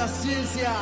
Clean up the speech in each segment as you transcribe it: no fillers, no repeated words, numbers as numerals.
paciencia.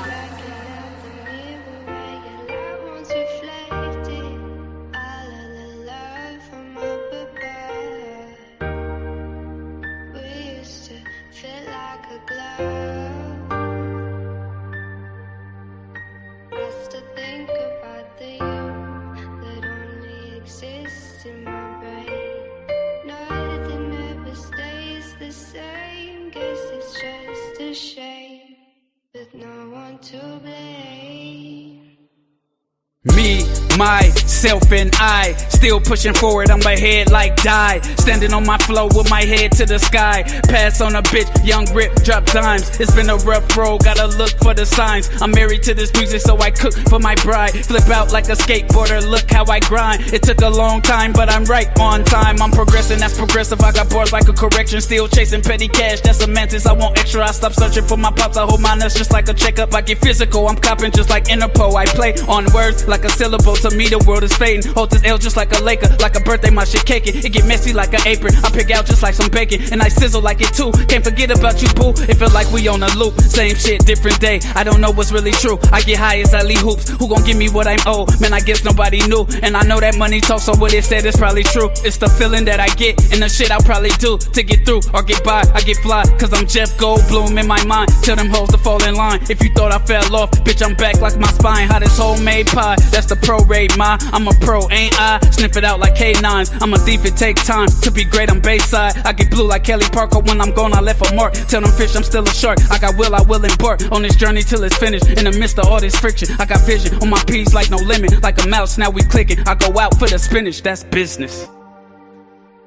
Me, myself, and I still pushing forward, I'm ahead like die. Standing on my flow with my head to the sky. Pass on a bitch, young rip, drop dimes. It's been a rough road, gotta look for the signs. I'm married to this music, so I cook for my bride. Flip out like a skateboarder, look how I grind. It took a long time, but I'm right on time. I'm progressing, that's progressive, I got bars like a correction. Still chasing petty cash, that's a mantis. I want extra, I stop searching for my pops. I hold my nuts just like a checkup. I get physical, I'm copping just like Interpol. I play on words like a syllable, to me the world is fading. Hold this L just like a Laker, like a birthday, my shit caking. It get messy like an apron, I pick out just like some bacon, and I sizzle like it too. Can't forget about you, boo, it feel like we on a loop. Same shit, different day, I don't know what's really true. I get high as I leave hoops, who gon' give me what I'm owed? Man, I guess nobody knew, and I know that money talks, so what it said is probably true. It's the feeling that I get, and the shit I'll probably do to get through or get by. I get fly, cause I'm Jeff Goldblum in my mind. Tell them hoes to fall in line. If you thought I fell off, bitch, I'm back like my spine. Hot as homemade pie, that's the pro rate, ma. I'm a pro, ain't I? Sniff it out like K9s. I'm a thief, it take time to be great, I'm Bayside. I get blue like Kelly Parker, when I'm gone I left a mark. Tell them fish I'm still a shark, I will embark on this journey till it's finished. In the midst of all this friction, I got vision on my P's like no limit. Like a mouse, now we clicking, I go out for the spinach, that's business.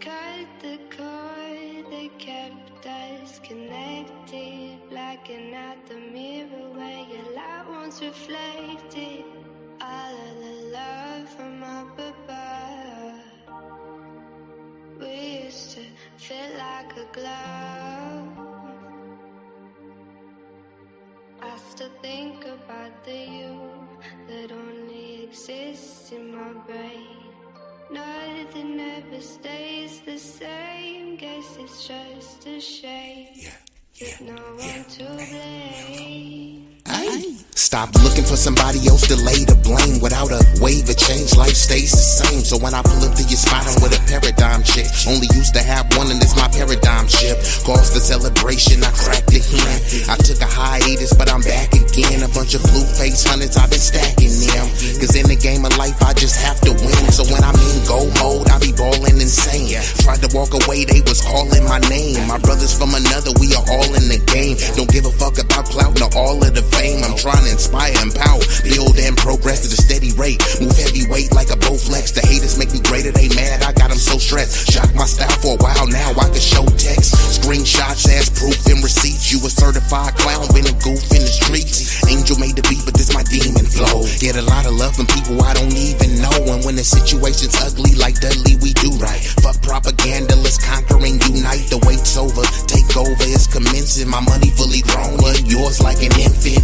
Cut the cord that kept us connected, blacking out the mirror where your light once reflected. All of the love from up above, we used to feel like a glove. I still think about the you that only exists in my brain. Nothing ever stays the same, guess it's just a shame. There's no one to blame. Stop looking for somebody else to lay the blame. Without a wave of change, life stays the same. So when I pull up to your spot, I'm with a paradigm chick. Only used to have one and it's my paradigm ship. Cause for celebration, I cracked the hen. I took a hiatus, but I'm back again. A bunch of blue face hundreds, I've been stacking them. Cause in the game of life, I just have to win. So when I'm in go mode, I be ballin' insane. Tried to walk away, they was calling my name. My brothers from another, we are all in the game. Don't give a fuck about clout, nor all of the fame. I'm trying to inspire, empower, build and progress at a steady rate. Move heavyweight like a Bowflex. The haters make me greater, they mad, I got them so stressed. Shock my style for a while now, I can show text. Screenshots as proof and receipts. You a certified clown, been a goof in the streets. Angel made the beat, but this my demon flow. Get a lot of love from people I don't even know. And when the situation's ugly like Dudley, we do right. Fuck propaganda, let's conquer and unite. The wait's over, take over, it's commencing. My money fully grown, but yours like an infant.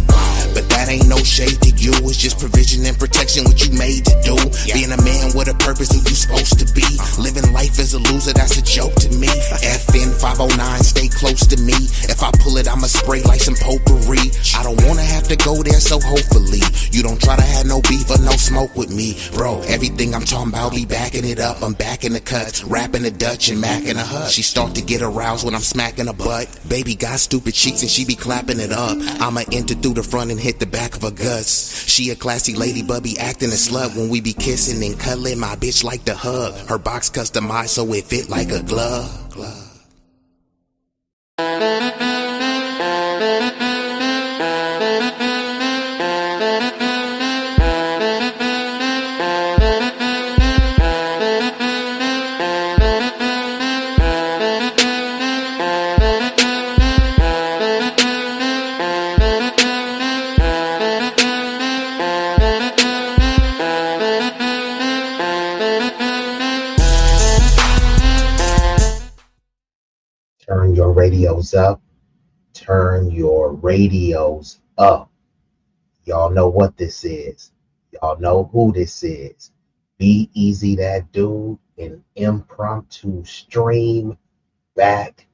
But that ain't no shade to you, it's just provision and protection, what you made to do. Being a man with a purpose, who you supposed to be. Living life as a loser, that's a joke to me. FN 509, stay close to me. If I pull it, I'ma spray like some potpourri. I don't wanna have to go there, so hopefully you don't try to have no beef or no smoke with me. Bro, everything I'm talking about, be backing it up. I'm back in the cuts, rapping the Dutch and macking a hut. She start to get aroused when I'm smacking her butt. Baby got stupid cheeks and she be clapping it up. I'ma enter through the front and hit the back of her guts. She a classy lady but be acting a slut. When we be kissing and cuddling, my bitch like to hug. Her box customized so it fit like a glove. Turn your radios up. Turn your radios up. Y'all know what this is. Y'all know who this is. B-Eazy Dat Dude, an impromptu stream, back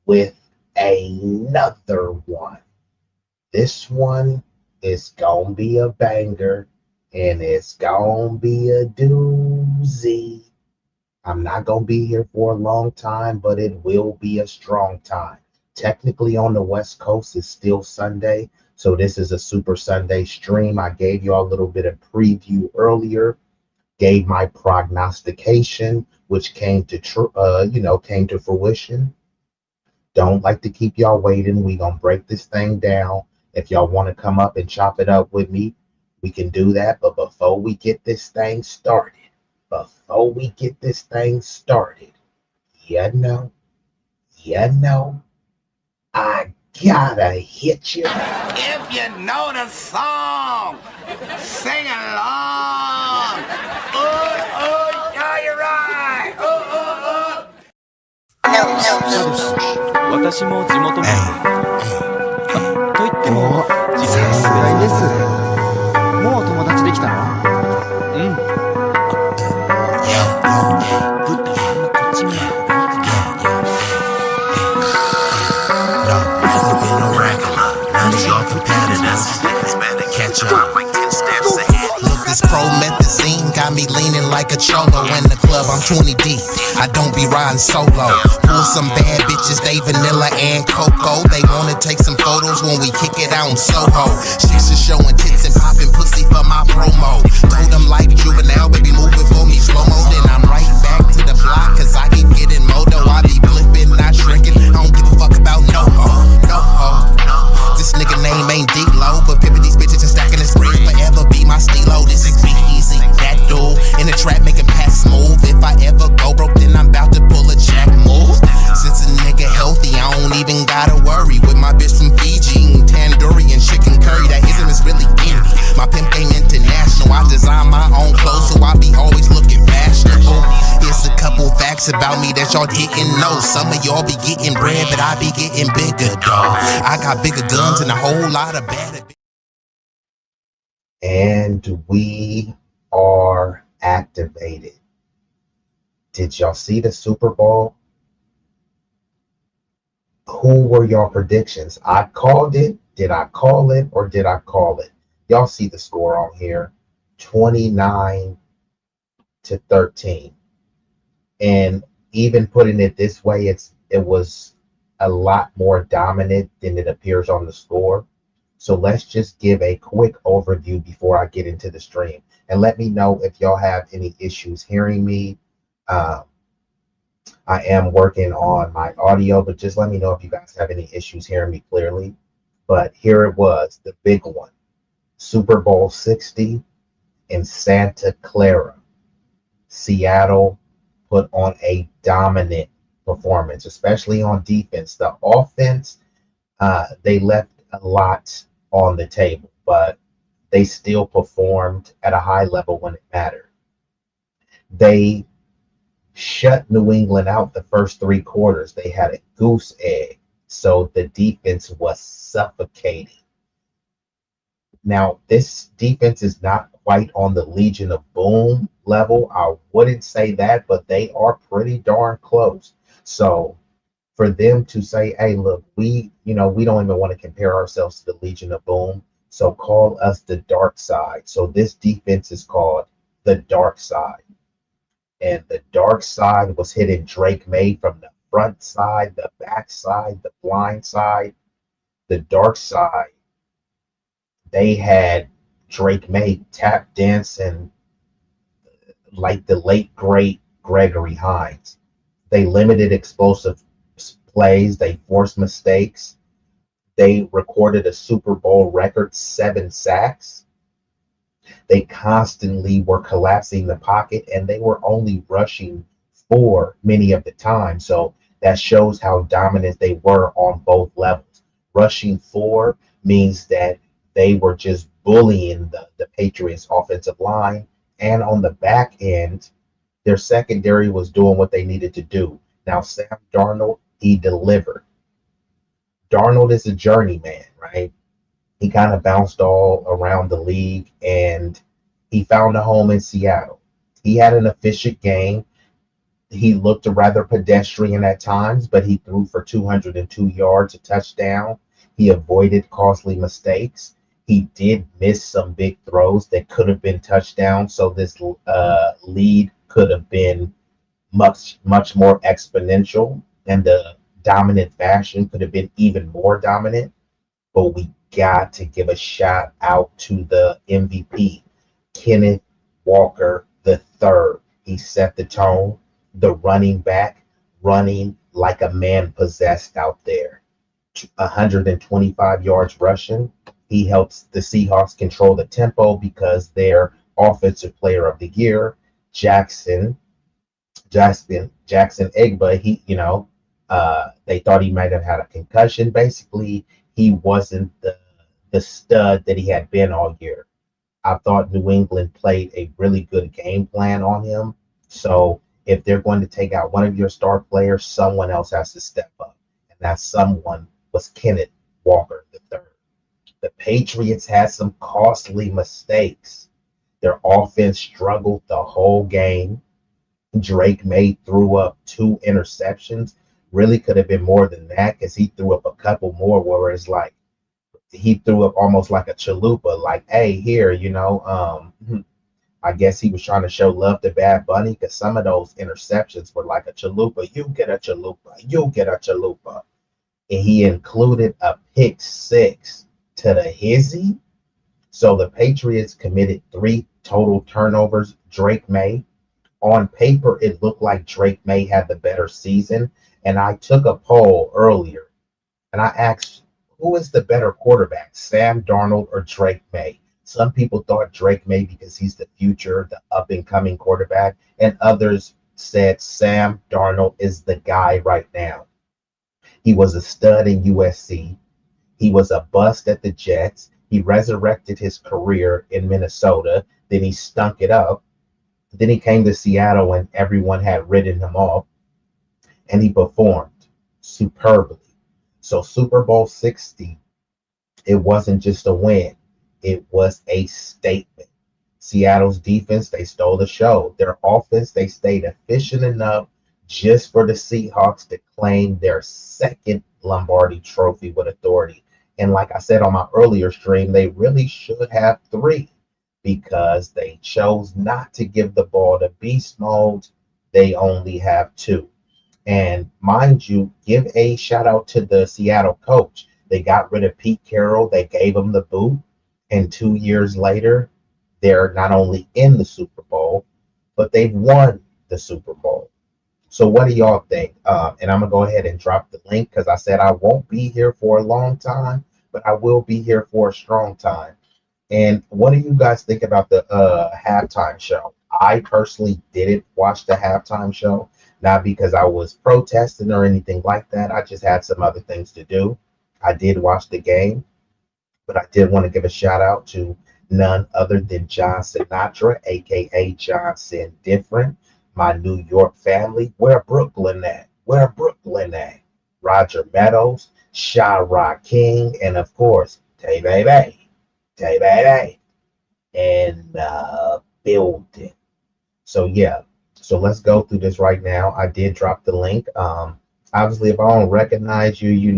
with another one. This one is gonna be a banger, and it's gonna be a doozy. I'm not gonna be here for a long time, but it will be a strong time. Technically, on the West Coast, it's still Sunday, so this is a Super Sunday stream. I gave you all a little bit of preview earlier, gave my prognostication, which came to came to fruition. Don't like to keep y'all waiting. We gonna break this thing down. If y'all want to come up and chop it up with me, we can do that. But before we get this thing started, you know, I gotta hit you. If you know the song, sing along. Yeah, you're right. 私も地元民と言っても実際ぐらいです。もう友達できたの？うん。ぶったこっち見ろ。Look, this promethazine got me leaning like a cholo in the club. I'm 20 deep. I don't be riding solo. Pull some bad bitches, they vanilla and cocoa. They wanna take some photos when we kick it out in Soho. Chicks are showing tits and popping pussy for my promo. Told them like juvenile, baby, move it for me slow mo. Then I'm right back to the block, cause I keep getting moto. I be flipping, not shrinking. I don't give a fuck about no ho. This nigga name ain't D-Lo, but pimpin' these bitches and stacking this ring forever be my stilo. This is B-Eazy Dat Dude in the trap making pass smooth. If I ever go broke, then I'm about to pull a jack move. Since a nigga healthy, I don't even gotta worry. With my bitch from Fiji, eating tandoori and chicken curry. That ism is really in me. My pimp game international. I design my own clothes, so I be always looking fashionable. Here's a couple facts about me that y'all didn't know. Some of y'all be getting bread, but I be getting bigger, dawg. I got bigger guns and a whole lot of better. And we are activated. Did y'all see the Super Bowl? Who were your predictions? I called it. Did I call it or did I call it? Y'all see the score on here, 29-13. And even putting it this way, it was a lot more dominant than it appears on the score. So let's just give a quick overview before I get into the stream. And let me know if y'all have any issues hearing me. I am working on my audio, but just let me know if you guys have any issues hearing me clearly. But here it was, the big one. Super Bowl 60 in Santa Clara. Seattle put on a dominant performance, especially on defense. The offense, they left a lot on the table, but they still performed at a high level when it mattered. They shut New England out the first three quarters. They had a goose egg, so the defense was suffocating. Now, this defense is not quite on the Legion of Boom level. I wouldn't say that, but they are pretty darn close. So for them to say, hey, look, we don't even want to compare ourselves to the Legion of Boom, so call us the dark side. So this defense is called the dark side. And the dark side was hitting Drake May from the front side, the back side, the blind side. The dark side, they had Drake May tap dancing like the late, great Gregory Hines. They limited explosive plays. They forced mistakes. They recorded a Super Bowl record 7 sacks. They constantly were collapsing the pocket, and they were only rushing 4 many of the time. So that shows how dominant they were on both levels. Rushing 4 means that they were just bullying the Patriots offensive line. And on the back end, their secondary was doing what they needed to do. Now, Sam Darnold, he delivered. Darnold is a journeyman, right? He kind of bounced all around the league, and he found a home in Seattle. He had an efficient game. He looked rather pedestrian at times, but he threw for 202 yards, a touchdown. He avoided costly mistakes. He did miss some big throws that could have been touchdowns. So this lead could have been much more exponential, and the dominant fashion could have been even more dominant. But we got to give a shout out to the MVP, Kenneth Walker the third. He set the tone. The running back running like a man possessed out there. 125 yards rushing. He helps the Seahawks control the tempo because their offensive player of the year, Jackson Egba, they thought he might have had a concussion. Basically, he wasn't the stud that he had been all year. I thought New England played a really good game plan on him. So if they're going to take out one of your star players, someone else has to step up. And that someone was Kenneth Walker III. The Patriots had some costly mistakes. Their offense struggled the whole game. Drake May threw up 2 interceptions. Really could have been more than that because he threw up a couple more where it's like he threw up almost like a chalupa, like, hey, here, I guess he was trying to show love to Bad Bunny because some of those interceptions were like a chalupa. You get a chalupa. You get a chalupa. And he included a pick 6 to the hizzy. So the Patriots committed 3 total turnovers. Drake May. On paper, it looked like Drake May had the better season. And I took a poll earlier and I asked, who is the better quarterback, Sam Darnold or Drake May? Some people thought Drake May because he's the future, the up-and-coming quarterback. And others said Sam Darnold is the guy right now. He was a stud in USC. He was a bust at the Jets. He resurrected his career in Minnesota. Then he stunk it up. Then he came to Seattle when everyone had written him off. And he performed superbly. So Super Bowl 60, it wasn't just a win. It was a statement. Seattle's defense, they stole the show. Their offense, they stayed efficient enough just for the Seahawks to claim their second Lombardi trophy with authority. And like I said on my earlier stream, they really should have 3 because they chose not to give the ball to beast mode. They only have 2. And mind you, give a shout out to the Seattle coach. They got rid of Pete Carroll. They gave him the boot. And 2 years later, they're not only in the Super Bowl, but they've won the Super Bowl. So what do y'all think? And I'm going to go ahead and drop the link because I said I won't be here for a long time, but I will be here for a strong time. And what do you guys think about the halftime show? I personally didn't watch the halftime show. Not because I was protesting or anything like that. I just had some other things to do. I did watch the game, but I did want to give a shout out to none other than John Sinatra, aka Johnson Different, my New York family. Where Brooklyn at? Where Brooklyn at? Roger Meadows, Sha-Ra King, and of course, Tay Baby, and building. So yeah. So let's go through this right now. I did drop the link. Obviously, if I don't recognize you, you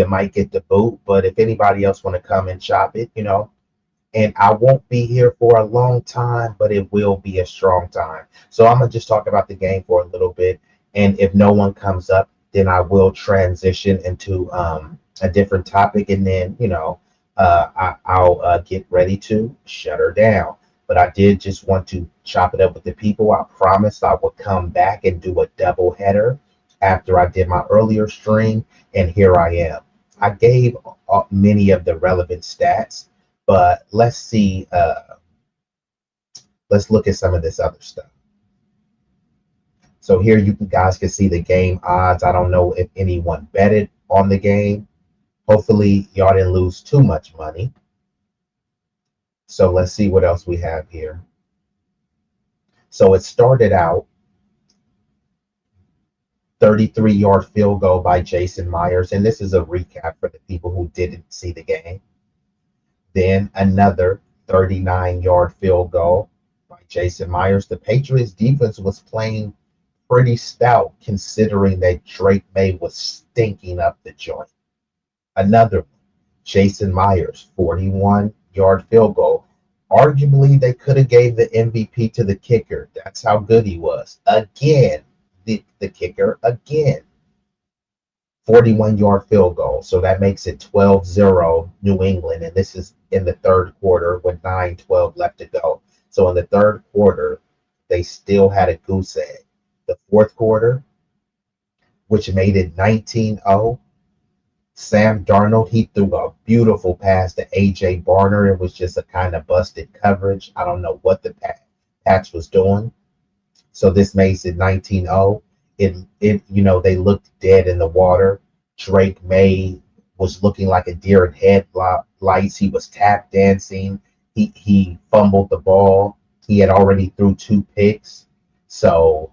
might get the boot. But if anybody else want to come and chop it, and I won't be here for a long time, but it will be a strong time. So I'm going to just talk about the game for a little bit. And if no one comes up, then I will transition into a different topic. And then, I'll get ready to shut her down. But I did just want to chop it up with the people. I promised I would come back and do a double header after I did my earlier stream, and here I am. I gave many of the relevant stats, but let's see. Let's look at some of this other stuff. So here you guys can see the game odds. I don't know if anyone betted on the game. Hopefully y'all didn't lose too much money. So let's see what else we have here. So it started out 33-yard field goal by Jason Myers. And this is a recap for the people who didn't see the game. Then another 39-yard field goal by Jason Myers. The Patriots defense was playing pretty stout considering that Drake May was stinking up the joint. Another one, Jason Myers, 41-yard field goal. Arguably, they could have gave the MVP to the kicker. That's how good he was. Again, the kicker again. 41-yard field goal. So that makes it 12-0 New England. And this is in the third quarter with 9:12 left to go. So in the third quarter, they still had a goose egg. The fourth quarter, which made it 19-0, Sam Darnold, he threw a beautiful pass to A.J. Barner. It was just a kind of busted coverage. I don't know what the Pats was doing. So this makes it 19-0. They looked dead in the water. Drake May was looking like a deer in headlights. He was tap dancing. He fumbled the ball. He had already threw 2 picks. So,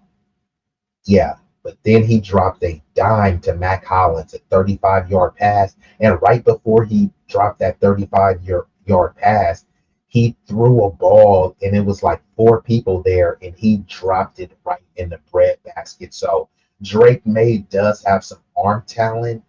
yeah. But then he dropped a dime to Mac Hollins, a 35-yard pass. And right before he dropped that 35-yard pass, he threw a ball, and it was like 4 people there, and he dropped it right in the breadbasket. So Drake May does have some arm talent.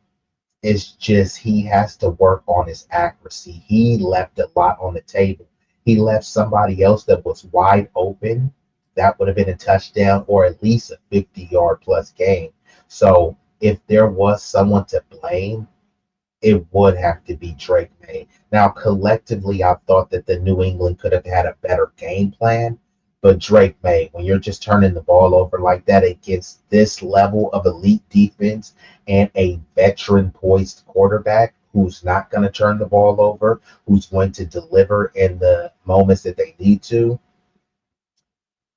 It's just he has to work on his accuracy. He left a lot on the table. He left somebody else that was wide open. That would have been a touchdown or at least a 50-yard plus game. So if there was someone to blame, it would have to be Drake May. Now, collectively, I thought that the New England could have had a better game plan. But Drake May, when you're just turning the ball over like that against this level of elite defense and a veteran poised quarterback who's not going to turn the ball over, who's going to deliver in the moments that they need to,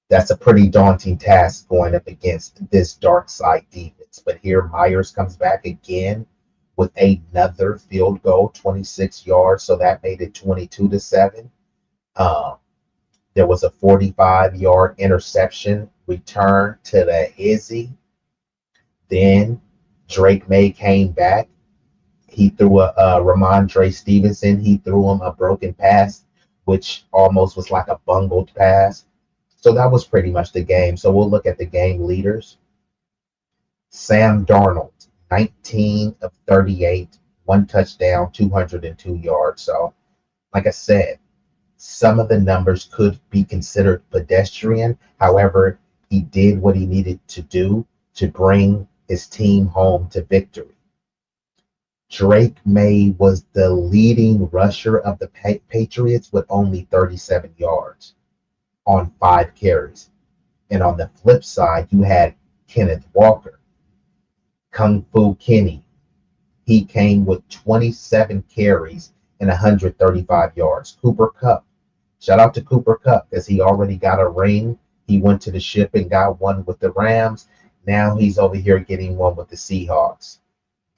that's a pretty daunting task going up against this dark side defense. But here Myers comes back again with another field goal, 26 yards. So that made it 22-7. There was a 45-yard interception return to the Izzy. Then Drake May came back. He threw a Ramondre Stevenson. He threw him a broken pass, which almost was like a bungled pass. So that was pretty much the game. So we'll look at the game leaders. Sam Darnold, 19 of 38, 1 touchdown, 202 yards. So, like I said, some of the numbers could be considered pedestrian. However, he did what he needed to do to bring his team home to victory. Drake May was the leading rusher of the Patriots with only 37 yards on 5 carries. And on the flip side, you had Kenneth Walker, Kung Fu Kenny. He came with 27 carries and 135 yards. Cooper Kupp. Shout out to Cooper Kupp because he already got a ring. He went to the ship and got one with the Rams. Now he's over here getting one with the Seahawks.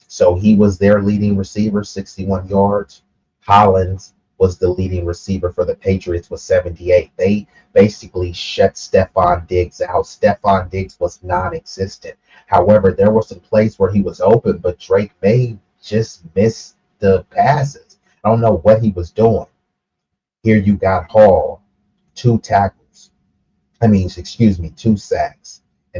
So he was their leading receiver, 61 yards. Hollins was the leading receiver for the Patriots with 78. They basically shut Stephon Diggs out. Stephon Diggs was non-existent. However, there were some plays where he was open, but Drake May just missed the passes. I don't know what he was doing. Here you got Hall, 2 sacks. And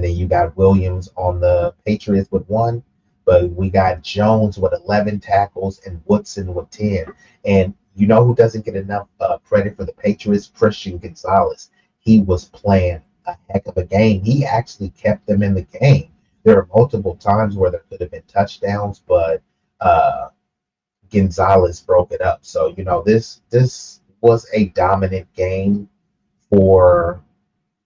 then you got Williams on the Patriots with 1. But we got Jones with 11 tackles and Woodson with 10. And you know who doesn't get enough credit for the Patriots? Christian Gonzalez. He was playing a heck of a game. He actually kept them in the game. There are multiple times where there could have been touchdowns, but Gonzalez broke it up. So, this was a dominant game for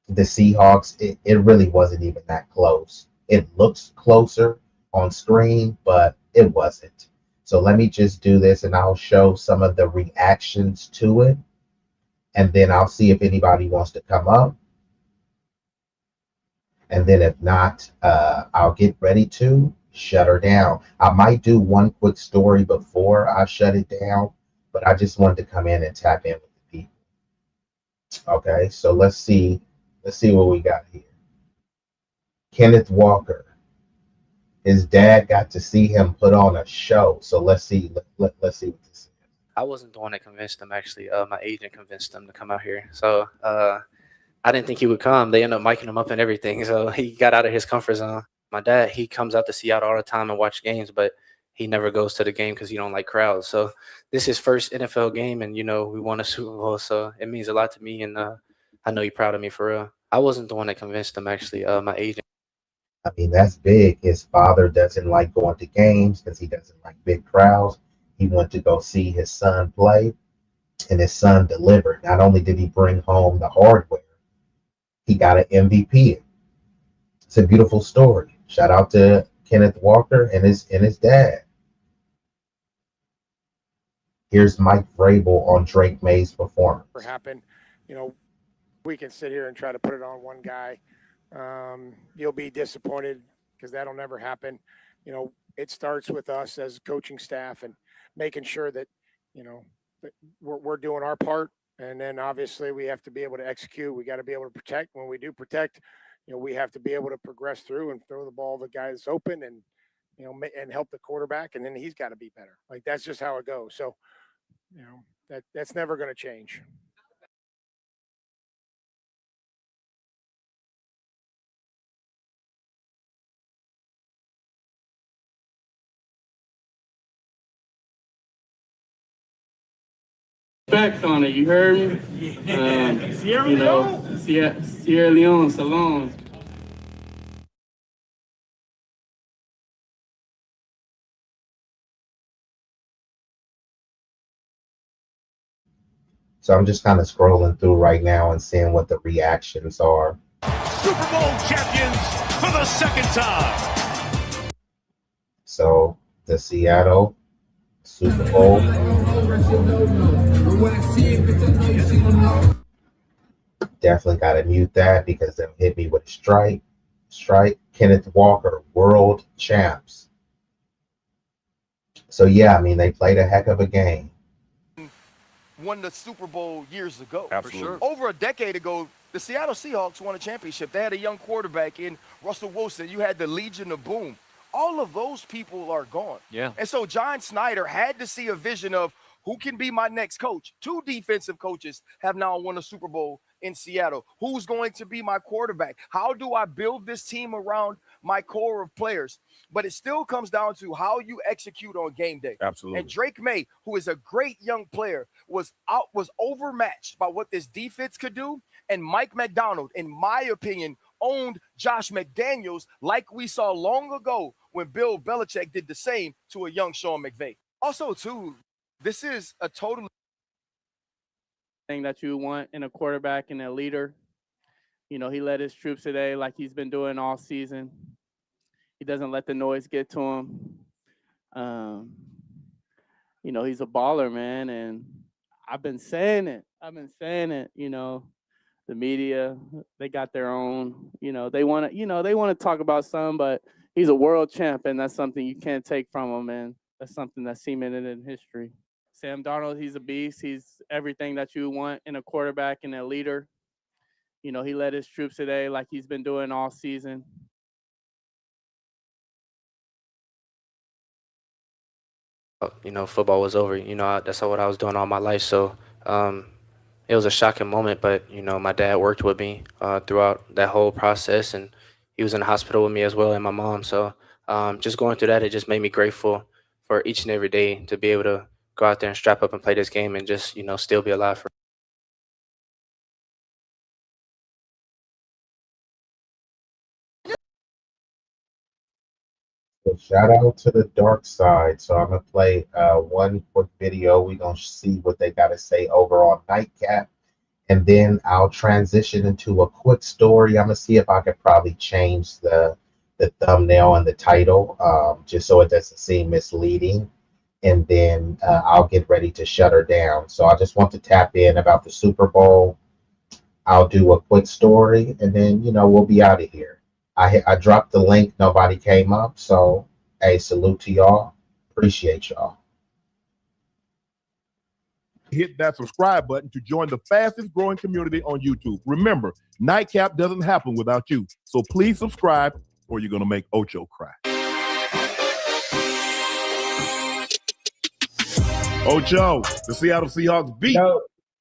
the Seahawks. It really wasn't even that close. It looks closer on screen, but it wasn't. So let me just do this and I'll show some of the reactions to it. And then I'll see if anybody wants to come up. And then if not, I'll get ready to shut her down. I might do one quick story before I shut it down, but I just wanted to come in and tap in with the people. Okay, so let's see what we got here. Kenneth Walker. His dad got to see him put on a show. So let's see what this is. I wasn't the one that convinced him, actually. My agent convinced him to come out here. So I didn't think he would come. They ended up miking him up and everything. So he got out of his comfort zone. My dad, he comes out to Seattle all the time and watch games, but he never goes to the game because he don't like crowds. So this is his first NFL game, and we won a Super Bowl, so it means a lot to me, and I know you're proud of me for real. I wasn't the one that convinced him, actually. My agent. I mean, that's big. His father doesn't like going to games because he doesn't like big crowds. He went to go see his son play, and his son delivered. Not only did he bring home the hardware, he got an MVP. It's a beautiful story. Shout out to Kenneth Walker and his dad. Here's Mike Vrabel on Drake May's performance. Happen, we can sit here and try to put it on one guy. You'll be disappointed because that'll never happen. It starts with us as coaching staff and making sure that, that we're doing our part. And then obviously we have to be able to execute. We got to be able to protect. When we do protect, we have to be able to progress through and throw the ball to the guy that's open and, and help the quarterback. And then he's got to be better. Like, that's just how it goes. So, that's never going to change. Respect on it, you heard me? Sierra Leone, Salon. So I'm just kind of scrolling through right now and seeing what the reactions are. Super Bowl champions for the second time. So the Seattle Super Bowl. Definitely got to mute that because they'll hit me with a strike. Kenneth Walker, world champs. So yeah, I mean, they played a heck of a game. Won the Super Bowl years ago. Absolutely. For sure. Over a decade ago, the Seattle Seahawks won a championship. They had a young quarterback in Russell Wilson. You had the Legion of Boom. All of those people are gone. Yeah. And so John Snyder had to see a vision of who can be my next coach. 2 defensive coaches have now won a Super Bowl in Seattle. Who's going to be my quarterback? How do I build this team around my core of players? But it still comes down to how you execute on game day. Absolutely. And Drake May, who is a great young player, was overmatched by what this defense could do. And Mike McDonald, in my opinion, owned Josh McDaniels like we saw long ago when Bill Belichick did the same to a young Sean McVay. Also, too, this is a totally thing that you want in a quarterback and a leader. He led his troops today like he's been doing all season. He doesn't let the noise get to him. He's a baller, man, and I've been saying it. The media, they got their own, they want to talk about some, but he's a world champ, and that's something you can't take from him, and that's something that's cemented in history. Sam Darnold, he's a beast. He's everything that you want in a quarterback and a leader. He led his troops today like he's been doing all season. Football was over. That's what I was doing all my life. So it was a shocking moment, but, my dad worked with me throughout that whole process, and he was in the hospital with me as well, and my mom. So just going through that, it just made me grateful for each and every day to be able to go out there and strap up and play this game and just, still be alive. So shout out to the dark side. So I'm going to play one quick video. We're going to see what they got to say over on Nightcap. And then I'll transition into a quick story. I'm going to see if I could probably change the thumbnail and the title just so it doesn't seem misleading. And then I'll get ready to shut her down. So I just want to tap in about the Super Bowl. I'll do a quick story, and then, we'll be out of here. I dropped the link. Nobody came up. So, hey, salute to y'all. Appreciate y'all. Hit that subscribe button to join the fastest growing community on YouTube. Remember, Nightcap doesn't happen without you. So please subscribe or you're going to make Ocho cry. Ocho, the Seattle Seahawks beat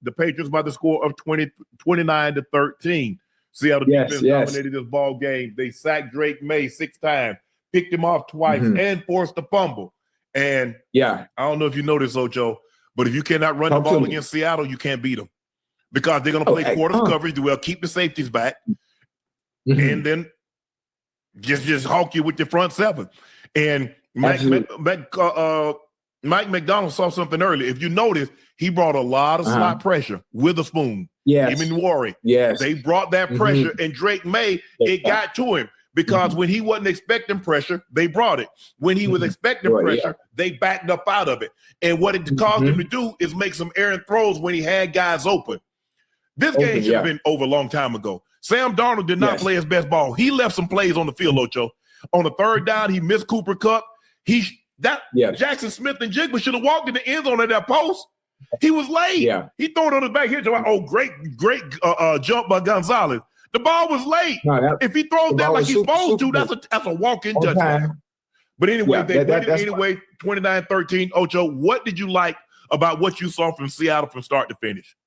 the Patriots by the score of 29-13. Seattle defense dominated this ball game. They sacked Drake May 6 times, picked him off twice, and forced a fumble. And yeah, I don't know if you know this, Ocho, but if you cannot run the ball against Seattle, you can't beat them because they're going to play quarters coverage. They'll keep the safeties back, and then just hawk you with your front seven. And Mike McDonald saw something early. If you notice, he brought a lot of slot pressure with a spoon. Yes. Him and Warren. Yes. They brought that pressure, and Drake May, it got to him because when he wasn't expecting pressure, they brought it. When he was expecting pressure, they backed up out of it. And what it caused him to do is make some errant throws when he had guys open. This game should have been over a long time ago. Sam Darnold did not play his best ball. He left some plays on the field, Ocho. On the third down, he missed Cooper Kupp. Jackson Smith and Jigba should have walked in the end zone at that post. He was late. Yeah. He threw it on his back here. Great jump by Gonzalez. The ball was late. No, if he throws that like he's supposed to, that's a walk-in touchdown. But anyway, they win it anyway, 29-13. Ocho, what did you like about what you saw from Seattle from start to finish?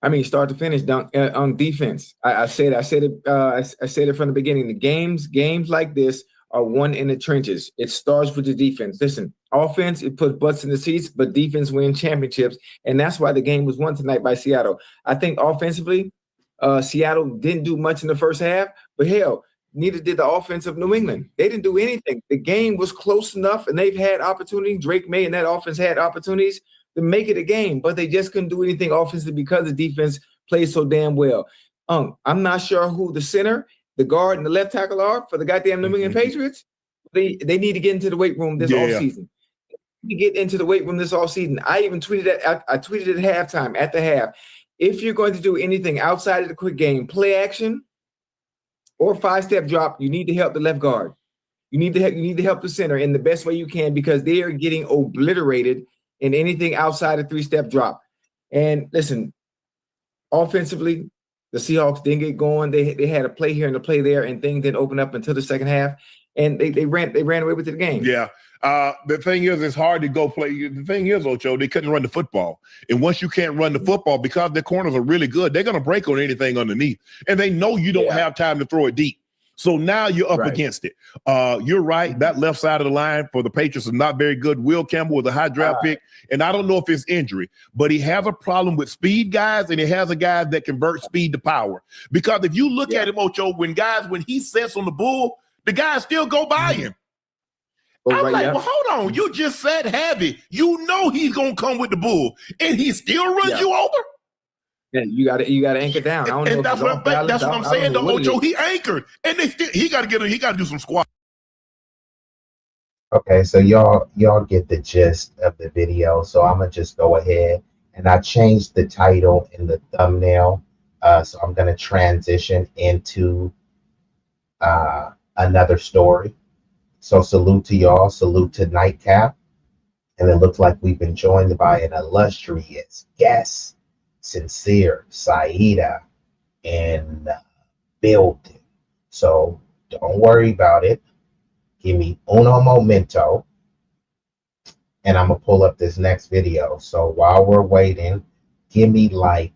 I mean, start to finish on defense. I said it from the beginning. The games like this are won in the trenches. It starts with the defense. Listen, offense, it puts butts in the seats, but defense wins championships. And that's why the game was won tonight by Seattle. I think offensively, Seattle didn't do much in the first half, but hell, neither did the offense of New England. They didn't do anything. The game was close enough, and they've had opportunities. Drake May and that offense had opportunities to make it a game, but they just couldn't do anything offensively because the defense plays so damn well. I'm not sure who the center, the guard, and the left tackle are for the goddamn New England Patriots. They need to get into the weight room this offseason. They get into the weight room this offseason. I even tweeted I tweeted at halftime, at the half. If you're going to do anything outside of the quick game, play action or 5-step drop, you need to help the left guard. You need to help the center in the best way you can because they are getting obliterated in anything outside of 3-step drop. And listen, offensively, the Seahawks didn't get going. They had a play here and a play there, and things didn't open up until the second half. And they ran away with the game. Yeah. The thing is, it's hard to go play. The thing is, Ocho, they couldn't run the football. And once you can't run the football, because their corners are really good, they're going to break on anything underneath. And they know you don't have time to throw it deep. So now you're up against it. You're right. That left side of the line for the Patriots is not very good. Will Campbell was a high draft pick, and I don't know if it's injury, but he has a problem with speed guys, and he has a guy that converts speed to power. Because if you look at him, Ocho, when he sets on the bull, the guys still go by him. I'm like, well, hold on. You just said heavy. You know he's going to come with the bull, and he still runs you over? Yeah, you got to anchor down. I don't know. That's what I'm saying. The Ocho, he anchored, and he got to do some squat. Okay, so y'all get the gist of the video. So I'm gonna just go ahead and I changed the title in the thumbnail. So I'm gonna transition into another story. So salute to y'all. Salute to Nightcap, and it looks like we've been joined by an illustrious guest. Sincere Saida in building. So don't worry about it. Give me uno momento. And I'm going to pull up this next video. So while we're waiting, give me like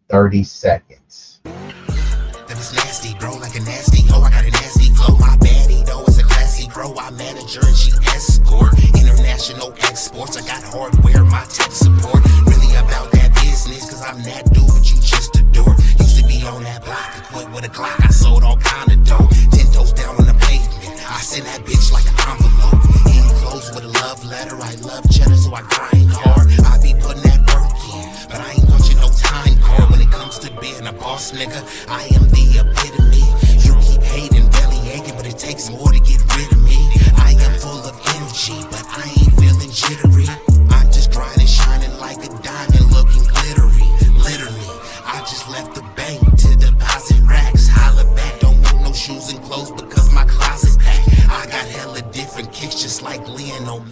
30 seconds. That is nasty, bro, like a nasty hoe. I got a nasty flow. My baddie, though, is a classy bro. I manage her and she escort. International exports. I got hardware, my tech support. Really about that business, cause I'm that dude, but you just adore. Used to be on that block, equipped with a Glock. I sold all kind of dope. 10 toes down on the pavement. I send that bitch like an envelope. Enclosed with a love letter. I love cheddar, so I grind hard. I be putting that work in, but I ain't punching no time card. When it comes to being a boss, nigga, I am the epitome. You keep hating, belly aching, but it takes more to get rid of me. I am full of energy, but I ain't feeling jittery. I'm just grinding, shining like a diamond, looking glittery. Literally, I just left the bank to deposit racks. Holla back, don't want no shoes and clothes because my closet packed. I got hella different kicks just like Leon on.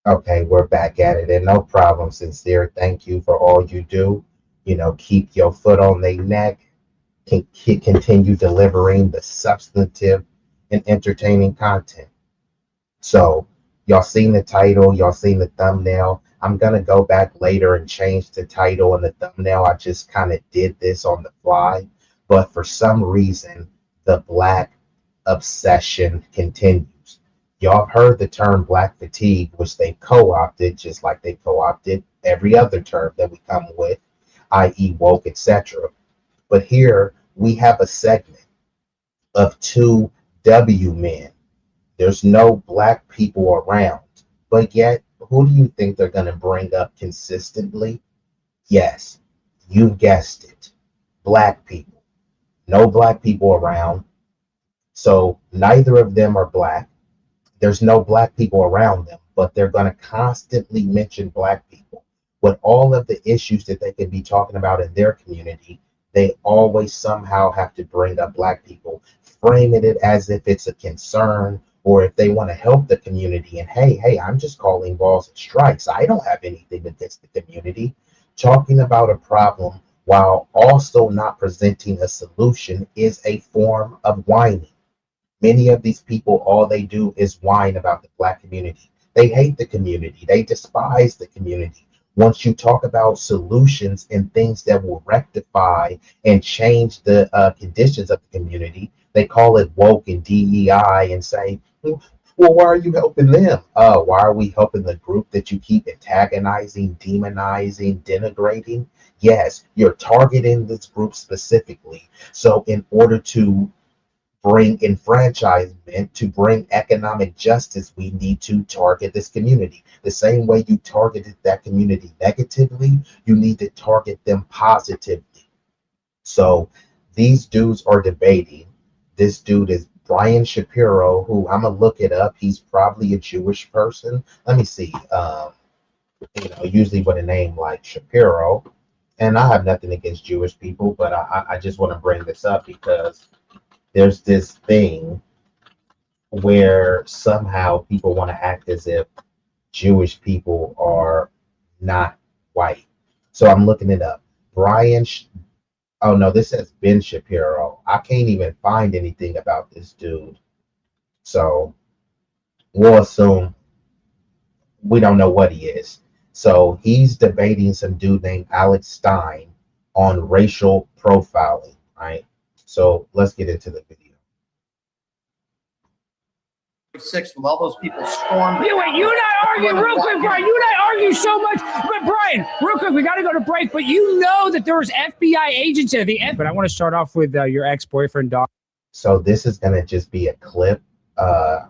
Okay, we're back at it, and no problem, Sincere. Thank you for all you do. You know, keep your foot on their neck. Continue delivering the substantive and entertaining content. So, y'all seen the title, y'all seen the thumbnail. I'm gonna go back later and change the title and the thumbnail. I just kind of did this on the fly, but for some reason, the Black obsession continues. Y'all have heard the term black fatigue, which they co-opted, just like they co-opted every other term that we come with, i.e. woke, etc. But here we have a segment of two W men. There's no black people around, but yet, who do you think they're going to bring up consistently? Yes, you've guessed it. Black people. No black people around. So neither of them are black. There's no black people around them, but they're going to constantly mention black people. With all of the issues that they could be talking about in their community, they always somehow have to bring up black people, framing it as if it's a concern, or if they want to help the community. And hey, I'm just calling balls and strikes. I don't have anything against the community. Talking about a problem while also not presenting a solution is a form of whining. Many of these people, all they do is whine about the black community. They hate the community. They despise the community. Once you talk about solutions and things that will rectify and change the conditions of the community, they call it woke and DEI and say, well, why are you helping them? Why are we helping the group that you keep antagonizing, demonizing, denigrating? Yes, you're targeting this group specifically. So in order to bring enfranchisement, to bring economic justice, we need to target this community. The same way you targeted that community negatively, you need to target them positively. So these dudes are debating. This dude is Brian Shapiro, who I'm gonna look it up. He's probably a Jewish person. Let me see. Usually with a name like Shapiro, and I have nothing against Jewish people, but I just want to bring this up because there's this thing where somehow people want to act as if Jewish people are not white. So I'm looking it up. Oh no, this says Ben Shapiro. I can't even find anything about this dude. So we'll assume we don't know what he is. So he's debating some dude named Alex Stein on racial profiling, right? So let's get into the video. 6 with all those people stormed. You and I argue real quick, Brian. You and I argue so much. But Brian, real quick, we got to go to break. But you know that there was FBI agents at the end. But I want to start off with your ex-boyfriend, Doc. So this is going to just be a clip. I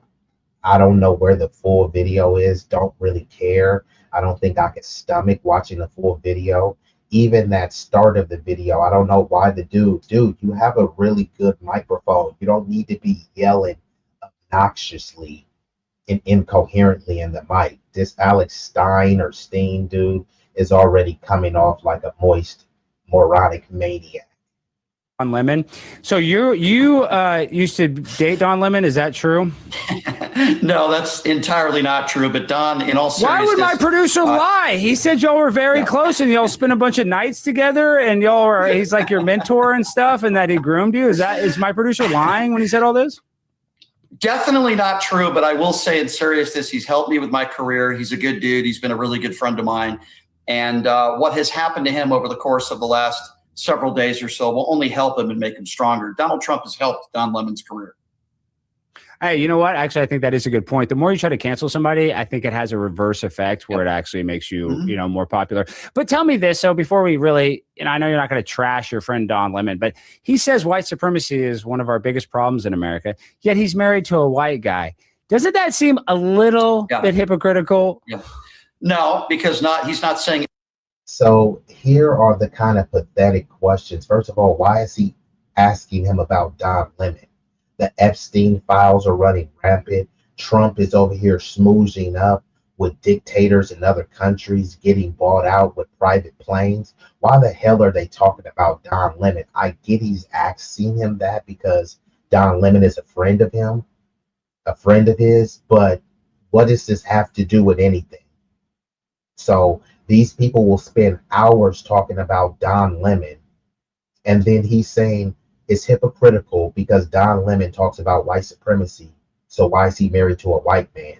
don't know where the full video is. Don't really care. I don't think I could stomach watching the full video. Even that start of the video, I don't know why the dude, you have a really good microphone. You don't need to be yelling obnoxiously and incoherently in the mic. This Alex Stein or Steen dude is already coming off like a moist, moronic maniac. Don Lemon. So you used to date Don Lemon, is that true? No, that's entirely not true. But Don, in all seriousness, why would my producer lie? He said y'all were very close and y'all spent a bunch of nights together and he's like your mentor and stuff and that he groomed you. Is my producer lying when he said all this? Definitely not true, but I will say in seriousness, he's helped me with my career. He's a good dude. He's been a really good friend of mine. And what has happened to him over the course of the last several days or so will only help him and make him stronger. Donald Trump has helped Don Lemon's career. Hey, you know what? Actually, I think that is a good point. The more you try to cancel somebody, I think it has a reverse effect where it actually makes you, more popular. But tell me this. So before we really, I know you're not going to trash your friend Don Lemon, but he says white supremacy is one of our biggest problems in America, yet he's married to a white guy. Doesn't that seem a little bit hypocritical? Yeah. No, because he's not saying. So here are the kind of pathetic questions. First of all, why is he asking him about Don Lemon? The Epstein files are running rampant. Trump is over here smoozing up with dictators in other countries, getting bought out with private planes. Why the hell are they talking about Don Lemon? I get he's asking him that because Don Lemon is a friend of his, but what does this have to do with anything? So these people will spend hours talking about Don Lemon, and then he's saying it's hypocritical because Don Lemon talks about white supremacy. So why is he married to a white man?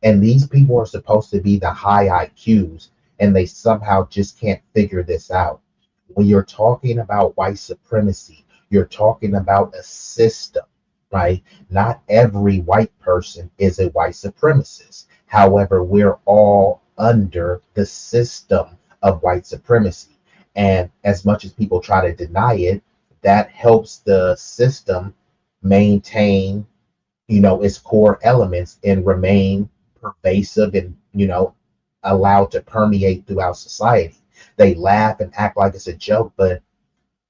And these people are supposed to be the high IQs, and they somehow just can't figure this out. When you're talking about white supremacy, you're talking about a system. right? Not every white person is a white supremacist. However, we're all under the system of white supremacy. And as much as people try to deny it, that helps the system maintain, its core elements and remain pervasive and, allowed to permeate throughout society. They laugh and act like it's a joke, but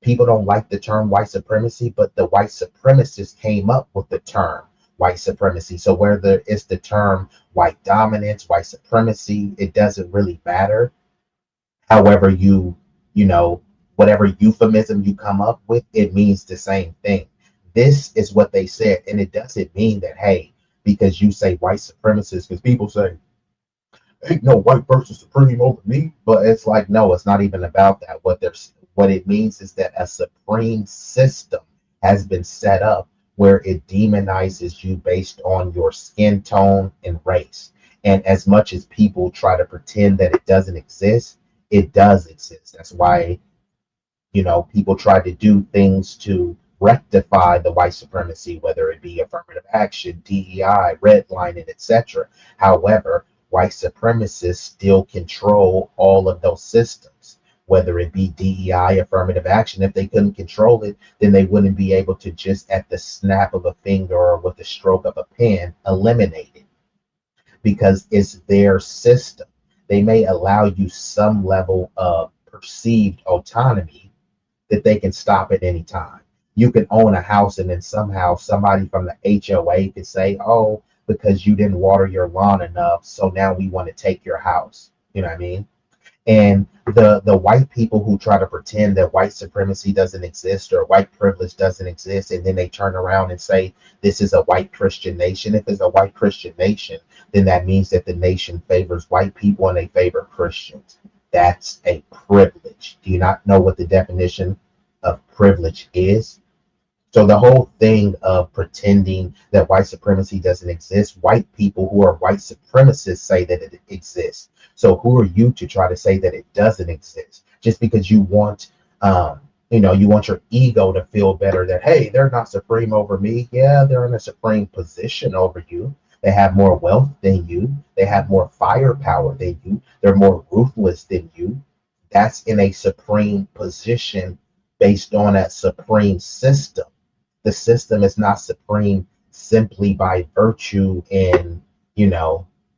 people don't like the term white supremacy, but the white supremacists came up with the term white supremacy. So whether it's the term white dominance, white supremacy, it doesn't really matter. However, whatever euphemism you come up with, it means the same thing. This is what they said. And it doesn't mean that, hey, because you say white supremacists, because people say, ain't no white person supreme over me. But it's like, no, it's not even about that. What it means is that a supreme system has been set up where it demonizes you based on your skin tone and race. And as much as people try to pretend that it doesn't exist, it does exist. That's why, people try to do things to rectify the white supremacy, whether it be affirmative action, DEI, redlining, etc. However, white supremacists still control all of those systems, whether it be DEI, affirmative action. If they couldn't control it, then they wouldn't be able to just at the snap of a finger or with the stroke of a pen eliminate it, because it's their system. They may allow you some level of perceived autonomy that they can stop at any time. You can own a house and then somehow somebody from the HOA could say, oh, because you didn't water your lawn enough, so now we want to take your house. You know what I mean? And the white people who try to pretend that white supremacy doesn't exist or white privilege doesn't exist, and then they turn around and say this is a white Christian nation. If it's a white Christian nation, then that means that the nation favors white people and they favor Christians. That's a privilege. Do you not know what the definition of privilege is? So the whole thing of pretending that white supremacy doesn't exist, white people who are white supremacists say that it exists. So who are you to try to say that it doesn't exist? Just because you want, you want your ego to feel better that, hey, they're not supreme over me. Yeah, they're in a supreme position over you. They have more wealth than you. They have more firepower than you. They're more ruthless than you. That's in a supreme position based on that supreme system. The system is not supreme simply by virtue and,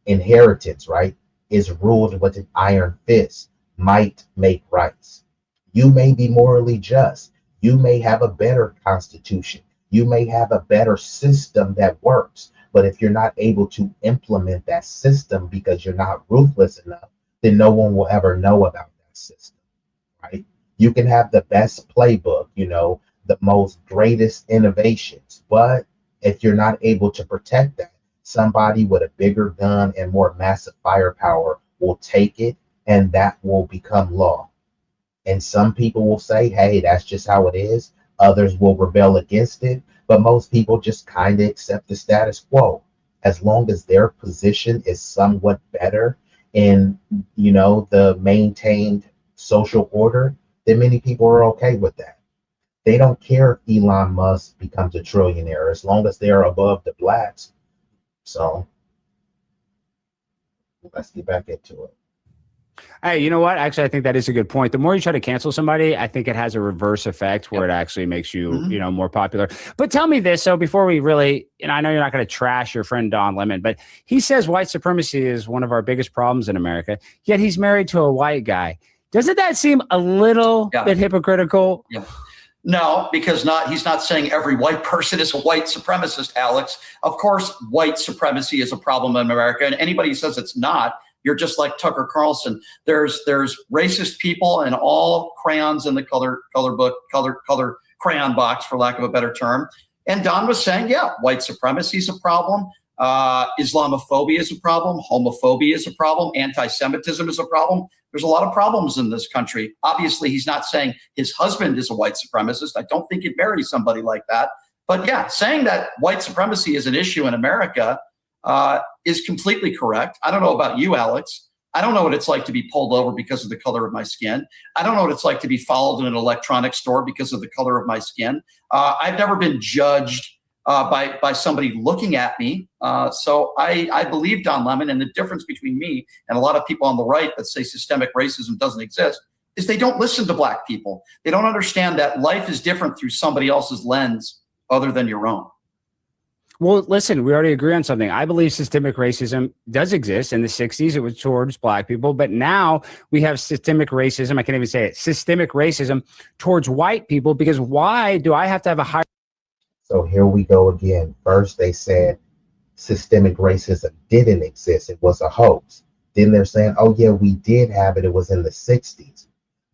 inheritance, right? Is ruled with an iron fist. Might make rights. You may be morally just. You may have a better constitution. You may have a better system that works. But if you're not able to implement that system because you're not ruthless enough, then no one will ever know about that system, right? You can have the best playbook, the most greatest innovations. But if you're not able to protect that, somebody with a bigger gun and more massive firepower will take it, and that will become law. And some people will say, hey, that's just how it is. Others will rebel against it. But most people just kind of accept the status quo. As long as their position is somewhat better in, the maintained social order, then many people are okay with that. They don't care if Elon Musk becomes a trillionaire as long as they're above the blacks. So let's get back into it. Hey, you know what? Actually, I think that is a good point. The more you try to cancel somebody, I think it has a reverse effect where it actually makes you, more popular. But tell me this. So before we really, I know you're not going to trash your friend Don Lemon, but he says white supremacy is one of our biggest problems in America, yet he's married to a white guy. Doesn't that seem a little bit hypocritical? Yeah. No, because he's not saying every white person is a white supremacist, Alex. Of course, white supremacy is a problem in America. And anybody who says it's not, you're just like Tucker Carlson. There's racist people in all crayons in the color crayon box, for lack of a better term. And Don was saying, yeah, white supremacy is a problem. Islamophobia is a problem. Homophobia is a problem. Anti-Semitism is a problem. There's a lot of problems in this country. Obviously, he's not saying his husband is a white supremacist. I don't think he'd marry somebody like that. But yeah, saying that white supremacy is an issue in America is completely correct. I don't know about you, Alex. I don't know what it's like to be pulled over because of the color of my skin. I don't know what it's like to be followed in an electronics store because of the color of my skin. I've never been judged by somebody looking at me. So I believe Don Lemon, and the difference between me and a lot of people on the right that say systemic racism doesn't exist is they don't listen to black people. They don't understand that life is different through somebody else's lens other than your own. Well, listen, we already agree on something. I believe systemic racism does exist. In the 60s, it was towards black people, but now we have systemic racism. I can't even say it. Systemic racism towards white people, because why do I have to have a higher? So here we go again. First, they said systemic racism didn't exist. It was a hoax. Then they're saying, oh, yeah, we did have it. It was in the 60s.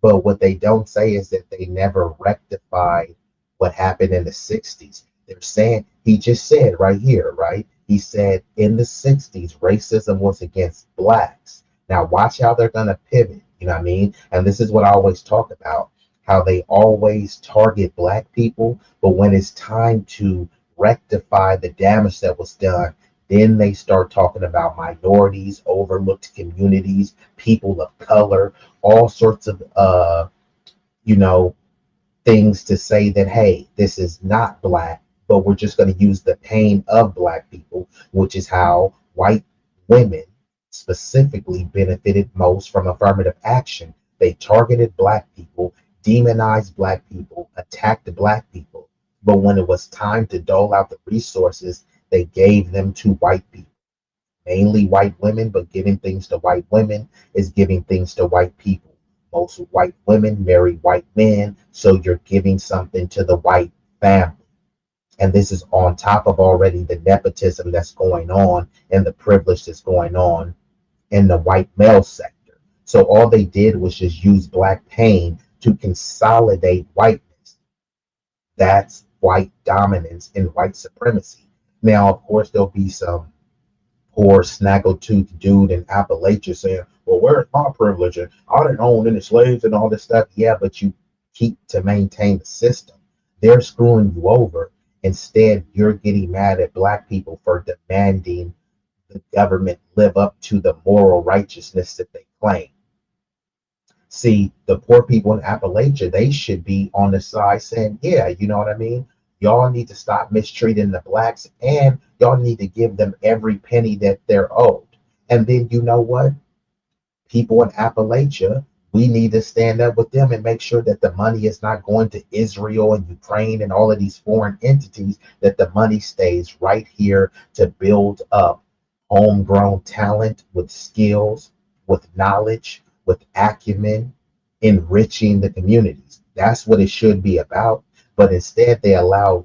But what they don't say is that they never rectified what happened in the 60s. They're saying, he just said right here, right? He said in the 60s, racism was against blacks. Now, watch how they're going to pivot. You know what I mean? And this is what I always talk about, how they always target black people. But when it's time to rectify the damage that was done, then they start talking about minorities, overlooked communities, people of color, all sorts of, things to say that, hey, this is not black, but we're just going to use the pain of black people, which is how white women specifically benefited most from affirmative action. They targeted black people, demonized black people, attacked black people. But when it was time to dole out the resources, they gave them to white people, mainly white women, but giving things to white women is giving things to white people. Most white women marry white men, so you're giving something to the white family. And this is on top of already the nepotism that's going on and the privilege that's going on in the white male sector. So all they did was just use black pain to consolidate whiteness. That's white dominance and white supremacy. Now, of course, there'll be some poor snaggletooth dude in Appalachia saying, well, where's my privilege? And I didn't own any slaves and all this stuff. Yeah, but you keep to maintain the system. They're screwing you over. Instead, you're getting mad at black people for demanding the government live up to the moral righteousness that they claim. See, the poor people in Appalachia, they should be on the side saying, yeah, you know what I mean? Y'all need to stop mistreating the blacks, and y'all need to give them every penny that they're owed. And then you know what? People in Appalachia, we need to stand up with them and make sure that the money is not going to Israel and Ukraine and all of these foreign entities, that the money stays right here to build up homegrown talent with skills, with knowledge, with acumen, enriching the communities. That's what it should be about. But instead, they allow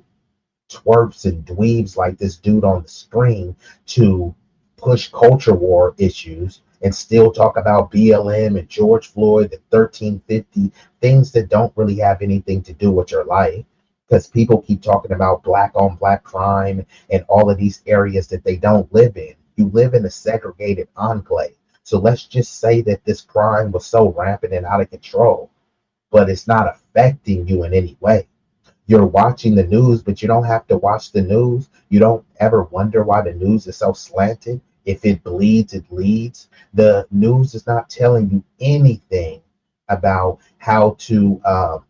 twerps and dweebs like this dude on the screen to push culture war issues and still talk about BLM and George Floyd and 1350, things that don't really have anything to do with your life, because people keep talking about black on black crime and all of these areas that they don't live in. You live in a segregated enclave. So let's just say that this crime was so rampant and out of control, but it's not affecting you in any way. You're watching the news, but you don't have to watch the news. You don't ever wonder why the news is so slanted. If it bleeds, it leads. The news is not telling you anything about how to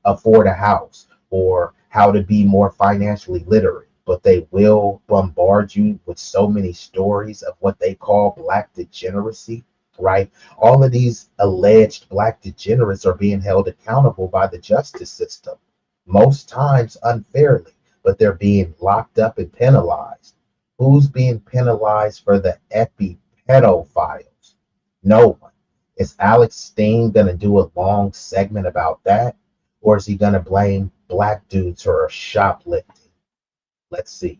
afford a house or how to be more financially literate, but they will bombard you with so many stories of what they call black degeneracy, right? All of these alleged black degenerates are being held accountable by the justice system, most times unfairly, but they're being locked up and penalized. Who's being penalized for the epi-pedophiles? No one. Is Alex Steen going to do a long segment about that? Or is he going to blame black dudes for shoplifting? Let's see.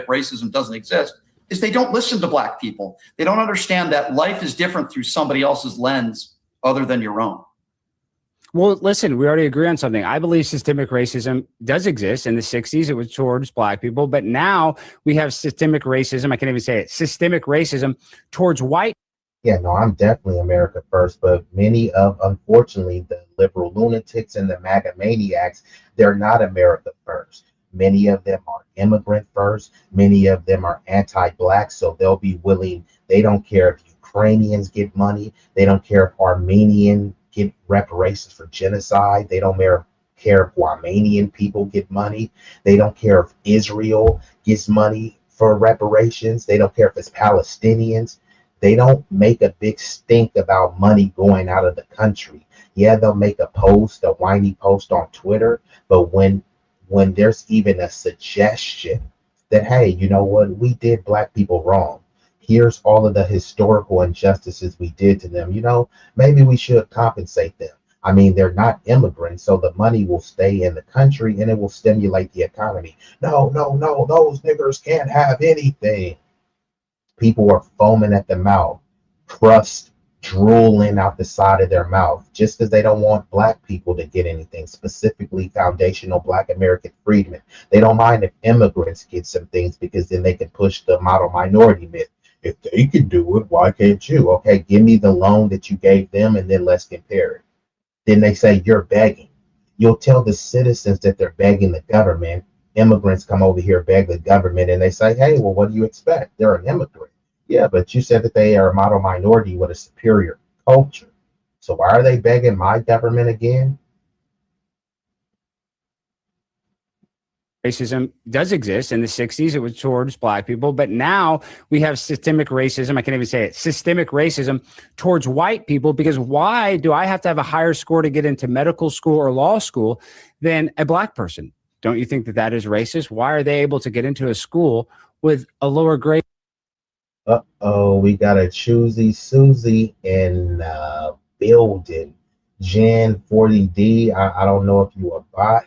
Racism doesn't exist is they don't listen to black people. They don't understand that life is different through somebody else's lens other than your own. Well, listen, we already agree on something. I believe systemic racism does exist. In the 60s, it was towards black people, but now we have systemic racism. I can't even say it. Systemic racism towards white. Yeah, no, I'm definitely America first, but many of, unfortunately, the liberal lunatics and the MAGA maniacs, they're not America first. Many of them are immigrant first. Many of them are anti-black, so they'll be willing. They don't care if Ukrainians get money. They don't care if Armenians get reparations for genocide. They don't care if Guamanian people get money. They don't care if Israel gets money for reparations. They don't care if it's Palestinians. They don't make a big stink about money going out of the country. Yeah, they'll make a post, a whiny post on Twitter, but when there's even a suggestion that, hey, you know what, we did black people wrong. Here's all of the historical injustices we did to them. You know, maybe we should compensate them. I mean, they're not immigrants, so the money will stay in the country and it will stimulate the economy. No, those niggers can't have anything. People are foaming at the mouth, crust drooling out the side of their mouth, just because they don't want black people to get anything, specifically foundational black American freedmen. They don't mind if immigrants get some things because then they can push the model minority myth. If they can do it, why can't you? Okay, give me the loan that you gave them and then let's compare it. Then they say you're begging. You'll tell the citizens that they're begging the government. Immigrants come over here, beg the government, and they say, hey, well, what do you expect? They're an immigrant. Yeah, but you said that they are a model minority with a superior culture. So why are they begging my government again? Racism does exist. In the 60s, it was towards black people, but now we have systemic racism. I can't even say it. Systemic racism towards white people, because why do I have to have a higher score to get into medical school or law school than a black person? Don't you think that that is racist? Why are they able to get into a school with a lower grade? Uh-oh, we got a choosy Susie in building. Jan 40D, I don't know if you a bot.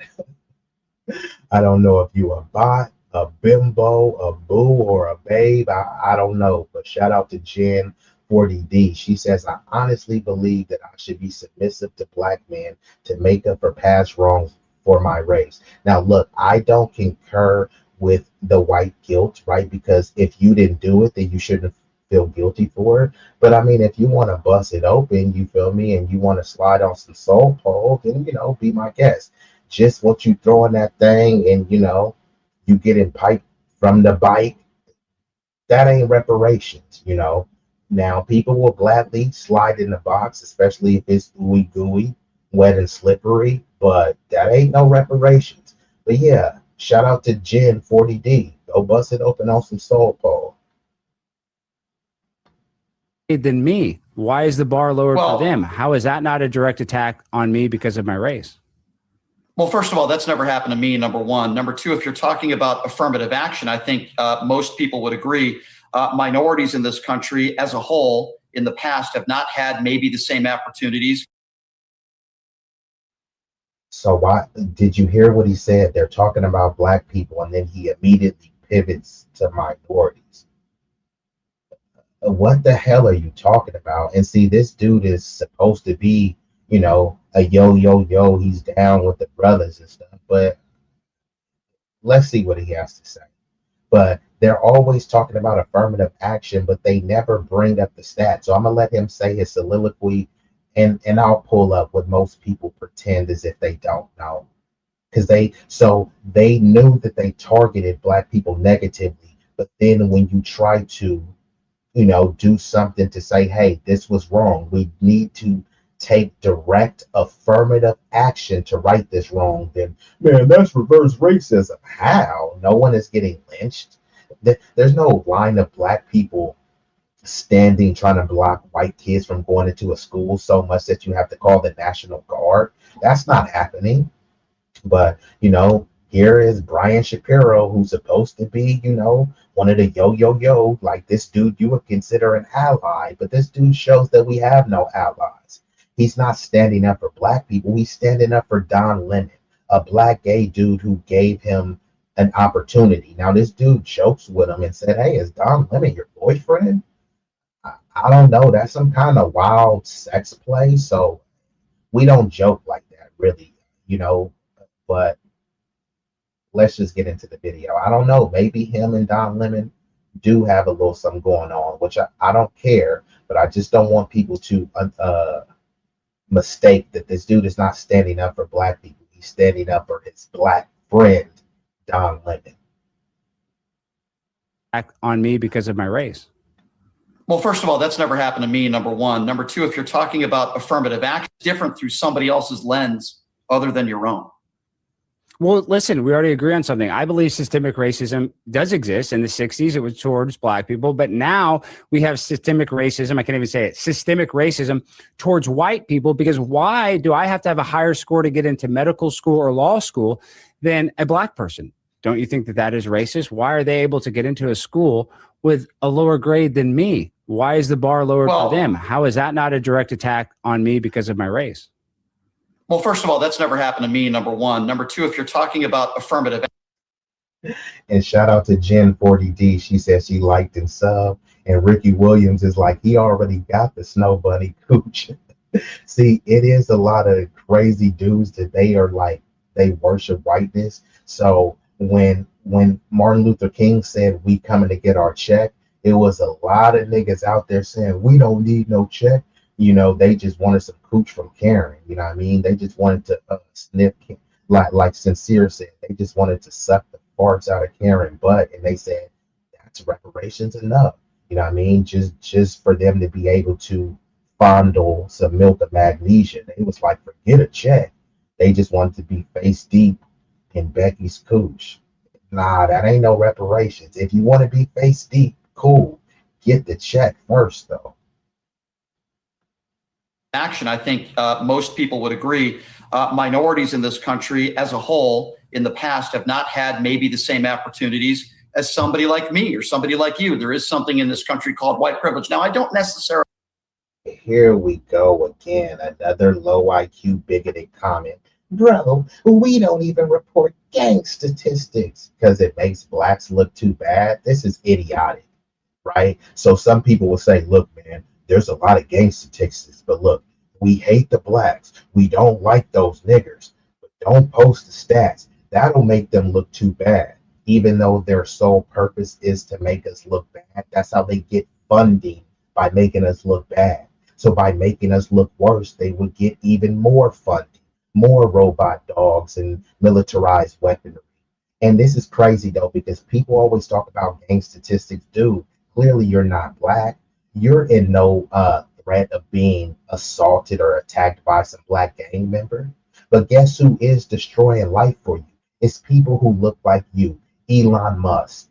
I don't know if you a bot, a bimbo, a boo, or a babe. I don't know, but shout out to Jan 40D. She says, I honestly believe that I should be submissive to black men to make up for past wrongs for my race. Now, look, I don't concur with the white guilt, right? Because if you didn't do it, then you shouldn't feel guilty for it. But I mean, if you want to bust it open, you feel me, and you want to slide on some soul pole, then, you know, be my guest. Just what you throw in that thing and, you know, you getting piped from the bike, that ain't reparations, you know. Now, people will gladly slide in the box, especially if it's ooey gooey, wet and slippery, but that ain't no reparations. But yeah, shout out to Jen 40D. Go bust it open on some soul pole. Than me. Why is the bar lowered for them? How is that not a direct attack on me because of my race? Well, first of all, that's never happened to me, number one. Number two, if you're talking about affirmative action, I think most people would agree minorities in this country as a whole in the past have not had maybe the same opportunities. So why did you hear what he said? They're talking about black people, and then he immediately pivots to minorities. What the hell are you talking about? And see, this dude is supposed to be, you know, a yo, he's down with the brothers and stuff, but let's see what he has to say. But they're always talking about affirmative action, but they never bring up the stats. So I'm gonna let him say his soliloquy, and I'll pull up what most people pretend as if they don't know. Because they knew that they targeted black people negatively, but then when you try to, you know, do something to say, hey, this was wrong, we need to take direct affirmative action to right this wrong, then man, that's reverse racism. How? No one is getting lynched. There's no line of black people standing trying to block white kids from going into a school so much that you have to call the National Guard. That's not happening. But you know, here is Brian Shapiro, who's supposed to be, you know, one of the yo, like this dude you would consider an ally, but this dude shows that we have no allies. He's not standing up for black people. He's standing up for Don Lemon, a black gay dude who gave him an opportunity. Now, this dude jokes with him and said, hey, is Don Lemon your boyfriend? I don't know. That's some kind of wild sex play. So we don't joke like that, really, you know, but let's just get into the video. I don't know. Maybe him and Don Lemon do have a little something going on, which I don't care, but I just don't want people to mistake that this dude is not standing up for black people. He's standing up for his black friend, Don Lemon. On me because of my race. Well, first of all, that's never happened to me, number one. Number two, if you're talking about affirmative action, different through somebody else's lens other than your own. Well, listen, we already agree on something. I believe systemic racism does exist. In the 60s, it was towards black people, but now we have systemic racism. I can't even say it. Systemic racism towards white people, because why do I have to have a higher score to get into medical school or law school than a black person? Don't you think that that is racist? Why are they able to get into a school with a lower grade than me? Why is the bar lowered for them? How is that not a direct attack on me because of my race? Well, first of all, that's never happened to me, number one. Number two, if you're talking about affirmative. And shout out to Jen 40D. She said she liked and sub. And Ricky Williams is like, he already got the Snow Bunny cooch. See, it is a lot of crazy dudes that they are like, they worship whiteness. So when Martin Luther King said, we coming to get our check, it was a lot of niggas out there saying, we don't need no check. You know, they just wanted some cooch from Karen. You know what I mean? They just wanted to sniff, like Sincere said, they just wanted to suck the farts out of Karen butt. And they said, that's reparations enough. You know what I mean? Just for them to be able to fondle some milk of magnesia. They was like, forget a check. They just wanted to be face deep in Becky's cooch. Nah, that ain't no reparations. If you want to be face deep, cool. Get the check first, though. Action, I think most people would agree, minorities in this country as a whole in the past have not had maybe the same opportunities as somebody like me or somebody like you. There is something in this country called white privilege. Now, I don't necessarily. Here we go again, another low IQ bigoted comment. Bro, we don't even report gang statistics because it makes blacks look too bad. This is idiotic, right? So some people will say, look, man, there's a lot of gang statistics, but look, we hate the blacks. We don't like those niggers, but don't post the stats. That'll make them look too bad, even though their sole purpose is to make us look bad. That's how they get funding, by making us look bad. So by making us look worse, they would get even more funding, more robot dogs and militarized weaponry. And this is crazy though, because people always talk about gang statistics. Dude, clearly you're not black. You're in no threat of being assaulted or attacked by some black gang member. But guess who is destroying life for you? It's people who look like you. Elon Musk,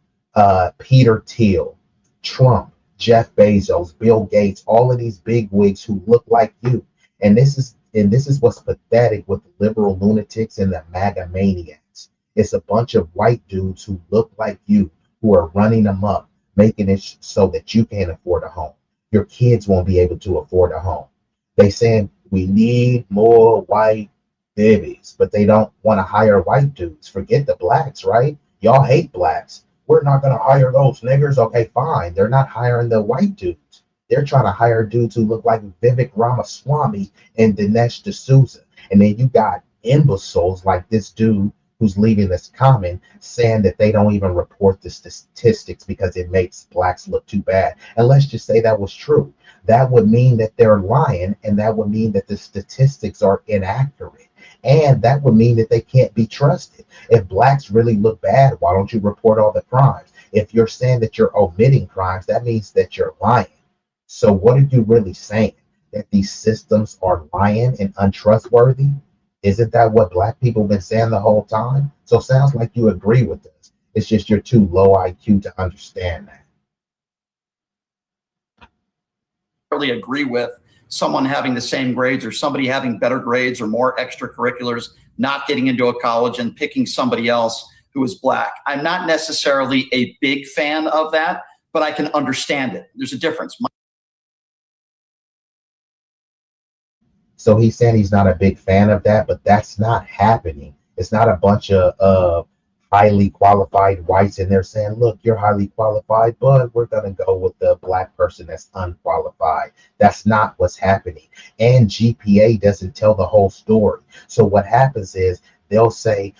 Peter Thiel, Trump, Jeff Bezos, Bill Gates, all of these big wigs who look like you. And this is what's pathetic with the liberal lunatics and the MAGA maniacs. It's a bunch of white dudes who look like you who are running amok, making it so that you can't afford a home. Your kids won't be able to afford a home. They saying we need more white babies, but they don't want to hire white dudes. Forget the blacks, right? Y'all hate blacks. We're not going to hire those niggers. Okay, fine. They're not hiring the white dudes. They're trying to hire dudes who look like Vivek Ramaswamy and Dinesh D'Souza. And then you got imbeciles like this dude who's leaving this comment saying that they don't even report the statistics because it makes blacks look too bad. And let's just say that was true. That would mean that they're lying, and that would mean that the statistics are inaccurate. And that would mean that they can't be trusted. If blacks really look bad, why don't you report all the crimes? If you're saying that you're omitting crimes, that means that you're lying. So what are you really saying? That these systems are lying and untrustworthy? Isn't that what black people have been saying the whole time? So it sounds like you agree with this. It's just you're too low IQ to understand that. Really agree with someone having the same grades or somebody having better grades or more extracurriculars, not getting into a college and picking somebody else who is black. I'm not necessarily a big fan of that, but I can understand it. There's a difference. So he's saying he's not a big fan of that, but that's not happening. It's not a bunch of highly qualified whites in there saying, look, you're highly qualified, but we're going to go with the black person that's unqualified. That's not what's happening. And GPA doesn't tell the whole story. So what happens is they'll say,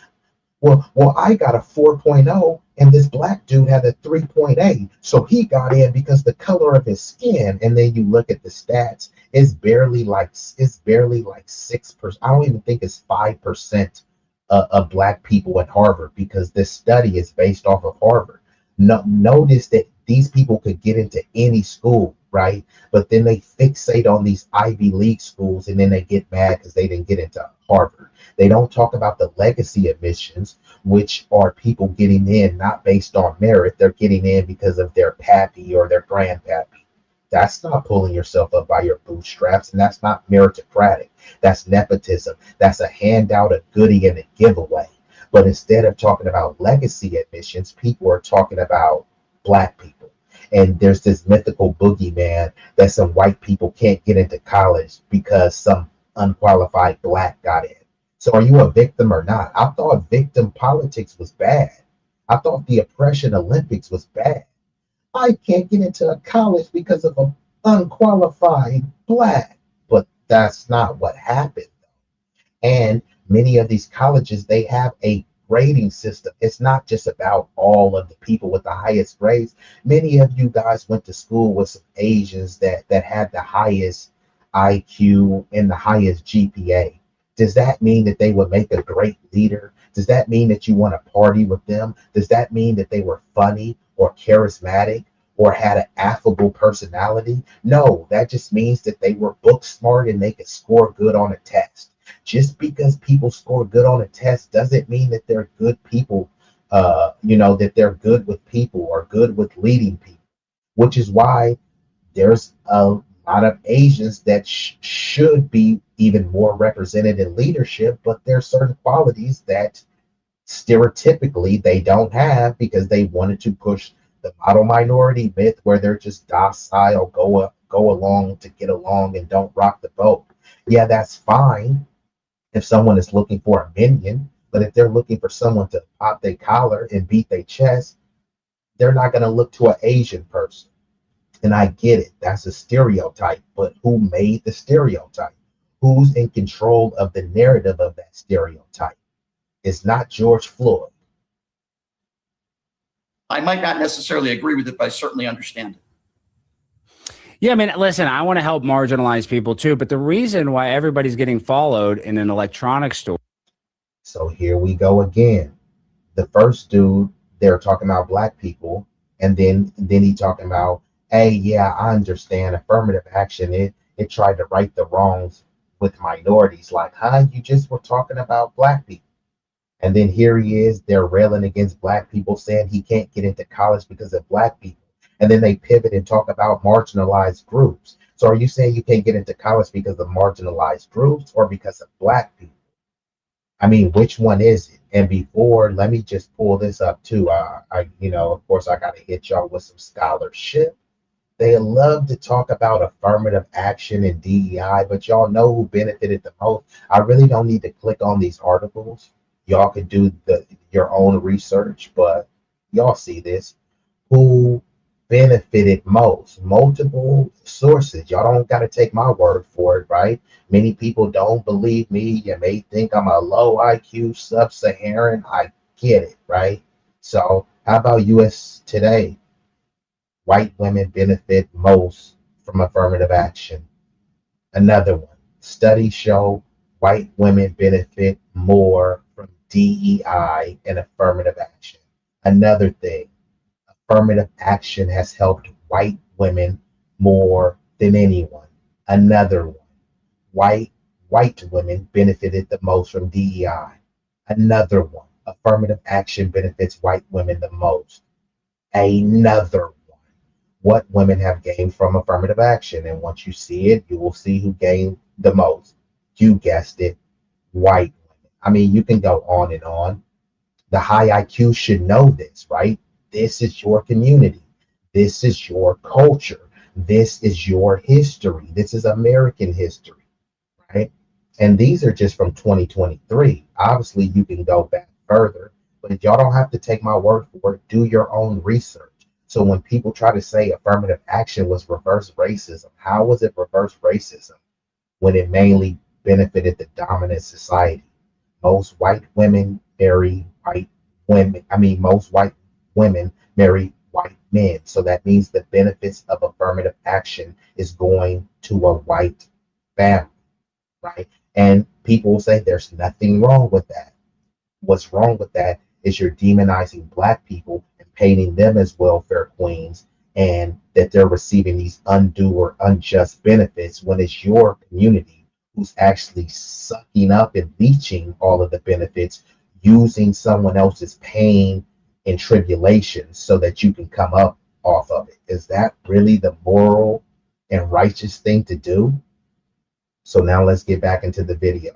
well, I got a 4.0 and this black dude had a 3.8. So he got in because the color of his skin. And then you look at the stats, it's barely like 6%. I don't even think it's 5% of black people at Harvard, because this study is based off of Harvard. Notice that these people could get into any school, right? But then they fixate on these Ivy League schools, and then they get mad because they didn't get into Harvard. They don't talk about the legacy admissions, which are people getting in not based on merit. They're getting in because of their pappy or their grandpappy. That's not pulling yourself up by your bootstraps, and that's not meritocratic. That's nepotism. That's a handout, a goodie, and a giveaway. But instead of talking about legacy admissions, people are talking about Black people. And there's this mythical boogeyman that some white people can't get into college because some unqualified Black got in. So are you a victim or not? I thought victim politics was bad. I thought the oppression Olympics was bad. I can't get into a college because of an unqualified Black. But that's not what happened. And many of these colleges, they have a grading system. It's not just about all of the people with the highest grades. Many of you guys went to school with some Asians that had the highest IQ and the highest GPA. Does that mean that they would make a great leader? Does that mean that you want to party with them? Does that mean that they were funny or charismatic or had an affable personality? No, that just means that they were book smart and they could score good on a test. Just because people score good on a test doesn't mean that they're good people, that they're good with people or good with leading people, which is why there's a lot of Asians that should be even more represented in leadership, but there's certain qualities that stereotypically they don't have because they wanted to push the model minority myth where they're just docile, go along to get along and don't rock the boat. Yeah, that's fine if someone is looking for a minion, but if they're looking for someone to pop their collar and beat their chest, they're not going to look to an Asian person. And I get it. That's a stereotype, but who made the stereotype? Who's in control of the narrative of that stereotype? It's not George Floyd. I might not necessarily agree with it, but I certainly understand it. Yeah, I mean, listen, I want to help marginalized people too, but the reason why everybody's getting followed in an electronics store. So here we go again. The first dude, they're talking about Black people, and then he talking about, hey, yeah, I understand affirmative action. It tried to right the wrongs with minorities. Like, huh? You just were talking about Black people. And then here he is, they're railing against Black people, saying he can't get into college because of Black people. And then they pivot and talk about marginalized groups. So are you saying you can't get into college because of marginalized groups or because of Black people? I mean, which one is it? And before, let me just pull this up too. Of course, I got to hit y'all with some scholarship. They love to talk about affirmative action and DEI, but y'all know who benefited the most. I really don't need to click on these articles. Y'all could do your own research, but y'all see this. Who benefited most? Multiple sources. Y'all don't got to take my word for it, right? Many people don't believe me. You may think I'm a low IQ sub-Saharan. I get it, right? So how about US Today? White women benefit most from affirmative action. Another one. Studies show white women benefit more from DEI and affirmative action. Another thing. Affirmative action has helped white women more than anyone. Another one. White women benefited the most from DEI. Another one. Affirmative action benefits white women the most. Another one. What women have gained from affirmative action. And once you see it, you will see who gained the most. You guessed it, white women. I mean, you can go on and on. The high IQ should know this, right? This is your community. This is your culture. This is your history. This is American history, right? And these are just from 2023. Obviously, you can go back further, but y'all don't have to take my word for it. Do your own research. So when people try to say affirmative action was reverse racism, how was it reverse racism when it mainly benefited the dominant society? Most white women marry white women. Most white women marry white men. So that means the benefits of affirmative action is going to a white family, right? And people will say there's nothing wrong with that. What's wrong with that is you're demonizing Black people and painting them as welfare queens and that they're receiving these undue or unjust benefits when it's your community who's actually sucking up and leeching all of the benefits, using someone else's pain and tribulations so that you can come up off of it. Is that really the moral and righteous thing to do? So now let's get back into the video.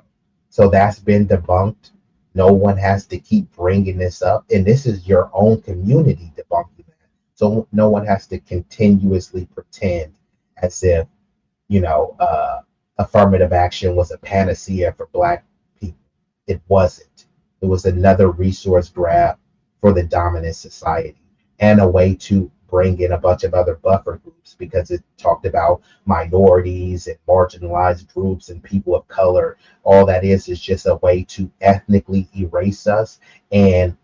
So that's been debunked. No one has to keep bringing this up. And this is your own community debunking that. So no one has to continuously pretend as if, affirmative action was a panacea for Black people. It wasn't. It was another resource grab for the dominant society and a way to bring in a bunch of other buffer groups, because it talked about minorities and marginalized groups and people of color. All that is just a way to ethnically erase us and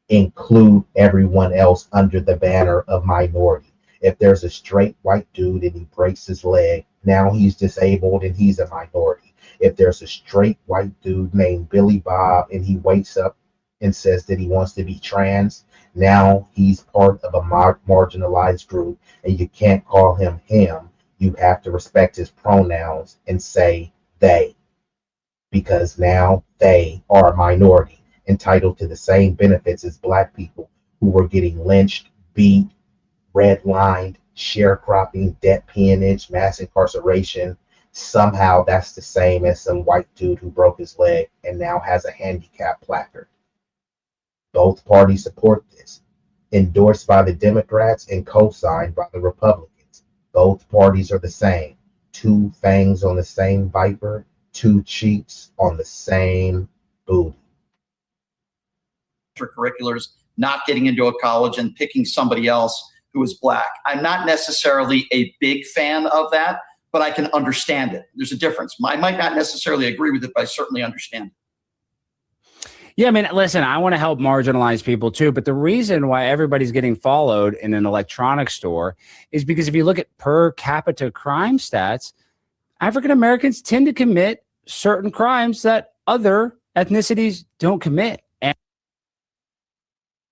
include everyone else under the banner of minority. If there's a straight white dude and he breaks his leg, now he's disabled and he's a minority. If there's a straight white dude named Billy Bob and he wakes up and says that he wants to be trans, now he's part of a marginalized group, and you can't call him him. You have to respect his pronouns and say they, because now they are a minority entitled to the same benefits as Black people who were getting lynched, beat, redlined, sharecropping, debt peonage, mass incarceration. Somehow that's the same as some white dude who broke his leg and now has a handicap placard. Both parties support this, endorsed by the Democrats and co-signed by the Republicans. Both parties are the same. Two fangs on the same viper, two cheeks on the same booty. Extracurriculars, not getting into a college and picking somebody else who is Black. I'm not necessarily a big fan of that, but I can understand it. There's a difference. I might not necessarily agree with it, but I certainly understand it. Yeah, I mean, listen, I want to help marginalized people too, but the reason why everybody's getting followed in an electronics store is because if you look at per capita crime stats, African Americans tend to commit certain crimes that other ethnicities don't commit.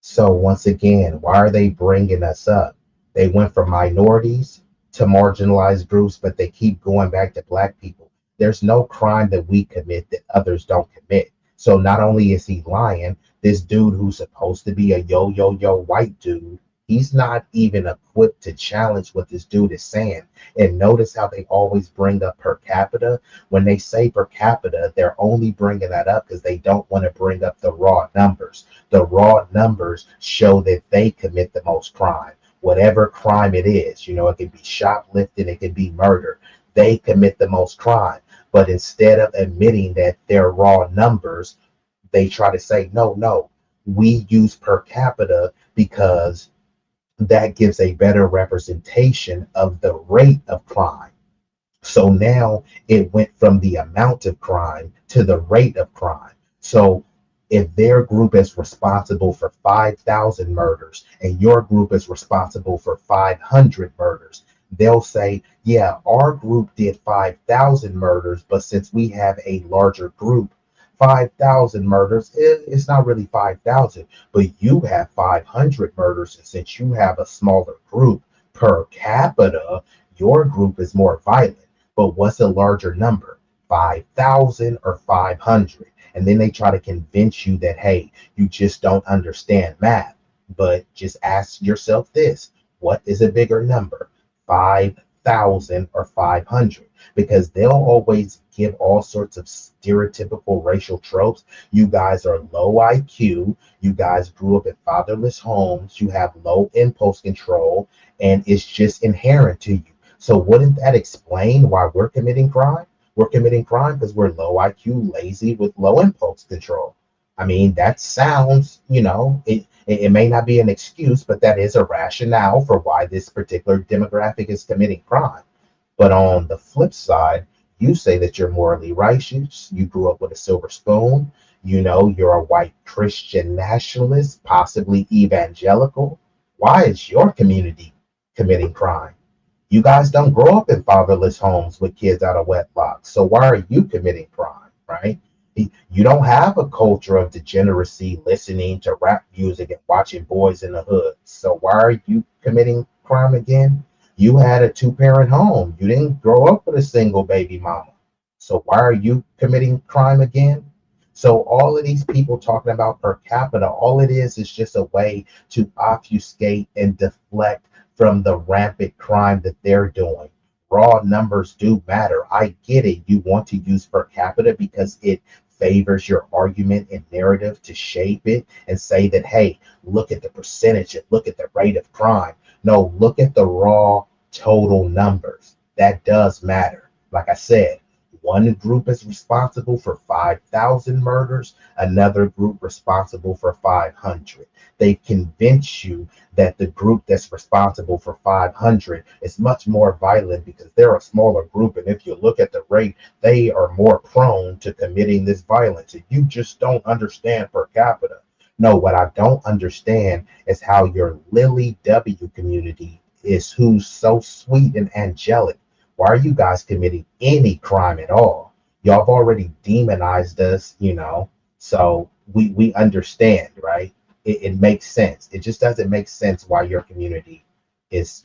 So once again, why are they bringing us up? They went from minorities to marginalized groups, but they keep going back to Black people. There's no crime that we commit that others don't commit. So not only is he lying, this dude who's supposed to be a yo white dude, he's not even equipped to challenge what this dude is saying. And notice how they always bring up per capita. When they say per capita, they're only bringing that up because they don't want to bring up the raw numbers. The raw numbers show that they commit the most crime. Whatever crime it is, it could be shoplifting, it could be murder. They commit the most crime. But instead of admitting that they're raw numbers, they try to say, no, we use per capita because that gives a better representation of the rate of crime. So now it went from the amount of crime to the rate of crime. So if their group is responsible for 5,000 murders and your group is responsible for 500 murders, they'll say, yeah, our group did 5,000 murders, but since we have a larger group, 5,000 murders, it's not really 5,000, but you have 500 murders, and since you have a smaller group per capita, your group is more violent. But what's a larger number, 5,000 or 500? And then they try to convince you that, hey, you just don't understand math. But just ask yourself this, what is a bigger number? 5,000 or 500, because they'll always give all sorts of stereotypical racial tropes. You guys are low IQ. You guys grew up in fatherless homes. You have low impulse control, and it's just inherent to you. So wouldn't that explain why we're committing crime? We're committing crime because we're low IQ, lazy, with low impulse control. I mean, that sounds, it may not be an excuse, but that is a rationale for why this particular demographic is committing crime. But on the flip side, you say that you're morally righteous. You grew up with a silver spoon. You're a white Christian nationalist, possibly evangelical. Why is your community committing crime? You guys don't grow up in fatherless homes with kids out of wedlock. So why are you committing crime, right? You don't have a culture of degeneracy, listening to rap music and watching Boys in the Hood. So why are you committing crime again? You had a two-parent home. You didn't grow up with a single baby mama. So why are you committing crime again? So all of these people talking about per capita, all it is just a way to obfuscate and deflect from the rampant crime that they're doing. Raw numbers do matter. I get it. You want to use per capita because it favors your argument and narrative to shape it and say that, hey, look at the percentage and look at the rate of crime. No, look at the raw total numbers. That does matter. Like I said, one group is responsible for 5,000 murders, another group responsible for 500. They convince you that the group that's responsible for 500 is much more violent because they're a smaller group. And if you look at the rate, they are more prone to committing this violence. And you just don't understand per capita. No, what I don't understand is how your Lily W community is who's so sweet and angelic. Why are you guys committing any crime at all? Y'all have already demonized us, so we understand, right? It makes sense. It just doesn't make sense why your community is,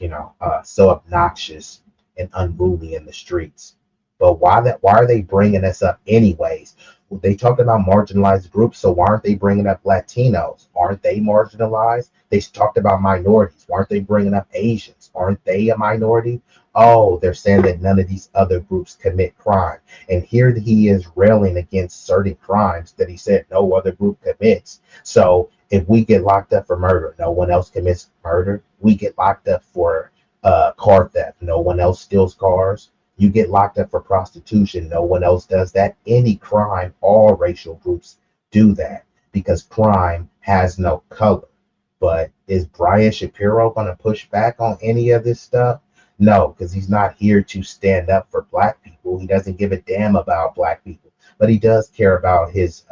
so obnoxious and unruly in the streets. But why are they bringing us up anyways? They talked about marginalized groups, so why aren't they bringing up Latinos? Aren't they marginalized? They talked about minorities. Why aren't they bringing up Asians? Aren't they a minority? Oh, they're saying that none of these other groups commit crime. And here he is railing against certain crimes that he said no other group commits. So if we get locked up for murder, no one else commits murder. We get locked up for car theft, no one else steals cars. You get locked up for prostitution, no one else does that. Any crime, all racial groups do that because crime has no color. But is Brian Shapiro going to push back on any of this stuff? No, because he's not here to stand up for black people. He doesn't give a damn about black people, but he does care about his,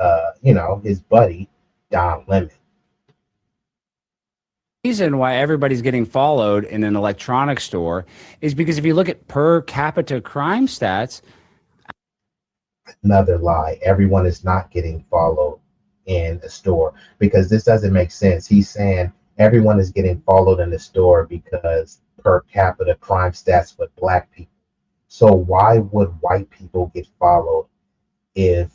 his buddy, Don Lemon. Reason why everybody's getting followed in an electronics store is because if you look at per capita crime stats. Another lie. Everyone is not getting followed in a store because this doesn't make sense. He's saying everyone is getting followed in the store because per capita crime stats with black people. So why would white people get followed if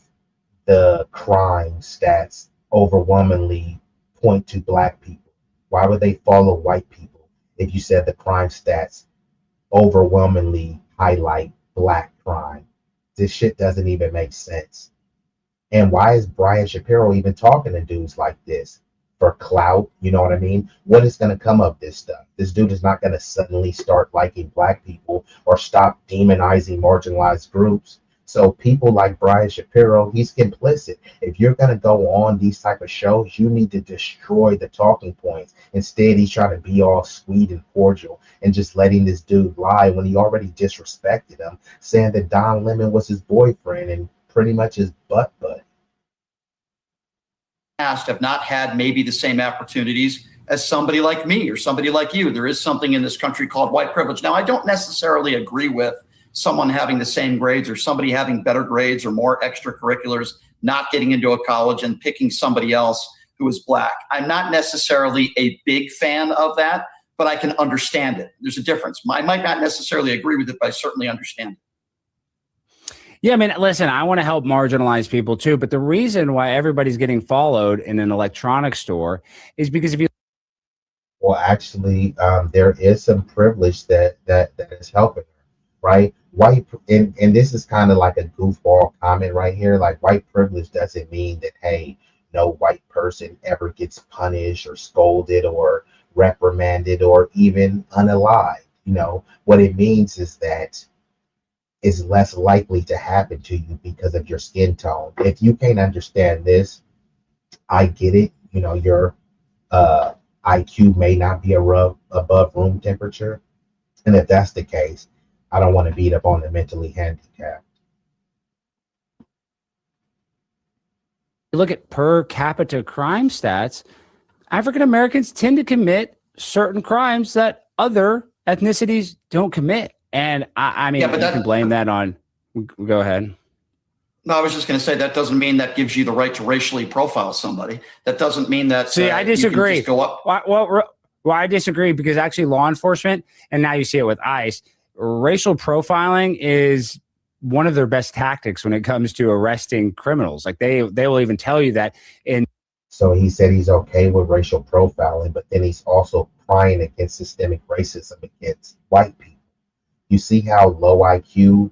the crime stats overwhelmingly point to black people? Why would they follow white people if you said the crime stats overwhelmingly highlight black crime? This shit doesn't even make sense. And why is Brian Shapiro even talking to dudes like this? For clout, you know what I mean? What is going to come of this stuff? This dude is not going to suddenly start liking black people or stop demonizing marginalized groups. So people like Brian Shapiro, he's complicit. If you're going to go on these type of shows, you need to destroy the talking points. Instead, he's trying to be all sweet and cordial and just letting this dude lie when he already disrespected him, saying that Don Lemon was his boyfriend and pretty much his butt buddy. Have not had maybe the same opportunities as somebody like me or somebody like you. There is something in this country called white privilege. Now, I don't necessarily agree with someone having the same grades or somebody having better grades or more extracurriculars, not getting into a college and picking somebody else who is black. I'm not necessarily a big fan of that, but I can understand it. There's a difference. I might not necessarily agree with it, but I certainly understand it. Yeah, I mean, listen, I want to help marginalized people too, but the reason why everybody's getting followed in an electronics store is because if you... Well, actually, there is some privilege that is helping her, right? White, and this is kind of like a goofball comment right here. Like, white privilege doesn't mean that, hey, no white person ever gets punished or scolded or reprimanded or even unalived. What it means is that is less likely to happen to you because of your skin tone. If you can't understand this, I get it. Your IQ may not be above room temperature. And if that's the case, I don't want to beat up on the mentally handicapped. You look at per capita crime stats, African Americans tend to commit certain crimes that other ethnicities don't commit. And I mean, you can blame that on. Go ahead. No, I was just going to say that doesn't mean that gives you the right to racially profile somebody. That doesn't mean that. See, I disagree. You can just go up. Well, I disagree because actually law enforcement, and now you see it with ICE, racial profiling is one of their best tactics when it comes to arresting criminals. Like they will even tell you that in. So he said he's okay with racial profiling, but then he's also crying against systemic racism against white people. You see how low IQ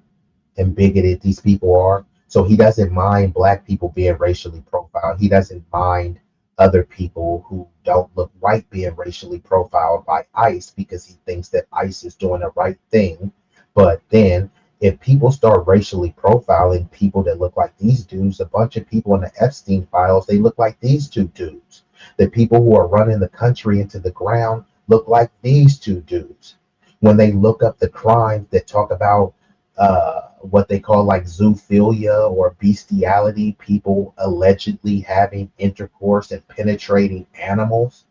and bigoted these people are? So he doesn't mind black people being racially profiled. He doesn't mind other people who don't look white being racially profiled by ICE because he thinks that ICE is doing the right thing. But then if people start racially profiling people that look like these dudes, a bunch of people in the Epstein files, they look like these two dudes. The people who are running the country into the ground look like these two dudes. When they look up the crimes that talk about what they call like zoophilia or bestiality, people allegedly having intercourse and penetrating animals,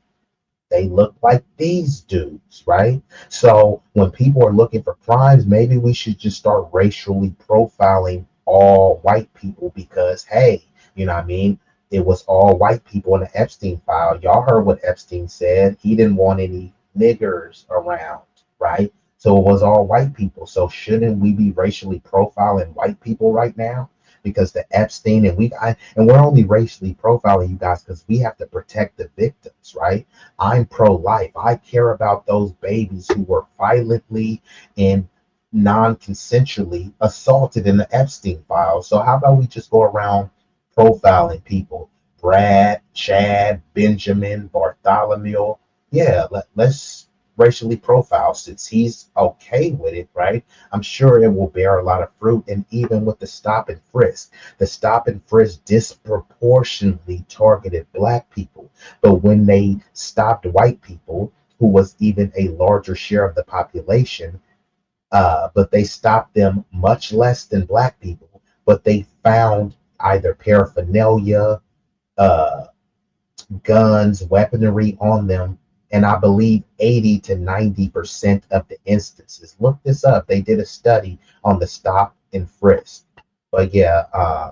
they look like these dudes, right? So when people are looking for crimes, maybe we should just start racially profiling all white people because, hey, you know what I mean? It was all white people in the Epstein file. Y'all heard what Epstein said. He didn't want any niggers around, right? So it was all white people. So shouldn't we be racially profiling white people right now? Because the Epstein and we're only racially profiling you guys because we have to protect the victims, right? I'm pro-life. I care about those babies who were violently and non-consensually assaulted in the Epstein file. So how about we just go around profiling people? Brad, Chad, Benjamin, Bartholomew. Yeah, let's racially profile since he's okay with it, right? I'm sure it will bear a lot of fruit. And even with the stop and frisk disproportionately targeted black people. But when they stopped white people, who was even a larger share of the population, but they stopped them much less than black people, but they found either paraphernalia, guns, weaponry on them. And I believe 80 to 90% of the instances. Look this up. They did a study on the stop and frisk. But yeah,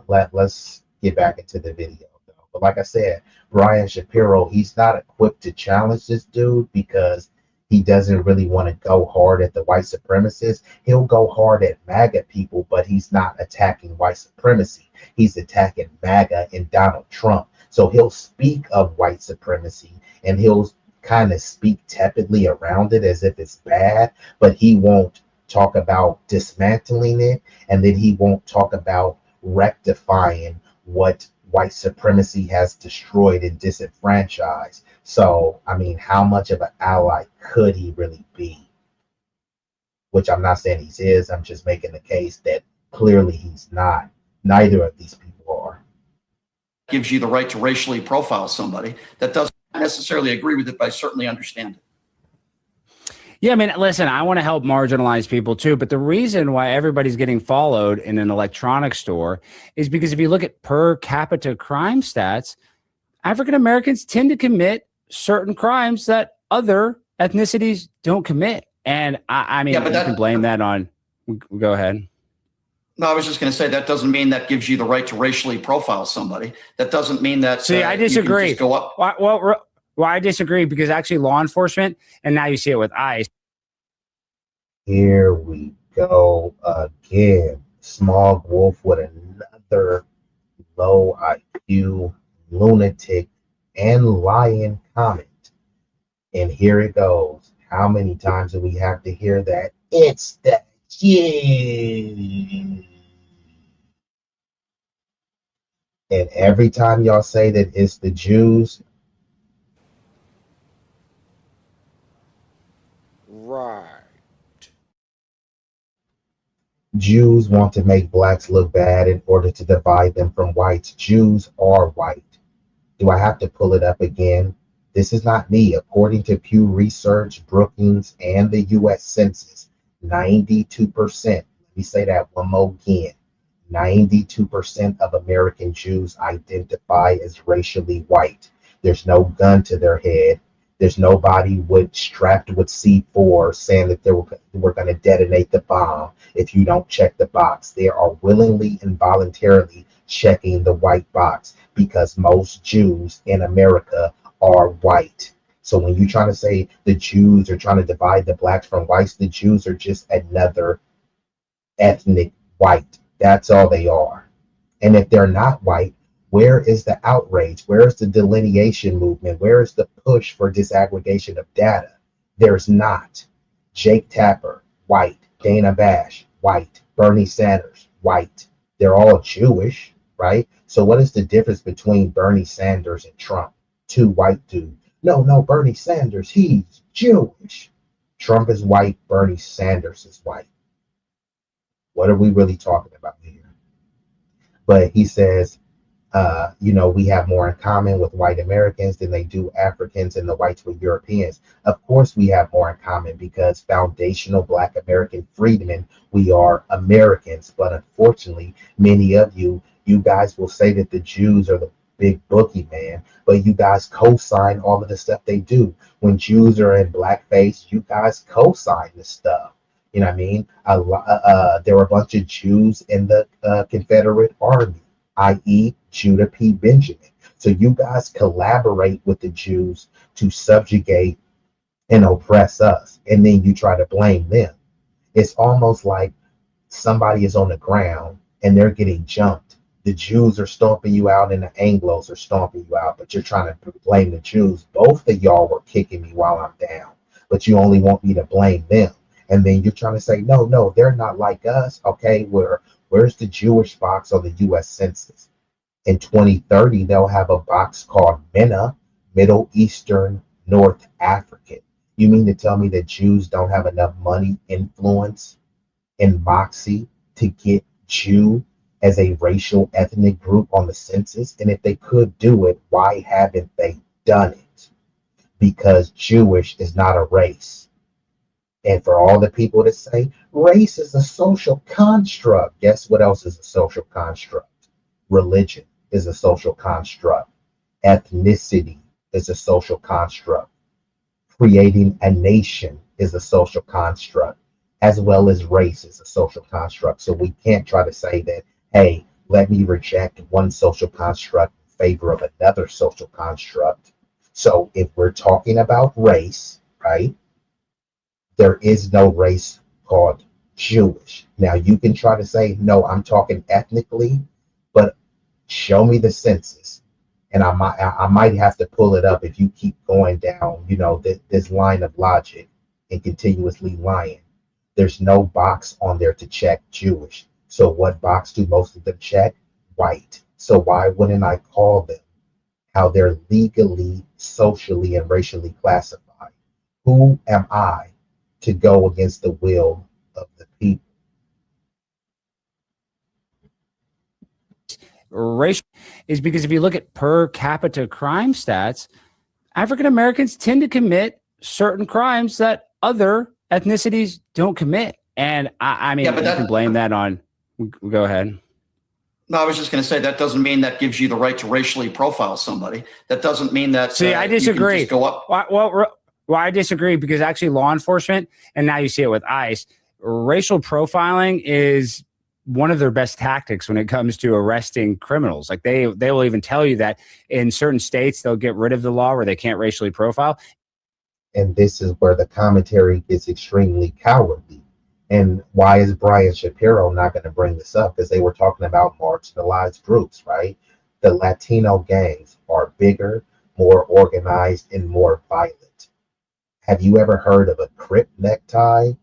let's get back into the video. Though. But like I said, Brian Shapiro, he's not equipped to challenge this dude because he doesn't really want to go hard at the white supremacists. He'll go hard at MAGA people, but he's not attacking white supremacy. He's attacking MAGA and Donald Trump. So he'll speak of white supremacy and he'll kind of speak tepidly around it as if it's bad, but he won't talk about dismantling it, and then he won't talk about rectifying what white supremacy has destroyed and disenfranchised. So, I mean, how much of an ally could he really be? Which I'm not saying he is, I'm just making the case that clearly he's not. Neither of these people are. Gives you the right to racially profile somebody. That doesn't necessarily agree with it, but I certainly understand it. Yeah, I mean, listen, I want to help marginalized people too, but the reason why everybody's getting followed in an electronics store is because if you look at per capita crime stats, African Americans tend to commit certain crimes that other ethnicities don't commit. And I mean, you can blame that on, go ahead. No, I was just going to say that doesn't mean that gives you the right to racially profile somebody. That doesn't mean that. See, I disagree. You can just go up. Well, I disagree because actually law enforcement, and now you see it with ICE. Here we go again. Smog Wolf with another low IQ, lunatic, and lying comment. And here it goes. How many times do we have to hear that? It's that Jews. And every time y'all say that it's the Jews, right. Jews want to make blacks look bad in order to divide them from whites. Jews are white. Do I have to pull it up again? This is not me. According to Pew Research, Brookings, and the U.S. Census, 92%, let me say that one more again, 92% of American Jews identify as racially white. There's no gun to their head. There's nobody strapped with C4 saying that they were going to detonate the bomb if you don't check the box. They are willingly and voluntarily checking the white box because most Jews in America are white. So when you're trying to say the Jews are trying to divide the blacks from whites, the Jews are just another ethnic white. That's all they are. And if they're not white, where is the outrage? Where is the delineation movement? Where is the push for disaggregation of data? There's not. Jake Tapper, white. Dana Bash, white. Bernie Sanders, white. They're all Jewish, right? So what is the difference between Bernie Sanders and Trump? Two white dudes. No, Bernie Sanders, he's Jewish. Trump is white, Bernie Sanders is white. What are we really talking about here? But he says, we have more in common with white Americans than they do Africans and the whites with Europeans. Of course, we have more in common because foundational Black American freedmen, we are Americans. But unfortunately, many of you guys will say that the Jews are the big boogeyman, but you guys co-sign all of the stuff they do. When Jews are in blackface, you guys co-sign the stuff. You know what I mean? There were a bunch of Jews in the Confederate Army, i.e. Judah P. Benjamin. So you guys collaborate with the Jews to subjugate and oppress us, and then you try to blame them. It's almost like somebody is on the ground and they're getting jumped. The Jews are stomping you out and the Anglos are stomping you out, but you're trying to blame the Jews. Both of y'all were kicking me while I'm down, but you only want me to blame them. And then you're trying to say, no, they're not like us. Okay, where's the Jewish box on the U.S. Census? In 2030, they'll have a box called MENA, Middle Eastern North African. You mean to tell me that Jews don't have enough money, influence, and moxie to get Jew as a racial ethnic group on the census? And if they could do it, why haven't they done it? Because Jewish is not a race. And for all the people that say race is a social construct, guess what else is a social construct? Religion is a social construct. Ethnicity is a social construct. Creating a nation is a social construct, as well as race is a social construct. So we can't try to say that, hey, let me reject one social construct in favor of another social construct. So if we're talking about race, right, there is no race called Jewish. Now you can try to say, no, I'm talking ethnically, but show me the census. And I might have to pull it up if you keep going down, this line of logic and continuously lying. There's no box on there to check Jewish. So what box do most of them check? White. So why wouldn't I call them how they're legally, socially, and racially classified? Who am I to go against the will of the people? Racial is because if you look at per capita crime stats, African Americans tend to commit certain crimes that other ethnicities don't commit. And I mean, you can blame that on. Go ahead. No, I was just going to say that doesn't mean that gives you the right to racially profile somebody. That doesn't mean that. See, I disagree. You can just go up. Well, I disagree because actually law enforcement, and now you see it with ICE, racial profiling is one of their best tactics when it comes to arresting criminals. Like they will even tell you that in certain states, they'll get rid of the law where they can't racially profile. And this is where the commentary gets extremely cowardly. And why is Brian Shapiro not going to bring this up? Because they were talking about marginalized groups, right? The Latino gangs are bigger, more organized, and more violent. Have you ever heard of a Crip necktie?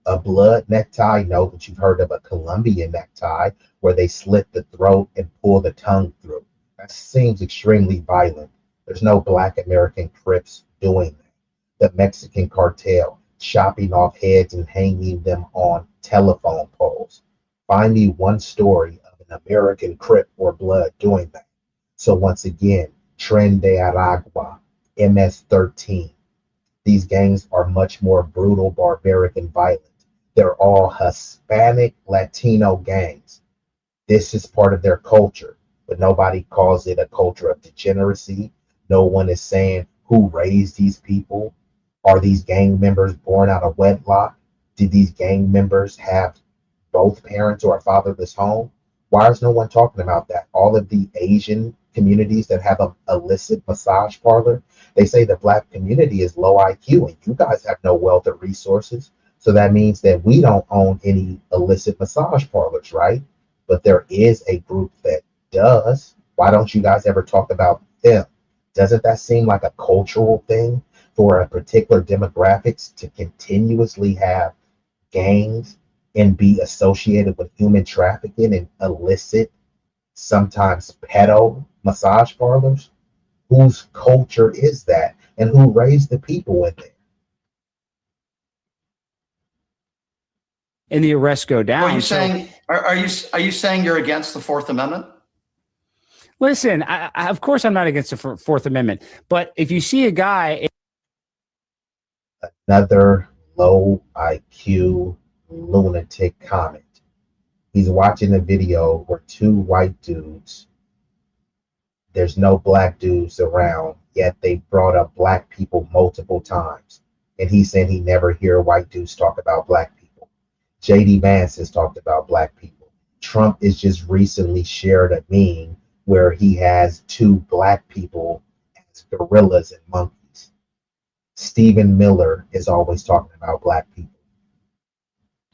A blood necktie? No, but you've heard of a Colombian necktie where they slit the throat and pull the tongue through. That seems extremely violent. There's no Black American Crips doing that. The Mexican cartel chopping off heads and hanging them on telephone poles. Find me one story of an American Crip or Blood doing that. So once again, Tren de Aragua, MS-13. These gangs are much more brutal, barbaric, and violent. They're all Hispanic Latino gangs. This is part of their culture, but nobody calls it a culture of degeneracy. No one is saying who raised these people. Are these gang members born out of wedlock? Did these gang members have both parents or a fatherless home? Why is no one talking about that? All of the Asian communities that have an illicit massage parlor, they say the Black community is low IQ and you guys have no wealth or resources. So that means that we don't own any illicit massage parlors, right? But there is a group that does. Why don't you guys ever talk about them? Doesn't that seem like a cultural thing for a particular demographics to continuously have gangs and be associated with human trafficking and illicit, sometimes pedo massage parlors? Whose culture is that? And who raised the people in there? And the arrests go down. Are you saying are you saying you're against the Fourth Amendment? Listen, I, of course I'm not against the Fourth Amendment, but if you see a guy, another low IQ lunatic comment. He's watching a video where two white dudes, there's no black dudes around, yet they brought up black people multiple times. And he said he never hear white dudes talk about black people. JD Vance has talked about black people. Trump has just recently shared a meme where he has two black people as gorillas and monkeys. Stephen Miller is always talking about black people.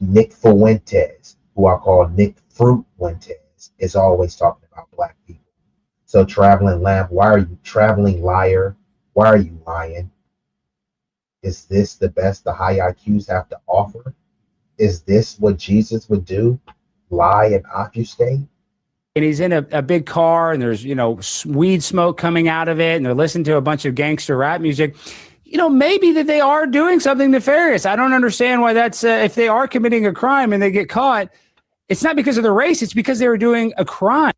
Nick Fuentes, who I call Nick Fruit Fuentes, is always talking about black people. So traveling lamp, why are you traveling liar? Why are you lying? Is this the best the high IQs have to offer? Is this what Jesus would do? Lie and obfuscate? and he's in a big car and there's, weed smoke coming out of it and they're listening to a bunch of gangster rap music, maybe that they are doing something nefarious. I don't understand why that's, if they are committing a crime and they get caught, it's not because of the race, it's because they were doing a crime.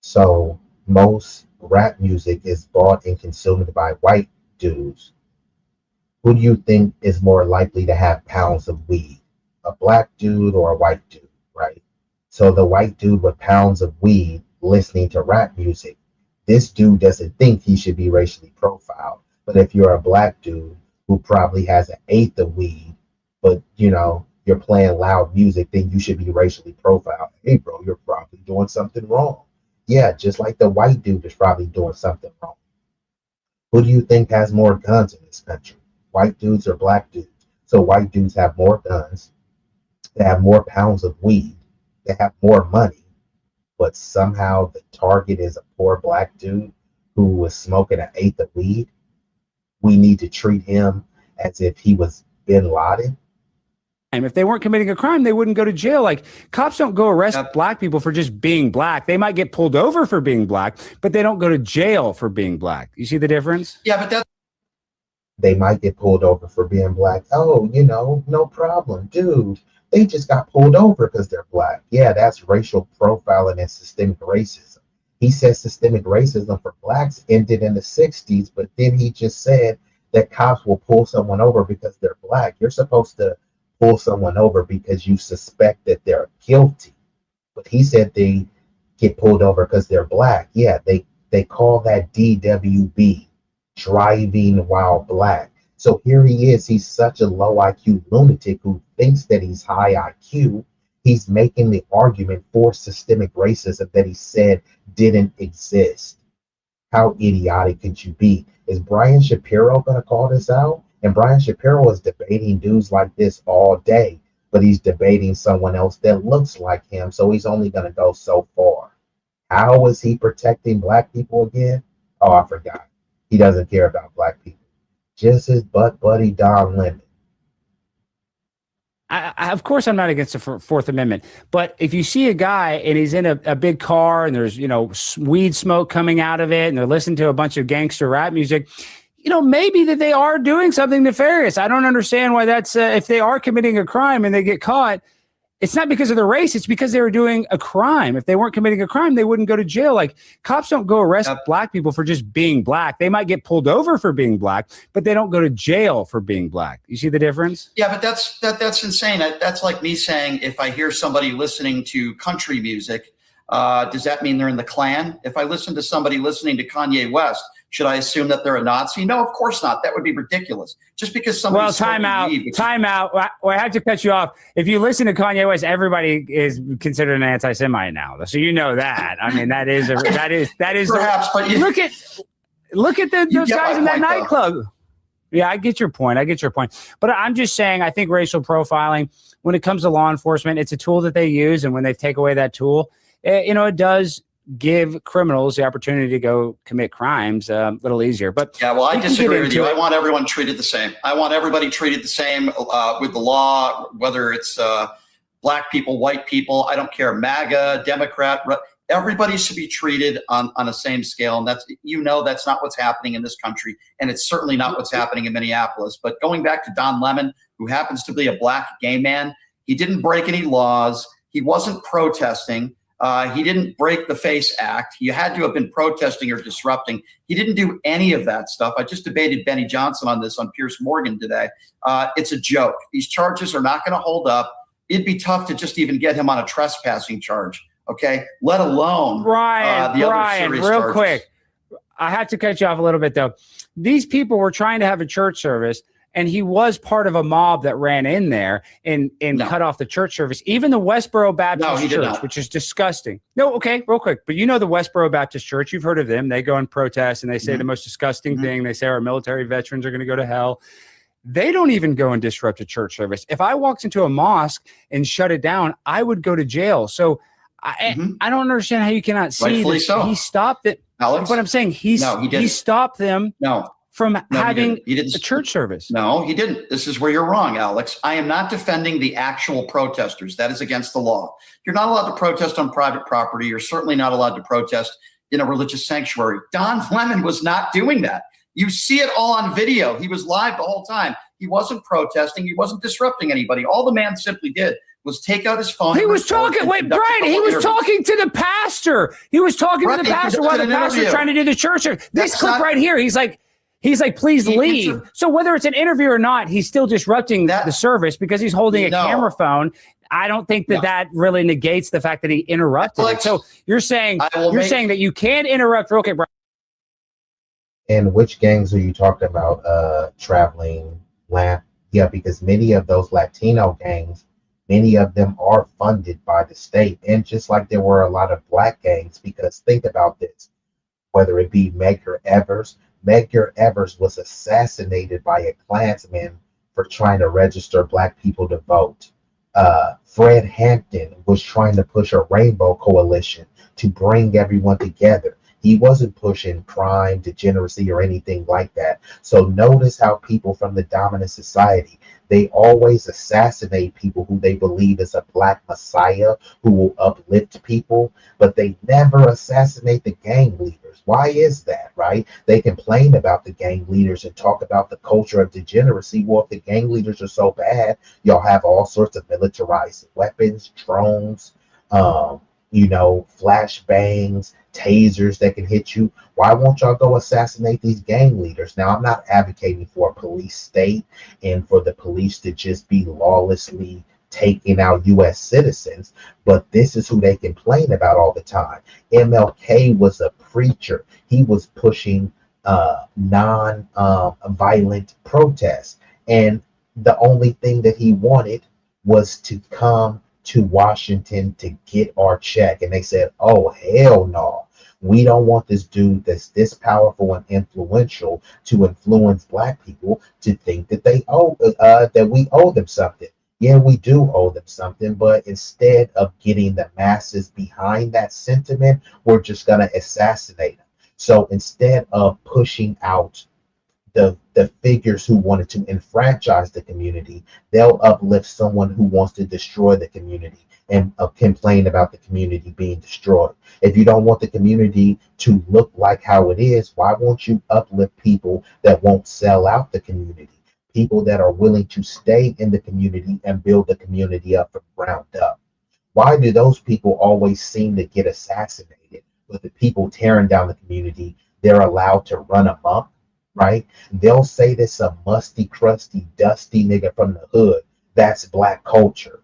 So most rap music is bought and consumed by white dudes. Who do you think is more likely to have pounds of weed? A black dude or a white dude, right? So the white dude with pounds of weed listening to rap music, this dude doesn't think he should be racially profiled. But if you're a black dude who probably has an eighth of weed, but you're playing loud music, then you should be racially profiled. Hey bro, you're probably doing something wrong. Yeah, just like the white dude is probably doing something wrong. Who do you think has more guns in this country? White dudes or black dudes? So white dudes have more guns, they have more pounds of weed, they have more money, but somehow the target is a poor black dude who was smoking an eighth of weed. We need to treat him as if he was Bin Laden. And if they weren't committing a crime, they wouldn't go to jail. Like, cops don't go arrest black people for just being black. They might get pulled over for being black, but they don't go to jail for being black. You see the difference? Yeah, but they might get pulled over for being black. Oh, no problem, dude. They just got pulled over because they're black. Yeah, that's racial profiling and systemic racism. He says systemic racism for blacks ended in the 60s, but then he just said that cops will pull someone over because they're black. You're supposed to pull someone over because you suspect that they're guilty. But he said they get pulled over because they're black. Yeah, they call that DWB, driving while black. So here he is. He's such a low IQ lunatic who thinks that he's high IQ. He's making the argument for systemic racism that he said didn't exist. How idiotic could you be? Is Brian Shapiro going to call this out? And Brian Shapiro is debating dudes like this all day, but he's debating someone else that looks like him, so he's only going to go so far. How is he protecting black people again? Oh, I forgot. He doesn't care about black people. Just his butt buddy Don Lemon. Of course, I'm not against the Fourth Amendment, but if you see a guy and he's in a big car and there's, weed smoke coming out of it and they're listening to a bunch of gangster rap music, maybe that they are doing something nefarious. I don't understand why that's, if they are committing a crime and they get caught, it's not because of the race, it's because they were doing a crime. If they weren't committing a crime, they wouldn't go to jail. Like, cops don't go arrest black people for just being black. They might get pulled over for being black, but they don't go to jail for being black. You see the difference? Yeah, but that's insane. That's like me saying, if I hear somebody listening to country music, does that mean they're in the Klan? If I listen to somebody listening to Kanye West, should I assume that they're a Nazi? No, of course not. That would be ridiculous. Just because somebody. Well, time out. Well, I have to cut you off. If you listen to Kanye West, everybody is considered an anti-Semite now, so you know that. I mean, that is perhaps. But look at those guys in that nightclub. Yeah, I get your point. But I'm just saying, I think racial profiling, when it comes to law enforcement, it's a tool that they use. And when they take away that tool, it does give criminals the opportunity to go commit crimes a little easier. But yeah, well, I disagree with you. I want everyone treated the same. I want everybody treated the same with the law, whether it's black people, white people. I don't care, MAGA, Democrat. Everybody should be treated on the same scale. And that's not what's happening in this country. And it's certainly not what's happening in Minneapolis. But going back to Don Lemon, who happens to be a black gay man, he didn't break any laws. He wasn't protesting. He didn't break the FACE Act. You had to have been protesting or disrupting. He didn't do any of that stuff. I just debated Benny Johnson on this on Pierce Morgan today. It's a joke. These charges are not going to hold up. It'd be tough to just even get him on a trespassing charge. Okay, let alone Brian, the other serious real charges. quick. I have to cut you off a little bit, though. These people were trying to have a church service, and he was part of a mob that ran in there and cut off the church service. Even the Westboro Baptist Church, which is disgusting. No, okay, real quick. But you know the Westboro Baptist Church, you've heard of them. They go and protest, and they say the most disgusting thing. They say our military veterans are going to go to hell. They don't even go and disrupt a church service. If I walked into a mosque and shut it down, I would go to jail. So I don't understand how you cannot see that he stopped it. Alex? But I'm saying he stopped them from having a church service. No, he didn't. This is where you're wrong, Alex. I am not defending the actual protesters. That is against the law. You're not allowed to protest on private property. You're certainly not allowed to protest in a religious sanctuary. Don Lemon was not doing that. You see it all on video. He was live the whole time. He wasn't protesting. He wasn't disrupting anybody. All the man simply did was take out his phone. He was talking. Wait, Brian, he was talking to the pastor. He was talking to the pastor while the pastor was trying to do the church. This clip right here, he's like, please leave. So whether it's an interview or not, he's still disrupting the service because he's holding a camera phone. I don't think that really negates the fact that he interrupted it. So you're saying that you can't interrupt. Okay, Brian. And which gangs are you talking about? Traveling land? Yeah, because many of those Latino gangs, many of them are funded by the state. And just like there were a lot of black gangs, because think about this, whether it be Medgar Evers was assassinated by a Klansman for trying to register black people to vote. Fred Hampton was trying to push a rainbow coalition to bring everyone together. He wasn't pushing crime, degeneracy, or anything like that. So notice how people from the dominant society, they always assassinate people who they believe is a black messiah who will uplift people, but they never assassinate the gang leaders. Why is that, right? They complain about the gang leaders and talk about the culture of degeneracy. Well, if the gang leaders are so bad, y'all have all sorts of militarized weapons, drones, flashbangs, tasers that can hit you. Why won't y'all go assassinate these gang leaders? Now, I'm not advocating for a police state and for the police to just be lawlessly taking out U.S. citizens, but this is who they complain about all the time. MLK was a preacher. He was pushing non-violent protests, and the only thing that he wanted was to come to Washington to get our check. And they said, oh, hell no. We don't want this dude that's this powerful and influential to influence black people to think that they owe that we owe them something. Yeah, we do owe them something, but instead of getting the masses behind that sentiment, we're just going to assassinate them. So instead of pushing out the figures who wanted to enfranchise the community, they'll uplift someone who wants to destroy the community and complain about the community being destroyed. If you don't want the community to look like how it is, why won't you uplift people that won't sell out the community? People that are willing to stay in the community and build the community up from ground up. Why do those people always seem to get assassinated? But the people tearing down the community, they're allowed to run amok, right? They'll say this a musty, crusty, dusty nigga from the hood. That's black culture.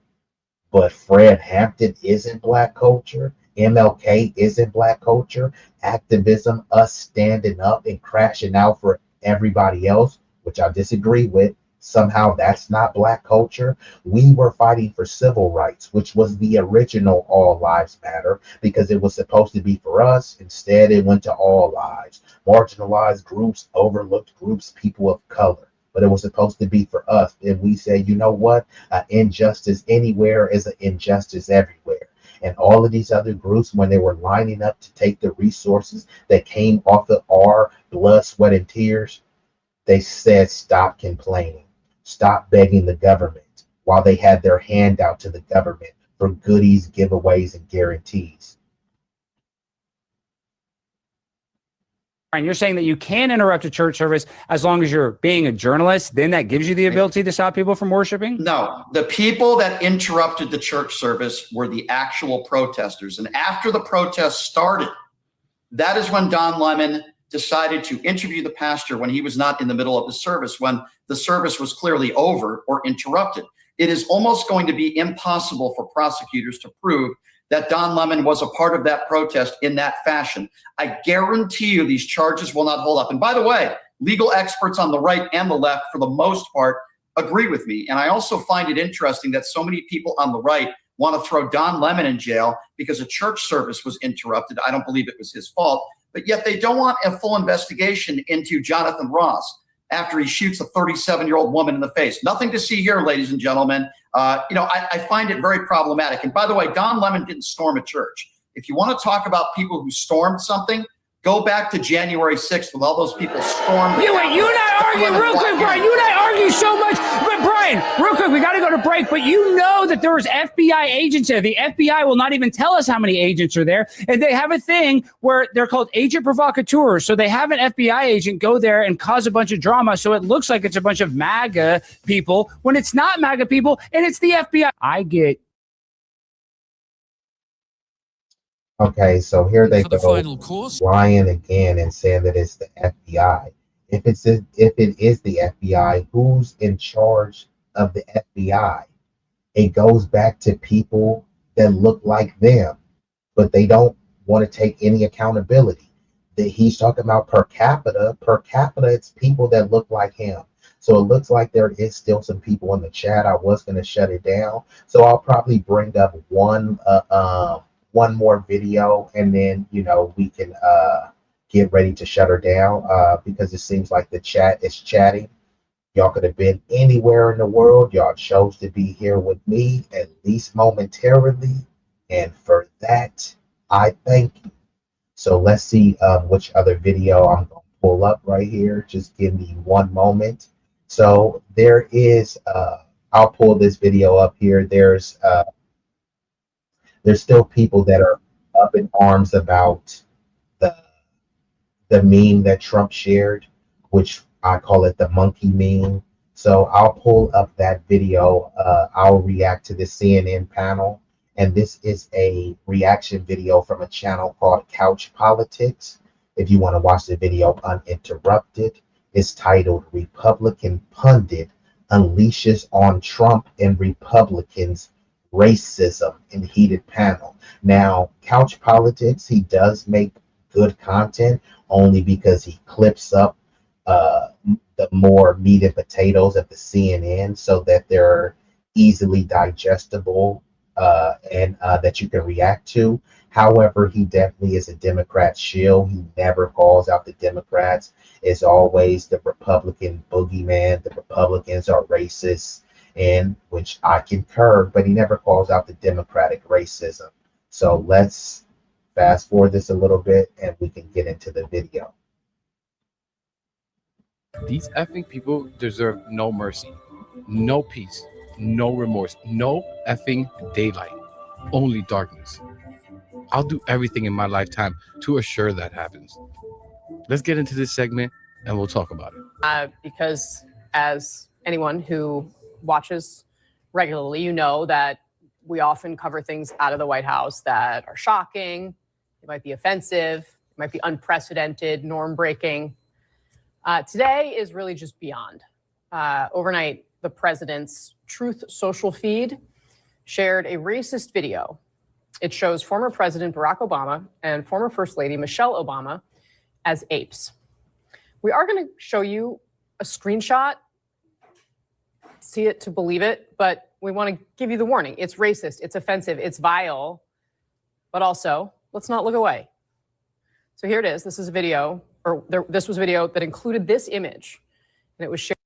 But Fred Hampton isn't black culture. MLK isn't black culture. Activism, us standing up and crashing out for everybody else, which I disagree with. Somehow that's not black culture. We were fighting for civil rights, which was the original All Lives Matter, because it was supposed to be for us. Instead, it went to all lives. Marginalized groups, overlooked groups, people of color. but it was supposed to be for us. And we said, you know what? Injustice anywhere is an injustice everywhere. And all of these other groups, when they were lining up to take the resources that came off of our blood, sweat, and tears, they said, stop complaining. Stop begging the government, while they had their hand out to the government for goodies, giveaways, and guarantees. And you're saying that you can interrupt a church service as long as you're being a journalist, then that gives you the ability to stop people from worshiping? No, the people that interrupted the church service were the actual protesters. And after the protest started, that is when Don Lemon decided to interview the pastor when he was not in the middle of the service, when the service was clearly over or interrupted. It is almost going to be impossible for prosecutors to prove that Don Lemon was a part of that protest in that fashion. I guarantee you these charges will not hold up. And by the way, legal experts on the right and the left, for the most part, agree with me. And I also find it interesting that so many people on the right want to throw Don Lemon in jail because a church service was interrupted. I don't believe it was his fault, but yet they don't want a full investigation into Jonathan Ross after he shoots a 37-year-old woman in the face. Nothing to see here, ladies and gentlemen. I find it very problematic. And by the way, Don Lemon didn't storm a church. If you want to talk about people who stormed something, go back to January 6th when all those people stormed. You and I argue real quick, Brian. You and I argue so much. But Brian, real quick, we got to go to break. But you know that there was FBI agents there. The FBI will not even tell us how many agents are there. And they have a thing where they're called agent provocateurs. So they have an FBI agent go there and cause a bunch of drama. So it looks like it's a bunch of MAGA people when it's not MAGA people and it's the FBI. I get. Okay, so here they go, lying again and saying that it's the FBI. If it is the FBI, who's in charge of the FBI? It goes back to people that look like them, but they don't want to take any accountability. That he's talking about per capita, it's people that look like him. So it looks like there is still some people in the chat. I was going to shut it down, so I'll probably bring up one more video, and then we can get ready to shut her down because it seems like the chat is chatting. Y'all could have been anywhere in the world. Y'all chose to be here with me, at least momentarily, and for that I thank you. So let's see which other video I'm going to pull up right here. Just give me one moment. So there is I'll pull this video up here. There's still people that are up in arms about the meme that Trump shared, which I call it the monkey meme. So I'll pull up that video. I'll react to the CNN panel. And this is a reaction video from a channel called Couch Politics. If you want to watch the video uninterrupted, it's titled Republican Pundit Unleashes on Trump and Republicans Racism in Heated Panel. Now, Couch Politics, he does make good content only because he clips up the more meat and potatoes of the CNN so that they're easily digestible and that you can react to. However, he definitely is a Democrat shill. He never calls out the Democrats. It's always the Republican boogeyman. The Republicans are racist, and which I concur, but he never calls out the Democratic racism. So let's fast forward this a little bit and we can get into the video. These effing people deserve no mercy, no peace, no remorse, no effing daylight, only darkness. I'll do everything in my lifetime to assure that happens. Let's get into this segment and we'll talk about it. Because as anyone who watches regularly, you know that we often cover things out of the White House that are shocking, it might be offensive, it might be unprecedented, norm-breaking. Today is really just beyond. Overnight, the president's Truth Social feed shared a racist video. It shows former President Barack Obama and former First Lady Michelle Obama as apes. We are going to show you a screenshot. See it to believe it, but we want to give you the warning. It's racist, it's offensive, it's vile, but also let's not look away. So here it is. This is a video, this was a video that included this image, and it was shared.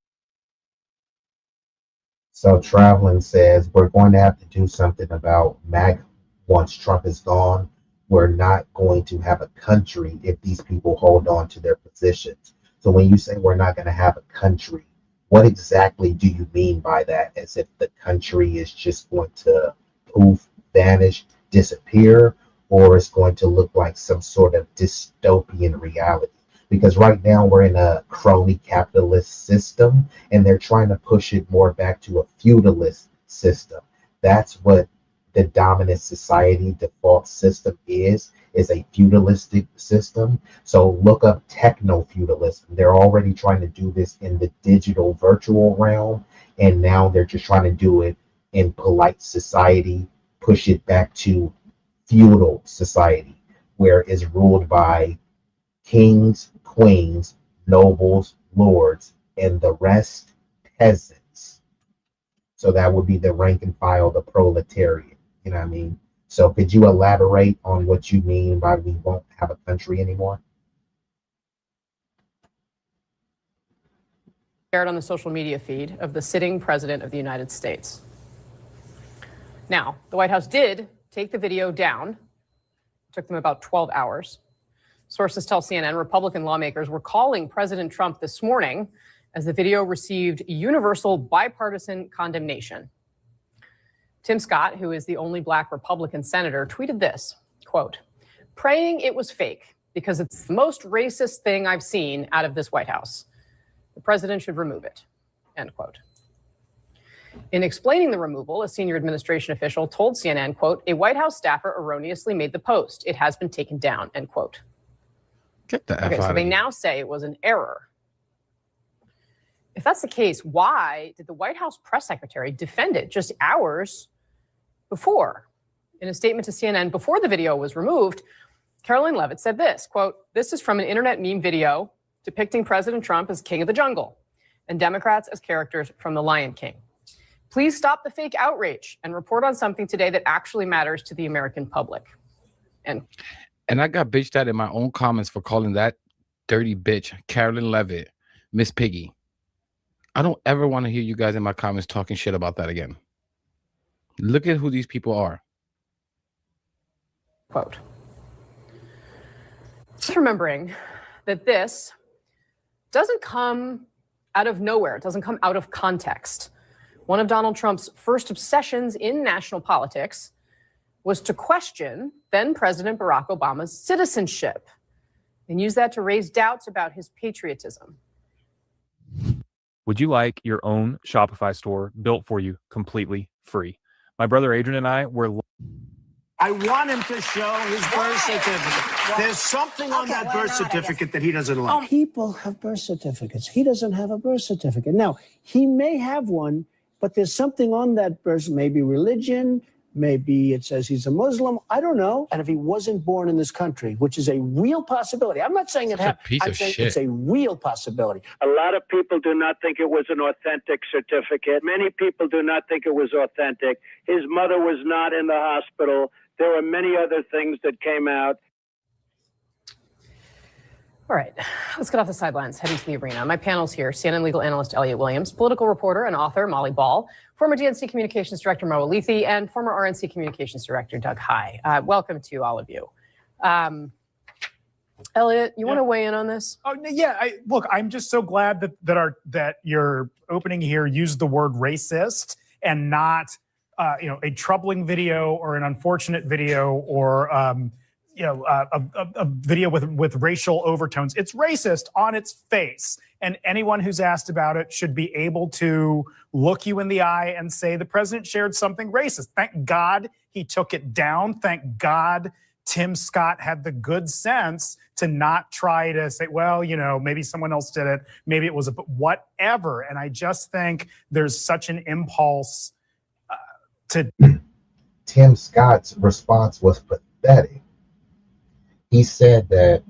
So Traveling says we're going to have to do something about MAGA once Trump is gone. We're not going to have a country if these people hold on to their positions. So when you say we're not going to have a country, what exactly do you mean by that? As if the country is just going to poof, vanish, disappear, or it's going to look like some sort of dystopian reality? Because right now we're in a crony capitalist system and they're trying to push it more back to a feudalist system. That's what the dominant society default system is a feudalistic system. So look up techno-feudalism. They're already trying to do this in the digital virtual realm, and now they're just trying to do it in polite society, push it back to feudal society, where it's ruled by kings, queens, nobles, lords, and the rest peasants. So that would be the rank and file, the proletariat. You know what I mean? So could you elaborate on what you mean by we won't have a country anymore? Shared on the social media feed of the sitting president of the United States. Now, the White House did take the video down. It took them about 12 hours. Sources tell CNN Republican lawmakers were calling President Trump this morning as the video received universal bipartisan condemnation. Tim Scott, who is the only Black Republican senator, tweeted this, quote, "Praying it was fake because it's the most racist thing I've seen out of this White House. The president should remove it," end quote. In explaining the removal, a senior administration official told CNN, quote, "A White House staffer erroneously made the post. It has been taken down," end quote. Get the F Okay, out so of they here. now say it was an error. If that's the case, why did the White House press secretary defend it just hours before? In a statement to CNN before the video was removed, Caroline Leavitt said this, quote, "This is from an internet meme video depicting President Trump as king of the jungle and Democrats as characters from The Lion King. Please stop the fake outrage and report on something today that actually matters to the American public." And I got bitched at in my own comments for calling that dirty bitch, Carolyn Leavitt, Miss Piggy. I don't ever want to hear you guys in my comments talking shit about that again. Look at who these people are. quote. Just remembering that this doesn't come out of nowhere. It doesn't come out of context. One of Donald Trump's first obsessions in national politics was to question then President Barack Obama's citizenship and use that to raise doubts about his patriotism. Would you like your own Shopify store built for you completely free? My brother Adrian and I were... I want him to show his birth certificate. There's something on that birth certificate that he doesn't like. People have birth certificates. He doesn't have a birth certificate. Now, he may have one, but there's something on that birth, maybe religion, maybe it says he's a Muslim. I don't know. And if he wasn't born in this country, which is a real possibility, I'm not saying it happened. I'm saying it's a real possibility. A lot of people do not think it was an authentic certificate. Many people do not think it was authentic. His mother was not in the hospital. There were many other things that came out. All right, let's get off the sidelines, heading to the arena. My panel's here, CNN legal analyst Elliot Williams, political reporter and author Molly Ball, former DNC Communications Director Mo Alithi, and former RNC Communications Director Doug High. Welcome to all of you. Elliot, you want to weigh in on this? Oh yeah, look, I'm just so glad that your opening here used the word racist and not a troubling video or an unfortunate video or a video with racial overtones. It's racist on its face. And anyone who's asked about it should be able to look you in the eye and say the president shared something racist. Thank God he took it down. Thank God Tim Scott had the good sense to not try to say, well, maybe someone else did it. Maybe it was whatever. And I just think there's such an impulse to... Tim Scott's response was pathetic. He said that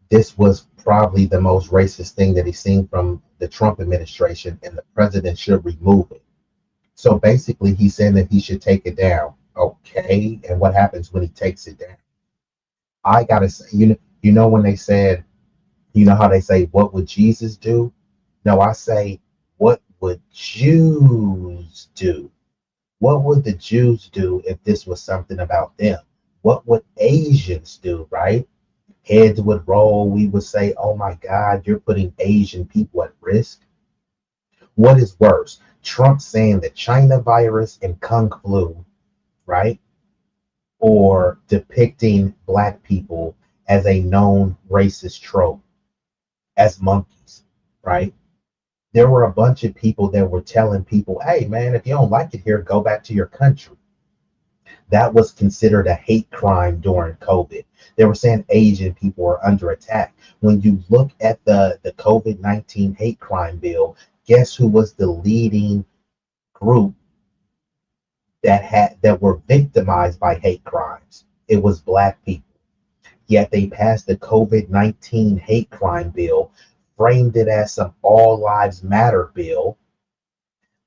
this was probably the most racist thing that he's seen from the Trump administration and the president should remove it. So basically he's saying that he should take it down. Okay, and what happens when he takes it down? I gotta say, you know when they said, how they say, what would Jesus do? No, I say, what would Jews do? What would the Jews do if this was something about them? What would Asians do, right? Heads would roll. We would say, oh my God, you're putting Asian people at risk. What is worse? Trump saying the China virus and Kung flu, right? Or depicting black people as a known racist trope, as monkeys, right? There were a bunch of people that were telling people, hey man, if you don't like it here, go back to your country. That was considered a hate crime during COVID. They were saying Asian people were under attack. When you look at the COVID-19 hate crime bill, guess who was the leading group that were victimized by hate crimes? It was black people. Yet they passed the COVID-19 hate crime bill, framed it as some all lives matter bill,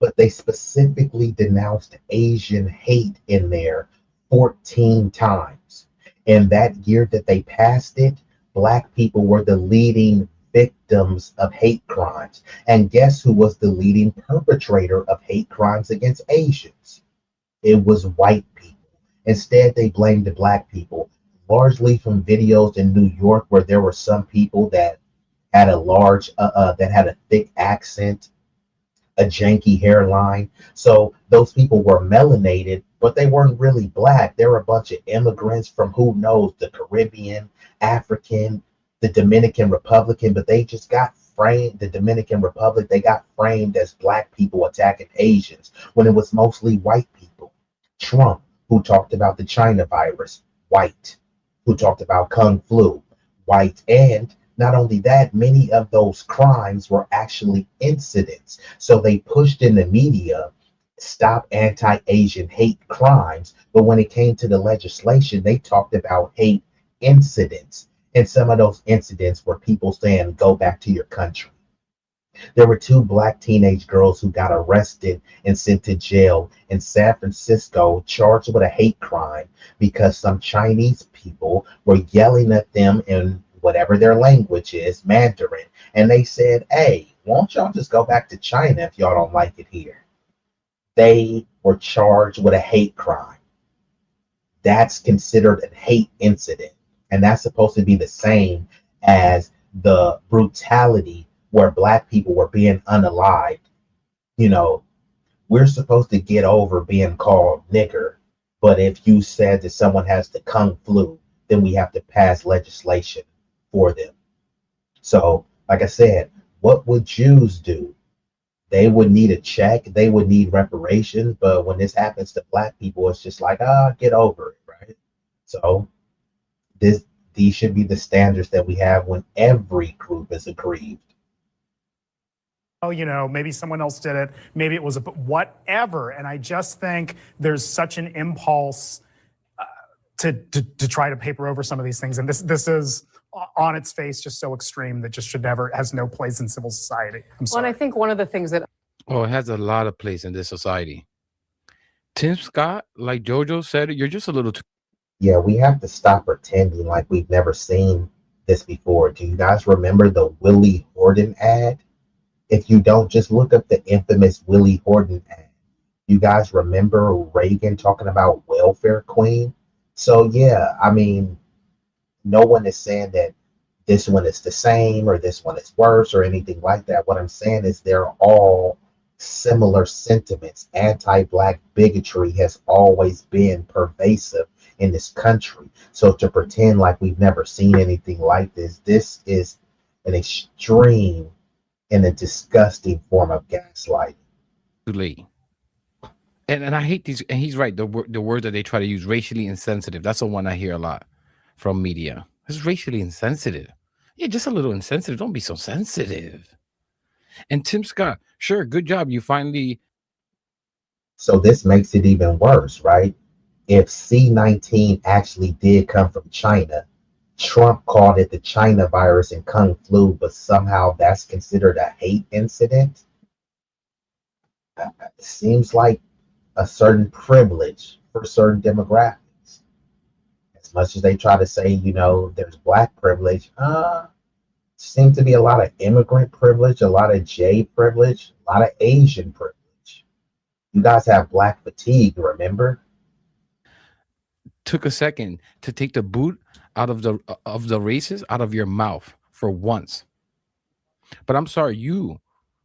but they specifically denounced Asian hate in there 14 times. And that year that they passed it, black people were the leading victims of hate crimes. And guess who was the leading perpetrator of hate crimes against Asians? It was white people. Instead, they blamed the black people, largely from videos in New York where there were some people that had a thick accent, a janky hairline. So those people were melanated, but they weren't really black. They were a bunch of immigrants from who knows, the Caribbean, African, the Dominican Republic, but they just got framed, the Dominican Republic, they got framed as black people attacking Asians when it was mostly white people. Trump, who talked about the China virus, white. Who talked about Kung flu, white. And not only that, many of those crimes were actually incidents. So they pushed in the media, stop anti-Asian hate crimes. But when it came to the legislation, they talked about hate incidents. And some of those incidents were people saying, go back to your country. There were 2 black teenage girls who got arrested and sent to jail in San Francisco, charged with a hate crime because some Chinese people were yelling at them in whatever their language is, Mandarin. And they said, hey, won't y'all just go back to China if y'all don't like it here? They were charged with a hate crime. That's considered a hate incident. And that's supposed to be the same as the brutality where black people were being unalived. You know, we're supposed to get over being called nigger, but if you said that someone has the Kung flu, then we have to pass legislation for them. So, like I said, what would Jews do? They would need a check, they would need reparations, but when this happens to black people, it's just like, get over it, right? So these should be the standards that we have when every group is aggrieved. Oh, you know, maybe someone else did it. Maybe it was whatever. And I just think there's such an impulse to try to paper over some of these things. And this is on its face just so extreme that just should never, has no place in civil society. I'm sorry. Well, and I think one of the things that Oh, it has a lot of place in this society. Tim Scott, like JoJo said, you're just a little too. Yeah, we have to stop pretending like we've never seen this before. Do you guys remember the Willie Horton ad? If you don't, just look up the infamous Willie Horton ad. You guys remember Reagan talking about welfare queen? So yeah, I mean, no one is saying that this one is the same or this one is worse or anything like that. What I'm saying is they're all similar sentiments. Anti-black bigotry has always been pervasive in this country. So to pretend like we've never seen anything like this is an extreme and a disgusting form of gaslighting. Too late. And I hate these, and he's right, the word that they try to use, racially insensitive. That's the one I hear a lot from media. It's racially insensitive. Yeah, just a little insensitive. Don't be so sensitive. And Tim Scott, sure, good job. You finally. So this makes it even worse, right? If C-19 actually did come from China, Trump called it the China virus and Kung flu, but somehow that's considered a hate incident. It seems like a certain privilege for certain demographics. As much as they try to say, you know, there's black privilege, seems to be a lot of immigrant privilege, a lot of J privilege, a lot of Asian privilege. You guys have black fatigue, remember? Took a second to take the boot out of the races out of your mouth for once. But I'm sorry, you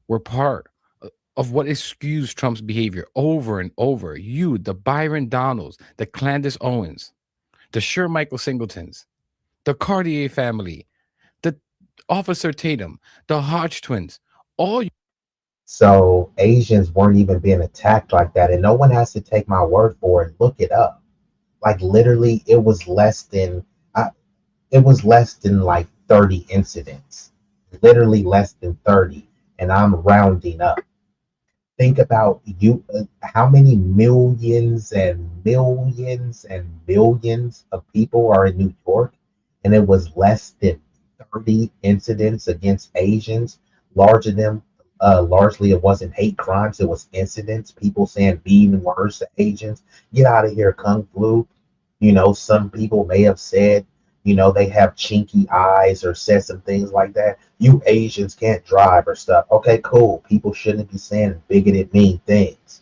were part of what excused Trump's behavior over and over. You, the Byron Donalds, the Candace Owens, the Sir Michael Singletons, the Cartier family, the Officer Tatum, the Hodge twins, all you. So Asians weren't even being attacked like that, and no one has to take my word for it. Look it up. Like literally, it was less than like 30 incidents. Literally less than 30, and I'm rounding up. Think about how many millions and millions and millions of people are in New York, and it was less than 30 incidents against Asians. Largely it wasn't hate crimes, it was incidents, people saying mean words to Asians. Get out of here, Kung Flu. Some people may have said, they have chinky eyes or said some things like that. You Asians can't drive or stuff. Okay, cool. People shouldn't be saying bigoted, mean things.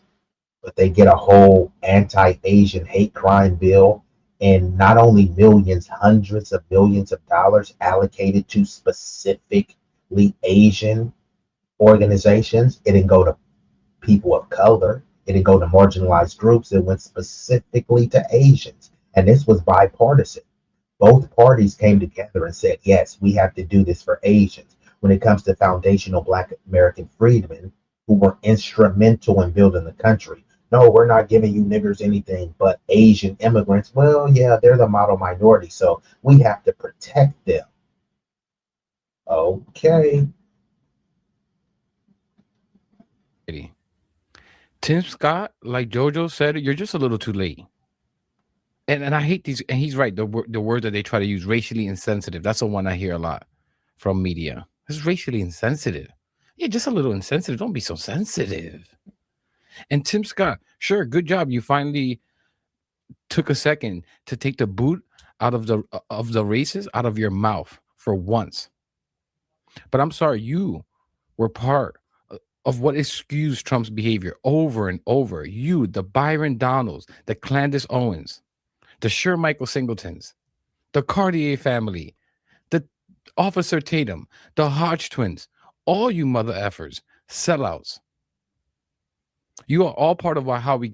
But they get a whole anti-Asian hate crime bill, and not only millions, hundreds of millions of dollars allocated to specifically Asian organizations. It didn't go to people of color. It didn't go to marginalized groups. It went specifically to Asians. And this was bipartisan. Both parties came together and said, yes, we have to do this for Asians. When it comes to foundational Black American freedmen who were instrumental in building the country, no, we're not giving you niggers anything, but Asian immigrants, well, yeah, they're the model minority, so we have to protect them. Okay. Tim Scott, like JoJo said, you're just a little too late. And I hate these, and he's right. The word that they try to use, racially insensitive. That's the one I hear a lot from media. It's racially insensitive. Yeah, just a little insensitive. Don't be so sensitive. And Tim Scott, sure, good job. You finally took a second to take the boot out of the races out of your mouth for once. But I'm sorry, you were part of what excused Trump's behavior over and over. You, the Byron Donalds, the Candace Owens, the Sir Michael Singletons, the Cartier family, the Officer Tatum, the Hodge twins, all you mother effers, sellouts. You are all part of how we.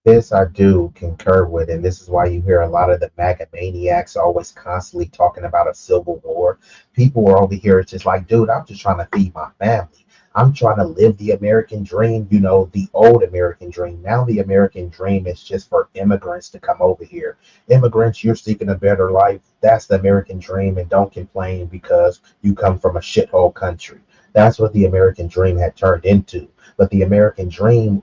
This I do concur with, and this is why you hear a lot of the MAGA maniacs always constantly talking about a civil war. People are over here, it's just like, dude, I'm just trying to feed my family. I'm trying to live the American dream, the old American dream. Now the American dream is just for immigrants to come over here. Immigrants, you're seeking a better life. That's the American dream, and don't complain because you come from a shithole country. That's what the American dream had turned into. But the American dream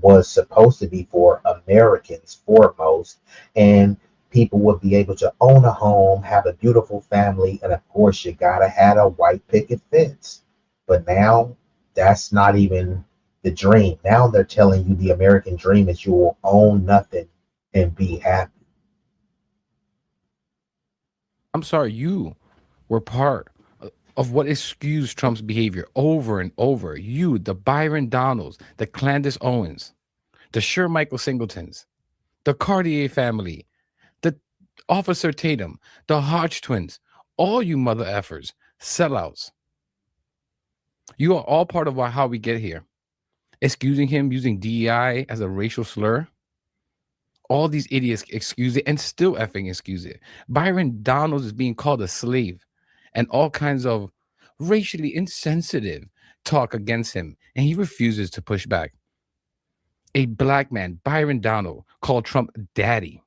was supposed to be for Americans foremost, and people would be able to own a home, have a beautiful family, and of course you gotta have a white picket fence. But now that's not even the dream. Now they're telling you the American dream is you will own nothing and be happy. I'm sorry, you were part of what excused Trump's behavior over and over. You, the Byron Donalds, the Candace Owens, the Sir Michael Singletons, the Cartier family, the Officer Tatum, the Hodge twins, all you mother effers, sellouts. You are all part of how we get here. Excusing him using DEI as a racial slur. All these idiots excuse it and still effing excuse it. Byron Donalds is being called a slave and all kinds of racially insensitive talk against him, and he refuses to push back. A black man, Byron Donald, called Trump daddy.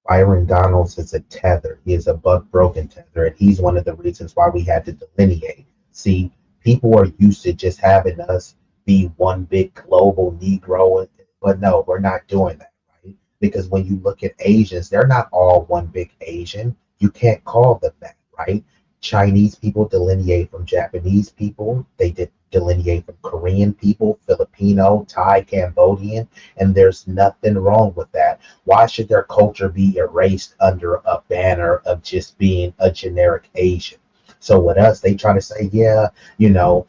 Byron Donalds is a tether. He is a broken tether, and he's one of the reasons why we had to delineate. See, people are used to just having us be one big global Negro, but no, we're not doing that, right? Because when you look at Asians, they're not all one big Asian. You can't call them that, right? Chinese people delineate from Japanese people. They delineate from Korean people, Filipino, Thai, Cambodian, and there's nothing wrong with that. Why should their culture be erased under a banner of just being a generic Asian? So with us, they try to say, yeah, yeah,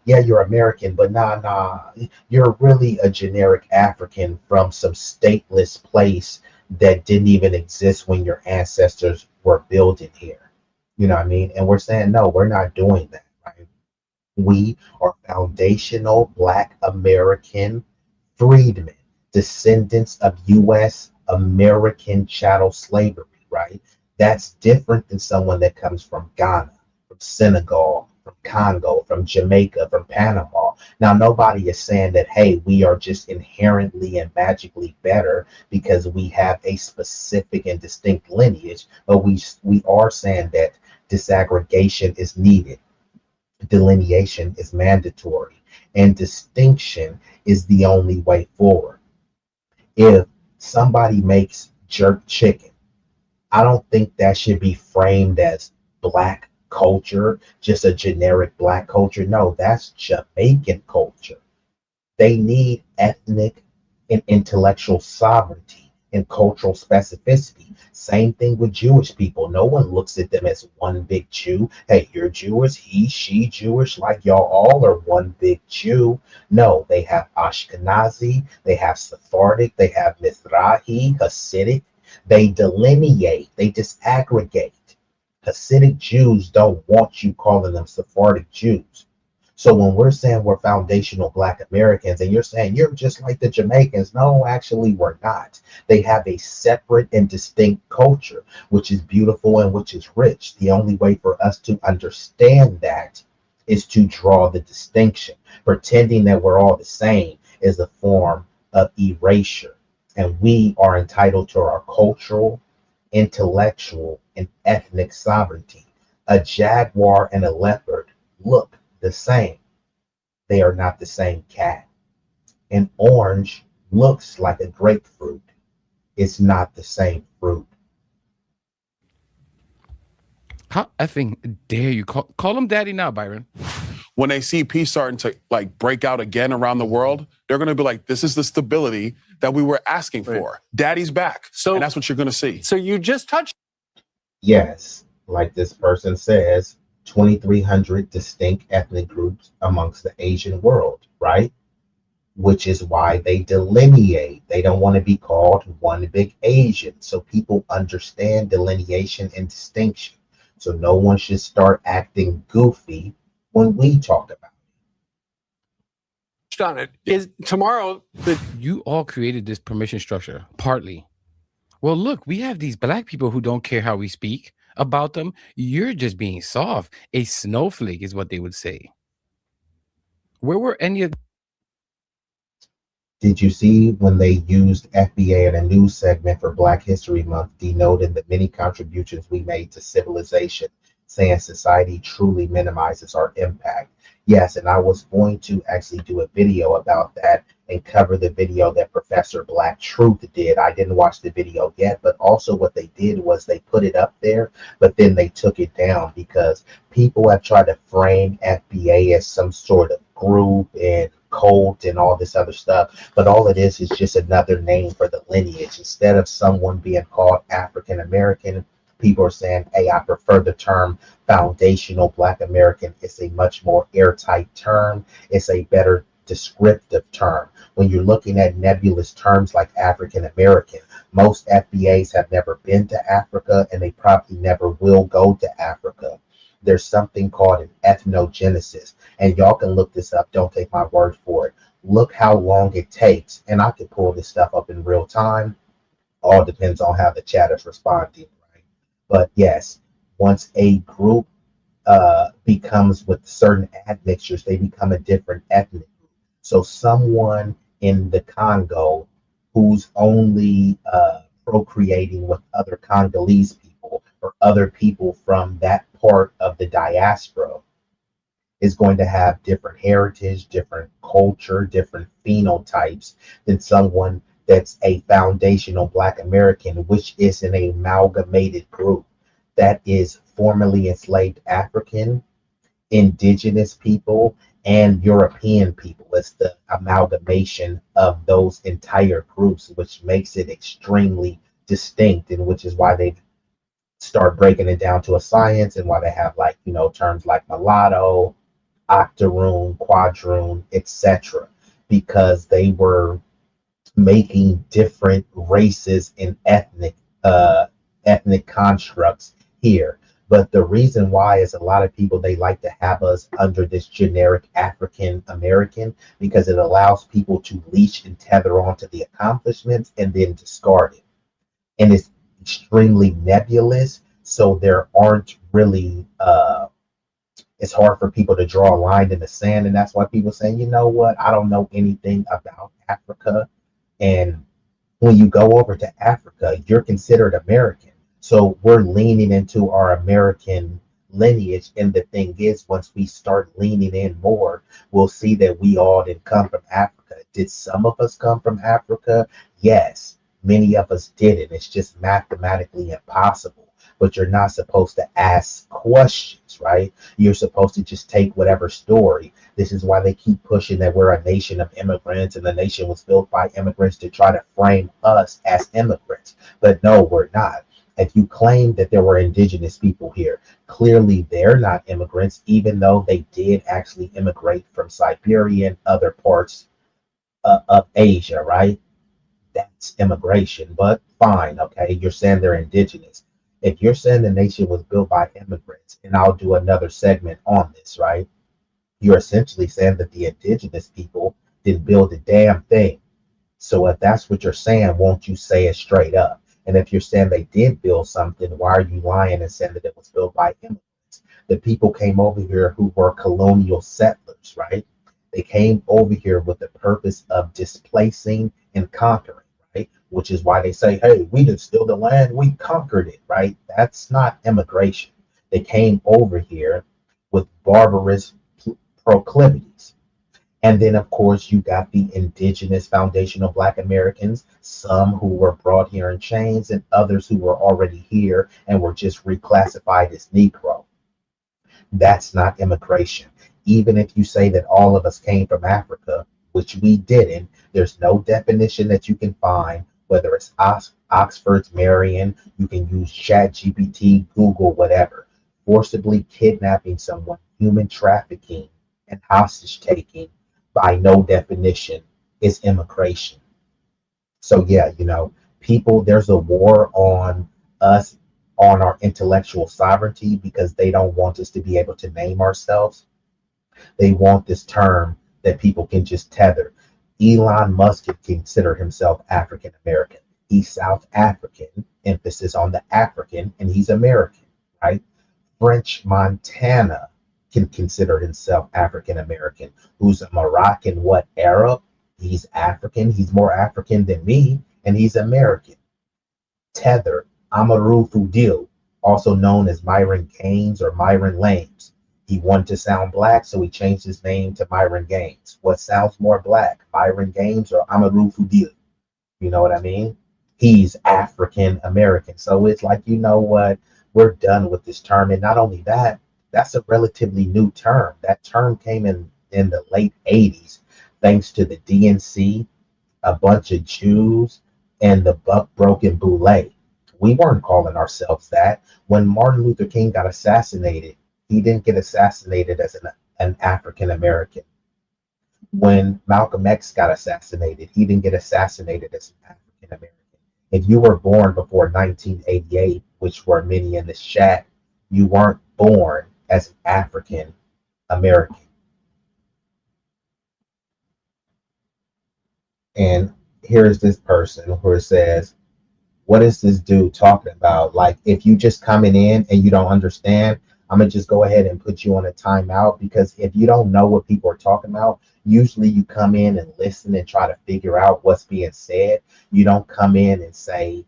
you're American, but nah, you're really a generic African from some stateless place that didn't even exist when your ancestors were building here. You know what I mean? And we're saying, no, we're not doing that, right? We are foundational Black American freedmen, descendants of U.S. American chattel slavery, right? That's different than someone that comes from Ghana, from Senegal, from Congo, from Jamaica, from Panama. Now, nobody is saying that, hey, we are just inherently and magically better because we have a specific and distinct lineage, but we are saying that disaggregation is needed. Delineation is mandatory, and distinction is the only way forward. If somebody makes jerk chicken, I don't think that should be framed as Black culture, just a generic Black culture. No, that's Jamaican culture. They need ethnic and intellectual sovereignty and cultural specificity. Same thing with Jewish people. No one looks at them as one big Jew. Hey, you're Jewish, he, she Jewish, like y'all all are one big Jew. No, they have Ashkenazi, they have Sephardic, they have Mizrahi, Hasidic. They delineate, they disaggregate. Hasidic Jews don't want you calling them Sephardic Jews. So when we're saying we're foundational Black Americans and you're saying you're just like the Jamaicans, no, actually we're not. They have a separate and distinct culture, which is beautiful and which is rich. The only way for us to understand that is to draw the distinction. Pretending that we're all the same is a form of erasure. And we are entitled to our cultural, intellectual, and ethnic sovereignty. A jaguar and a leopard look the same. They are not the same cat. An orange looks like a grapefruit. It's not the same fruit. How effing dare you call him daddy now, Byron? When they see peace starting to like break out again around the world, they're going to be like, this is the stability that we were asking for. Daddy's back. So, and that's what you're going to see. So you just touched. Yes, like this person says, 2,300 distinct ethnic groups amongst the Asian world, right? Which is why they delineate. They don't want to be called one big Asian. So people understand delineation and distinction. So no one should start acting goofy when we talk about it. On it is tomorrow. But you all created this permission structure, partly. Well, look, we have these Black people who don't care how we speak about them. You're just being soft. A snowflake is what they would say. Where were any of... Did you see when they used FBA in a news segment for Black History Month, denoting the many contributions we made to civilization, saying society truly minimizes our impact? Yes, and I was going to actually do a video about that and cover the video that Professor Black Truth did. I didn't watch the video yet, but also what they did was they put it up there, but then they took it down because people have tried to frame FBA as some sort of group and cult and all this other stuff, but all it is just another name for the lineage. Instead of someone being called African American, people are saying, hey, I prefer the term foundational Black American. It's a much more airtight term. It's a better descriptive term. When you're looking at nebulous terms like African American, most FBAs have never been to Africa and they probably never will go to Africa. There's something called an ethnogenesis, and y'all can look this up. Don't take my word for it. Look how long it takes, and I can pull this stuff up in real time. All depends on how the chat is responding, right? But yes, once a group becomes with certain admixtures, they become a different ethnic group. So someone in the Congo who's only procreating with other Congolese people or other people from that part of the diaspora is going to have different heritage, different culture, different phenotypes than someone that's a foundational Black American, which is an amalgamated group that is formerly enslaved African, indigenous people, and European people. It's the amalgamation of those entire groups, which makes it extremely distinct, and which is why they've start breaking it down to a science, and why they have like, you know, terms like mulatto, octoroon, quadroon, etc., because they were making different races and ethnic constructs here. But the reason why is a lot of people, they like to have us under this generic African American, because it allows people to leash and tether onto the accomplishments and then discard it. And it's extremely nebulous, so there aren't really it's hard for people to draw a line in the sand. And that's why people say, you know what, I don't know anything about Africa. And when you go over to Africa, you're considered American. So we're leaning into our American lineage. And the thing is, once we start leaning in more, we'll see that we all didn't come from Africa. Did some of us come from Africa? Yes. Many of us didn't. It's just mathematically impossible. But you're not supposed to ask questions, right? You're supposed to just take whatever story. This is why they keep pushing that we're a nation of immigrants and the nation was built by immigrants, to try to frame us as immigrants. But no, we're not. If you claim that there were indigenous people here, clearly they're not immigrants, even though they did actually immigrate from Siberia and other parts of Asia, right? That's immigration, but fine, okay? You're saying they're indigenous. If you're saying the nation was built by immigrants, and I'll do another segment on this, right? You're essentially saying that the indigenous people didn't build a damn thing. So if that's what you're saying, won't you say it straight up? And if you're saying they did build something, why are you lying and saying that it was built by immigrants? The people came over here who were colonial settlers, right? They came over here with the purpose of displacing and conquering, right? Which is why they say, hey, we didn't steal the land, we conquered it, right? That's not immigration. They came over here with barbarous proclivities. And then, of course, you got the indigenous foundational Black Americans, some who were brought here in chains and others who were already here and were just reclassified as Negro. That's not immigration. Even if you say that all of us came from Africa, which we didn't, there's no definition that you can find, whether it's Oxford's Merriam, you can use ChatGPT, Google, whatever. Forcibly kidnapping someone, human trafficking, and hostage taking, by no definition, is immigration. So yeah, you know, people, there's a war on us, on our intellectual sovereignty, because they don't want us to be able to name ourselves. They want this term that people can just tether. Elon Musk can consider himself African American. He's South African, emphasis on the African, and he's American, right? French Montana can consider himself African American. Who's a Moroccan, what, Arab? He's African. He's more African than me, and he's American. Tether, Amadou Fudil, also known as Myron Gaines or Myron Lames. He wanted to sound Black, so he changed his name to Myron Gaines. What sounds more Black, Myron Gaines or Amadou Fudil? You know what I mean? He's African American. So it's like, you know what? We're done with this term. And not only that, that's a relatively new term. That term came in the late 80s, thanks to the DNC, a bunch of Jews, and the Buck Broken Boule. We weren't calling ourselves that. When Martin Luther King got assassinated, he didn't get assassinated as an African American. When Malcolm X got assassinated, he didn't get assassinated as an African American. If you were born before 1988, which were many in this chat, you weren't born as an African American. And here's this person who says, what is this dude talking about? Like, if you just coming in and you don't understand, I'm gonna just go ahead and put you on a timeout, because if you don't know what people are talking about, usually you come in and listen and try to figure out what's being said. You don't come in and say,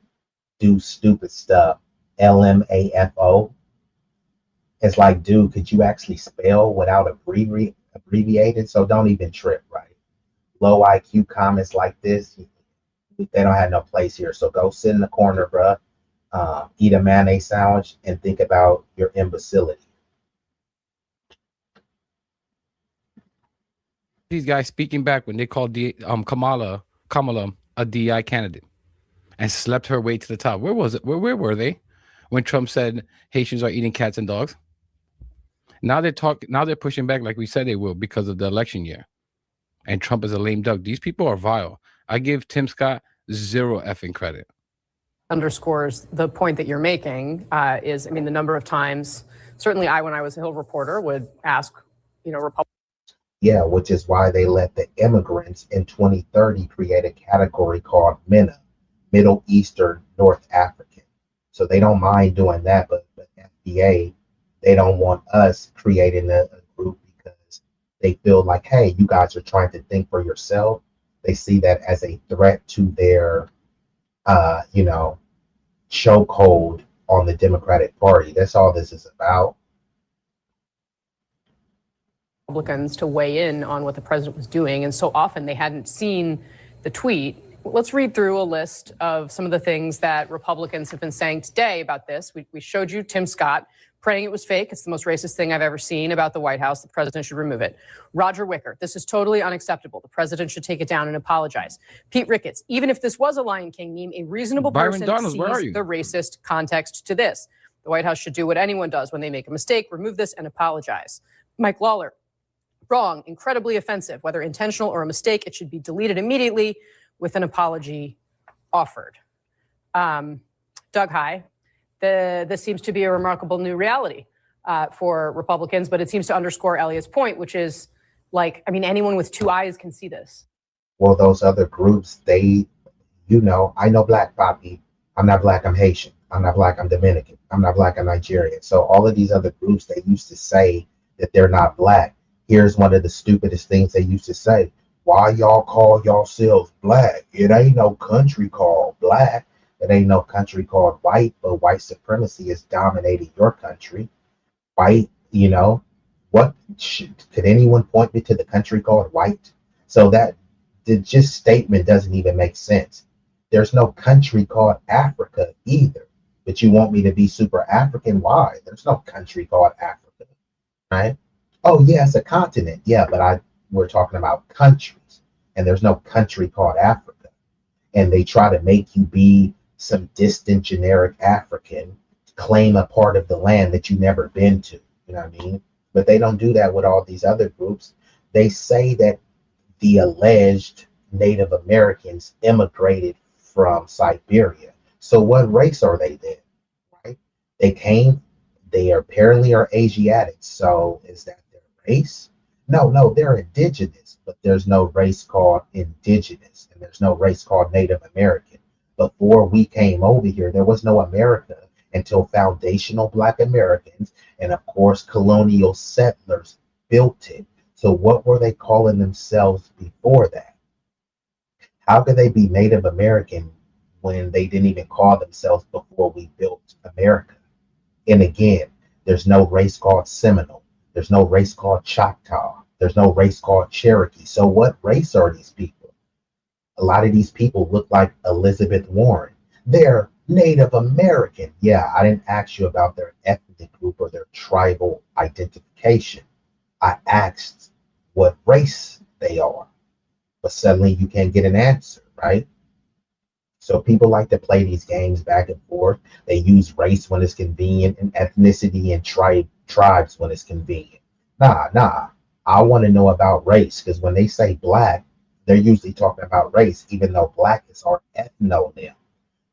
do stupid stuff, LMAFO. It's like, dude, could you actually spell without abbreviated? So don't even trip, right? Low IQ comments like this, they don't have no place here. So go sit in the corner, bruh. Eat a mayonnaise sandwich and think about your imbecility. These guys speaking back when they called Kamala a DI candidate and slept her way to the top. Where was it? Where were they? when Trump said Haitians are eating cats and dogs? Now they're pushing back like we said they will because of the election year. And Trump is a lame duck. These people are vile. I give Tim Scott 0 effing credit. Underscores the point that you're making is, I mean, the number of times, certainly when I was a Hill reporter, would ask, Republicans. Yeah, which is why they let the immigrants in 2030 create a category called MENA, Middle Eastern North African. So they don't mind doing that, but FBA, they don't want us creating a group because they feel like, hey, you guys are trying to think for yourself. They see that as a threat to their, chokehold on the Democratic Party. That's all this is about. Republicans to weigh in on what the president was doing, and so often they hadn't seen the tweet. Let's read through a list of some of the things that Republicans have been saying today about this. We showed you Tim Scott praying it was fake. It's the most racist thing I've ever seen about the White House. The president should remove it. Roger Wicker, this is totally unacceptable. The president should take it down and apologize. Pete Ricketts, even if this was a Lion King meme, a reasonable person sees the racist context to this. The White House should do what anyone does when they make a mistake, remove this and apologize. Mike Lawler, wrong, incredibly offensive, whether intentional or a mistake, it should be deleted immediately with an apology offered. Doug High, this seems to be a remarkable new reality for Republicans, but it seems to underscore Elliot's point, which is anyone with 2 eyes can see this. Well, those other groups, I know Black Poppy. I'm not Black, I'm Haitian. I'm not Black, I'm Dominican. I'm not Black, I'm Nigerian. So all of these other groups, they used to say that they're not Black. Here's one of the stupidest things they used to say. Why y'all call yourselves Black? It ain't no country called Black. It ain't no country called white, but white supremacy is dominating your country. White, what could anyone point me to the country called white? So that the just statement doesn't even make sense. There's no country called Africa either, but you want me to be super African? Why? There's no country called Africa, right? Oh yeah, it's a continent. Yeah, but we're talking about countries, and there's no country called Africa. And they try to make you be some distant generic African, claim a part of the land that you've never been to. You know what I mean? But they don't do that with all these other groups. They say that the alleged Native Americans immigrated from Siberia. So what race are they then? Right? They apparently are Asiatics. So is that their race? No, they're indigenous, but there's no race called indigenous, and there's no race called Native American. Before we came over here, there was no America until foundational Black Americans and, of course, colonial settlers built it. So what were they calling themselves before that? How could they be Native American when they didn't even call themselves before we built America? And again, there's no race called Seminole. There's no race called Choctaw. There's no race called Cherokee. So what race are these people? A lot of these people look like Elizabeth Warren. They're Native American. Yeah, I didn't ask you about their ethnic group or their tribal identification. I asked what race they are. But suddenly you can't get an answer, right? So people like to play these games back and forth. They use race when it's convenient and ethnicity and tribes when it's convenient. Nah. I want to know about race, because when they say Black, they're usually talking about race, even though Black is our ethnonym.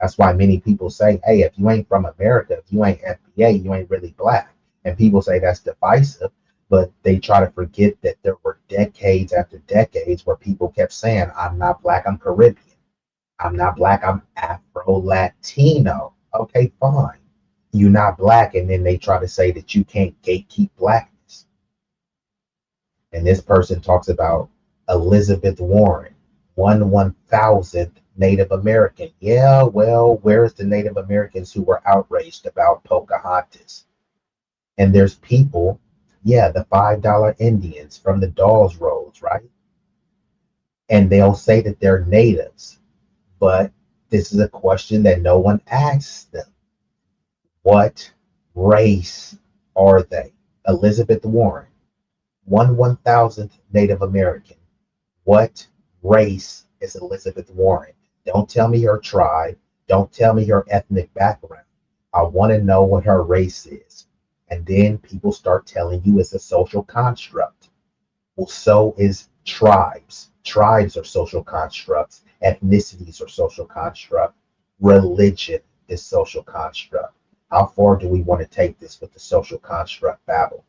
That's why many people say, hey, if you ain't from America, if you ain't FBA, you ain't really Black. And people say that's divisive, but they try to forget that there were decades after decades where people kept saying, I'm not Black, I'm Caribbean. I'm not Black, I'm Afro-Latino. Okay, fine. You're not Black, and then they try to say that you can't gatekeep Blackness. And this person talks about Elizabeth Warren, 1/1000th Native American. Yeah, well, where's the Native Americans who were outraged about Pocahontas? And there's people, the $5 Indians from the Dawes Roads, right? And they'll say that they're natives, but this is a question that no one asks them. What race are they? Elizabeth Warren, 1/1000th Native American. What race is Elizabeth Warren? Don't tell me her tribe. Don't tell me her ethnic background. I want to know what her race is. And then people start telling you it's a social construct. Well, so is tribes. Tribes are social constructs. Ethnicities are social construct. Religion is social construct. How far do we want to take this with the social construct battle?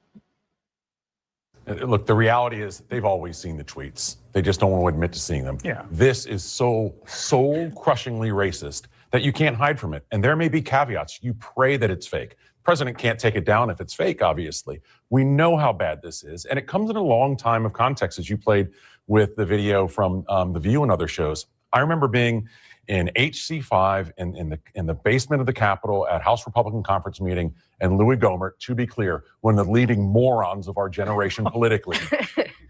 Look, the reality is they've always seen the tweets. They just don't want to admit to seeing them. Yeah. This is so soul-crushingly racist that you can't hide from it. And there may be caveats. You pray that it's fake. The president can't take it down if it's fake, obviously. We know how bad this is. And it comes in a long time of context, as you played with the video from The View and other shows. I remember being in HC5 in the basement of the Capitol at House Republican Conference meeting, and Louis Gohmert, to be clear, one of the leading morons of our generation politically,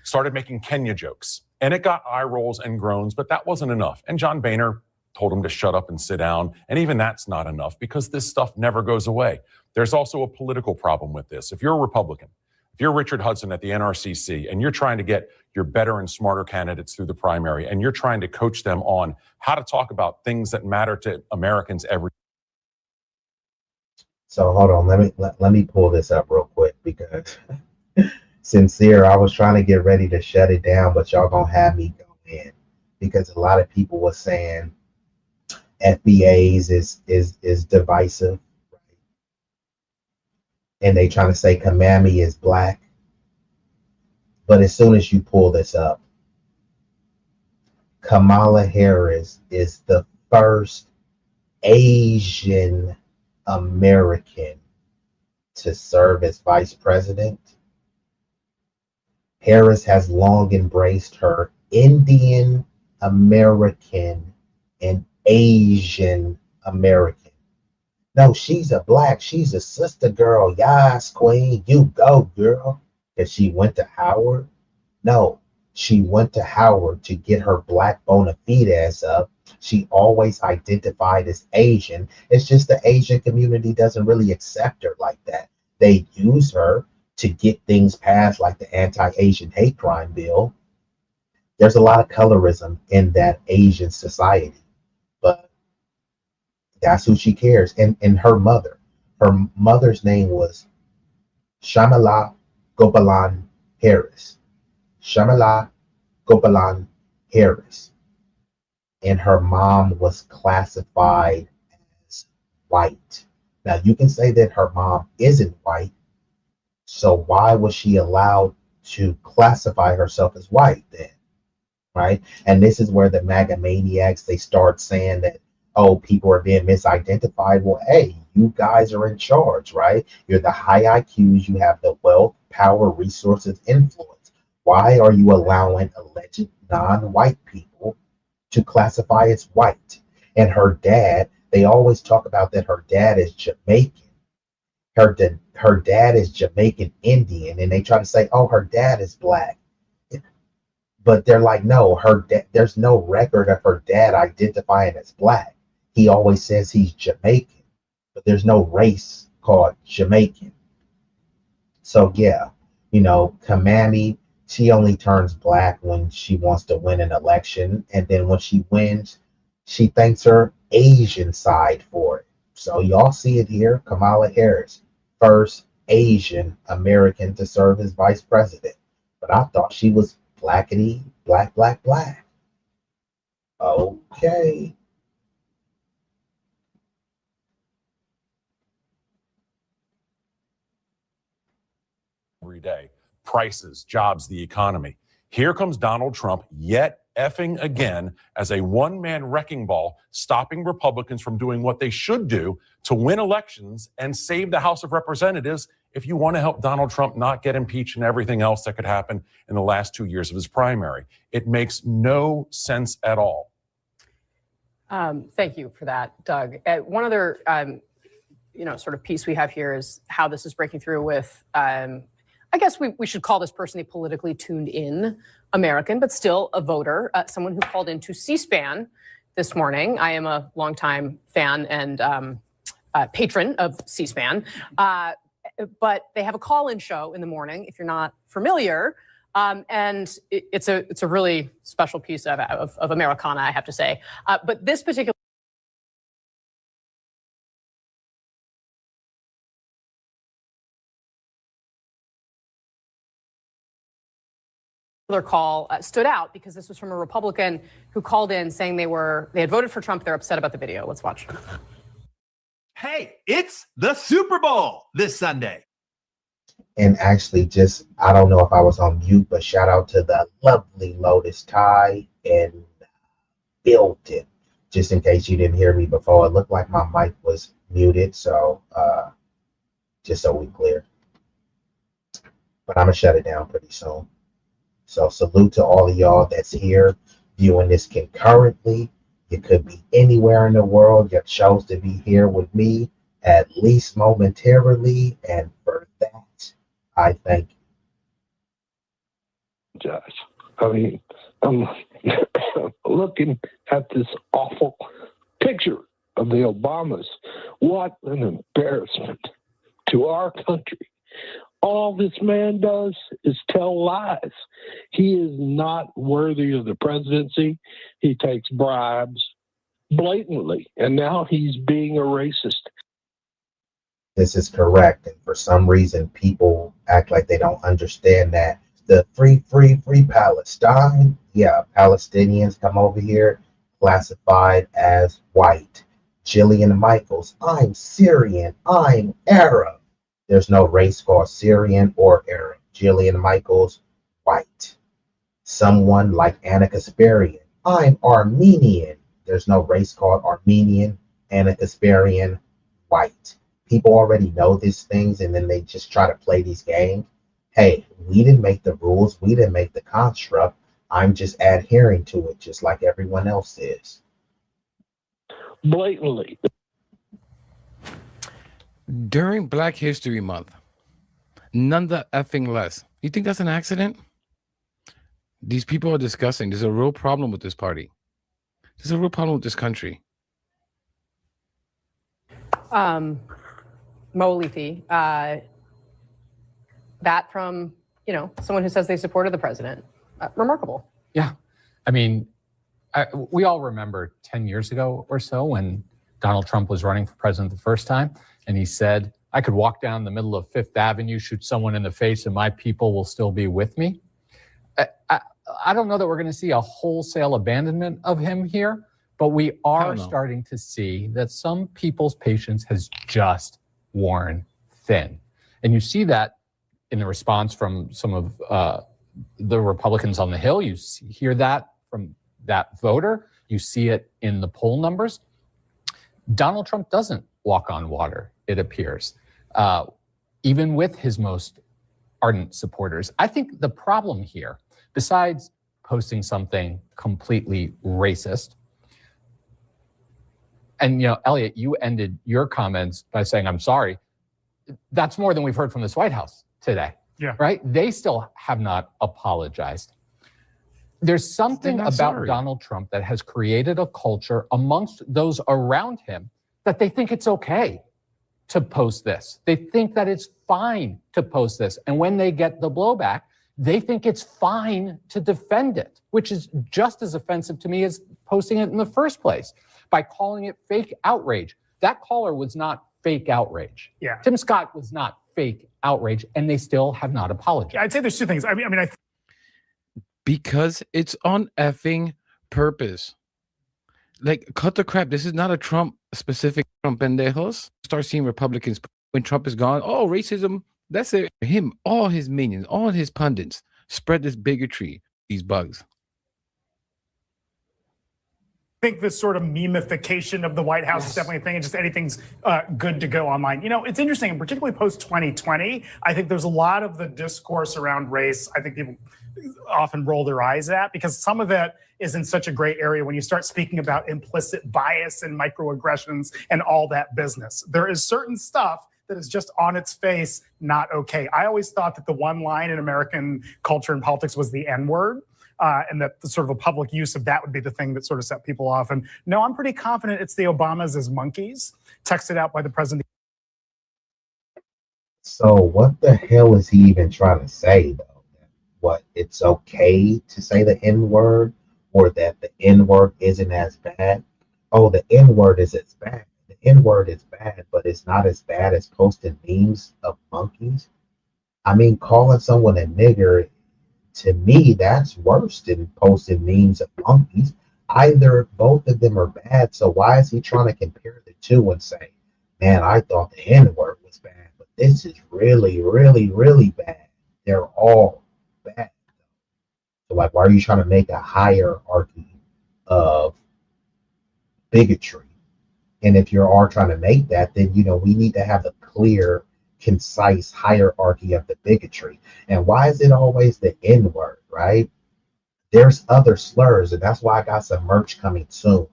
started making Kenya jokes. And it got eye rolls and groans, but that wasn't enough. And John Boehner told him to shut up and sit down. And even that's not enough because this stuff never goes away. There's also a political problem with this. If you're a Republican, if you're Richard Hudson at the NRCC and you're trying to get your better and smarter candidates through the primary and you're trying to coach them on how to talk about things that matter to Americans every day. So hold on, let me pull this up real quick because sincere, I was trying to get ready to shut it down, but y'all gonna have me go in because a lot of people were saying FBAs is divisive, right? And they trying to say Kamami is black. But as soon as you pull this up, Kamala Harris is the first Asian American to serve as vice president. Harris has long embraced her Indian American and Asian American. No, she's a black, she's a sister girl. Yes, queen, you go, girl. Because she went to Howard? No, she went to Howard to get her black bona fides up. She always identified as Asian. It's just the Asian community doesn't really accept her like that. They use her to get things passed like the anti-Asian hate crime bill. There's a lot of colorism in that Asian society, but that's who she cares. And her mother's name was Shamala Gopalan Harris. Shamala Gopalan Harris. And her mom was classified as white. Now you can say that her mom isn't white, so why was she allowed to classify herself as white then? Right? And this is where the MAGA maniacs, they start saying that, oh, people are being misidentified. Well, hey, you guys are in charge, right? You're the high IQs, you have the wealth, power, resources, influence. Why are you allowing alleged non-white people to classify as white? And her dad, they always talk about that her dad is Jamaican. Her dad is Jamaican Indian, and they try to say, oh, her dad is black. But they're like, no, there's no record of her dad identifying as black. He always says he's Jamaican, but there's no race called Jamaican. So yeah, Kamami, she only turns black when she wants to win an election. And then when she wins, she thanks her Asian side for it. So y'all see it here, Kamala Harris, first Asian American to serve as vice president. But I thought she was blackity, black. Okay. Every day. Prices, jobs, the economy. Here comes Donald Trump yet effing again as a one-man wrecking ball, stopping Republicans from doing what they should do to win elections and save the House of Representatives if you want to help Donald Trump not get impeached and everything else that could happen in the last 2 years of his primary. It makes no sense at all. Thank you for that, Doug. One other, sort of piece we have here is how this is breaking through with, I guess we should call this person a politically tuned in American, but still a voter, someone who called into C-SPAN this morning. I am a longtime fan and patron of C-SPAN. But they have a call-in show in the morning, if you're not familiar. And it's a really special piece of Americana, I have to say. But this particular call stood out because this was from a Republican who called in saying they had voted for Trump. They're upset about the video. Let's watch. Hey, it's the Super Bowl this Sunday. And actually, I don't know if I was on mute, but shout out to the lovely Lotus Ty and built it. Just in case you didn't hear me before, it looked like my mic was muted. So just so we clear. But I'm going to shut it down pretty soon. So salute to all of y'all that's here viewing this concurrently. You could be anywhere in the world. You chose to be here with me, at least momentarily. And for that, I thank you. Josh, I mean, I'm looking at this awful picture of the Obamas. What an embarrassment to our country. All this man does is tell lies. He is not worthy of the presidency. He takes bribes blatantly, and now he's being a racist. This is correct. And for some reason, people act like they don't understand that. The free Palestine. Yeah, Palestinians come over here classified as white. Jillian Michaels, I'm Syrian, I'm Arab. There's no race called Syrian or Arab. Jillian Michaels, white. Someone like Anna Kasparian, I'm Armenian. There's no race called Armenian. Anna Kasparian, white. People already know these things, and then they just try to play these games. Hey, we didn't make the rules. We didn't make the construct. I'm just adhering to it just like everyone else is. Blatantly. During Black History Month, none the effing less. You think that's an accident? These people are discussing. There's a real problem with this party. There's a real problem with this country. Moalithi, that from, someone who says they supported the president. Remarkable. Yeah. I mean, we all remember 10 years ago or so when Donald Trump was running for president the first time, and he said, I could walk down the middle of Fifth Avenue, shoot someone in the face, and my people will still be with me. I don't know that we're going to see a wholesale abandonment of him here, but we are starting to see that some people's patience has just worn thin. And you see that in the response from some of the Republicans on the Hill. You hear that from that voter. You see it in the poll numbers. Donald Trump doesn't walk on water, it appears, even with his most ardent supporters. I think the problem here, besides posting something completely racist, and Elliot, you ended your comments by saying, I'm sorry. That's more than we've heard from this White House today. Yeah. Right? They still have not apologized. There's something about Donald Trump that has created a culture amongst those around him that they think it's okay to post this. They think that it's fine to post this. And when they get the blowback, they think it's fine to defend it, which is just as offensive to me as posting it in the first place by calling it fake outrage. That caller was not fake outrage. Yeah. Tim Scott was not fake outrage, and they still have not apologized. Yeah, I'd say there's two things. Because it's on effing purpose. Like, cut the crap. This is not a Trump-specific Trump pendejos. Start seeing Republicans when Trump is gone. Oh, racism. That's it. Him, all his minions, all his pundits spread this bigotry, these bugs. I think this sort of memification of the White House is definitely a thing, and just anything's good to go online. It's interesting, and particularly post-2020, I think there's a lot of the discourse around race I think people often roll their eyes at, because some of it is in such a gray area when you start speaking about implicit bias and microaggressions and all that business. There is certain stuff that is just on its face not okay. I always thought that the one line in American culture and politics was the N-word. And that the sort of a public use of that would be the thing that sort of set people off. And no, I'm pretty confident it's the Obamas as monkeys, texted out by the president. So what the hell is he even trying to say, though? What, it's okay to say the N-word, or that the N-word isn't as bad? Oh, the N-word is as bad. The N-word is bad, but it's not as bad as posting memes of monkeys. I mean, calling someone a nigger to me, that's worse than posting memes of monkeys. Either both of them are bad. So why is he trying to compare the two and say, man, I thought the N-word was bad, but this is really, really, really bad. They're all bad. So like, why are you trying to make a hierarchy of bigotry? And if you are trying to make that, then, you know, we need to have a clear, concise hierarchy of the bigotry. And why is it always the N-word, right? There's other slurs, and that's why I got some merch coming soon.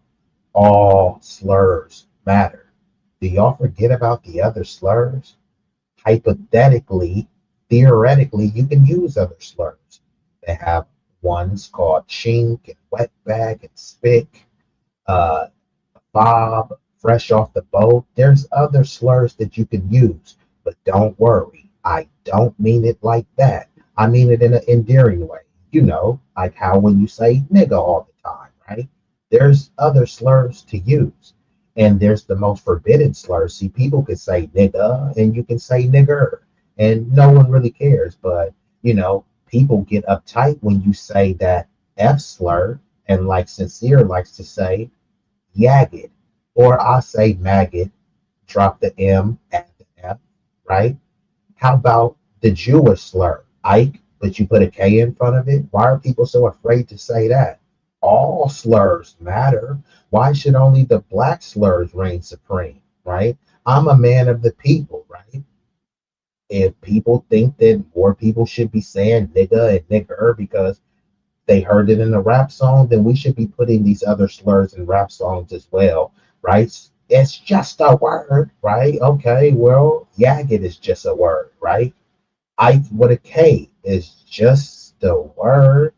All slurs matter. Do y'all forget about the other slurs? Hypothetically, theoretically, you can use other slurs. They have ones called chink and wetback and spick, bob, fresh off the boat. There's other slurs that you can use, but don't worry. I don't mean it like that. I mean it in an endearing way. You know, like how when you say nigga all the time, right? There's other slurs to use. And there's the most forbidden slurs. See, people can say nigga and you can say nigger, and no one really cares. But, you know, people get uptight when you say that F slur, and like Sincere likes to say yagged, or I say maggot, drop the M at the F, right? How about the Jewish slur, Ike, but you put a K in front of it? Why are people so afraid to say that? All slurs matter. Why should only the black slurs reign supreme, right? I'm a man of the people, right? If people think that more people should be saying nigga and nigger because they heard it in a rap song, then we should be putting these other slurs in rap songs as well, right? It's just a word, right? Okay, well, yagged is just a word, right? Ike with a K is just a word.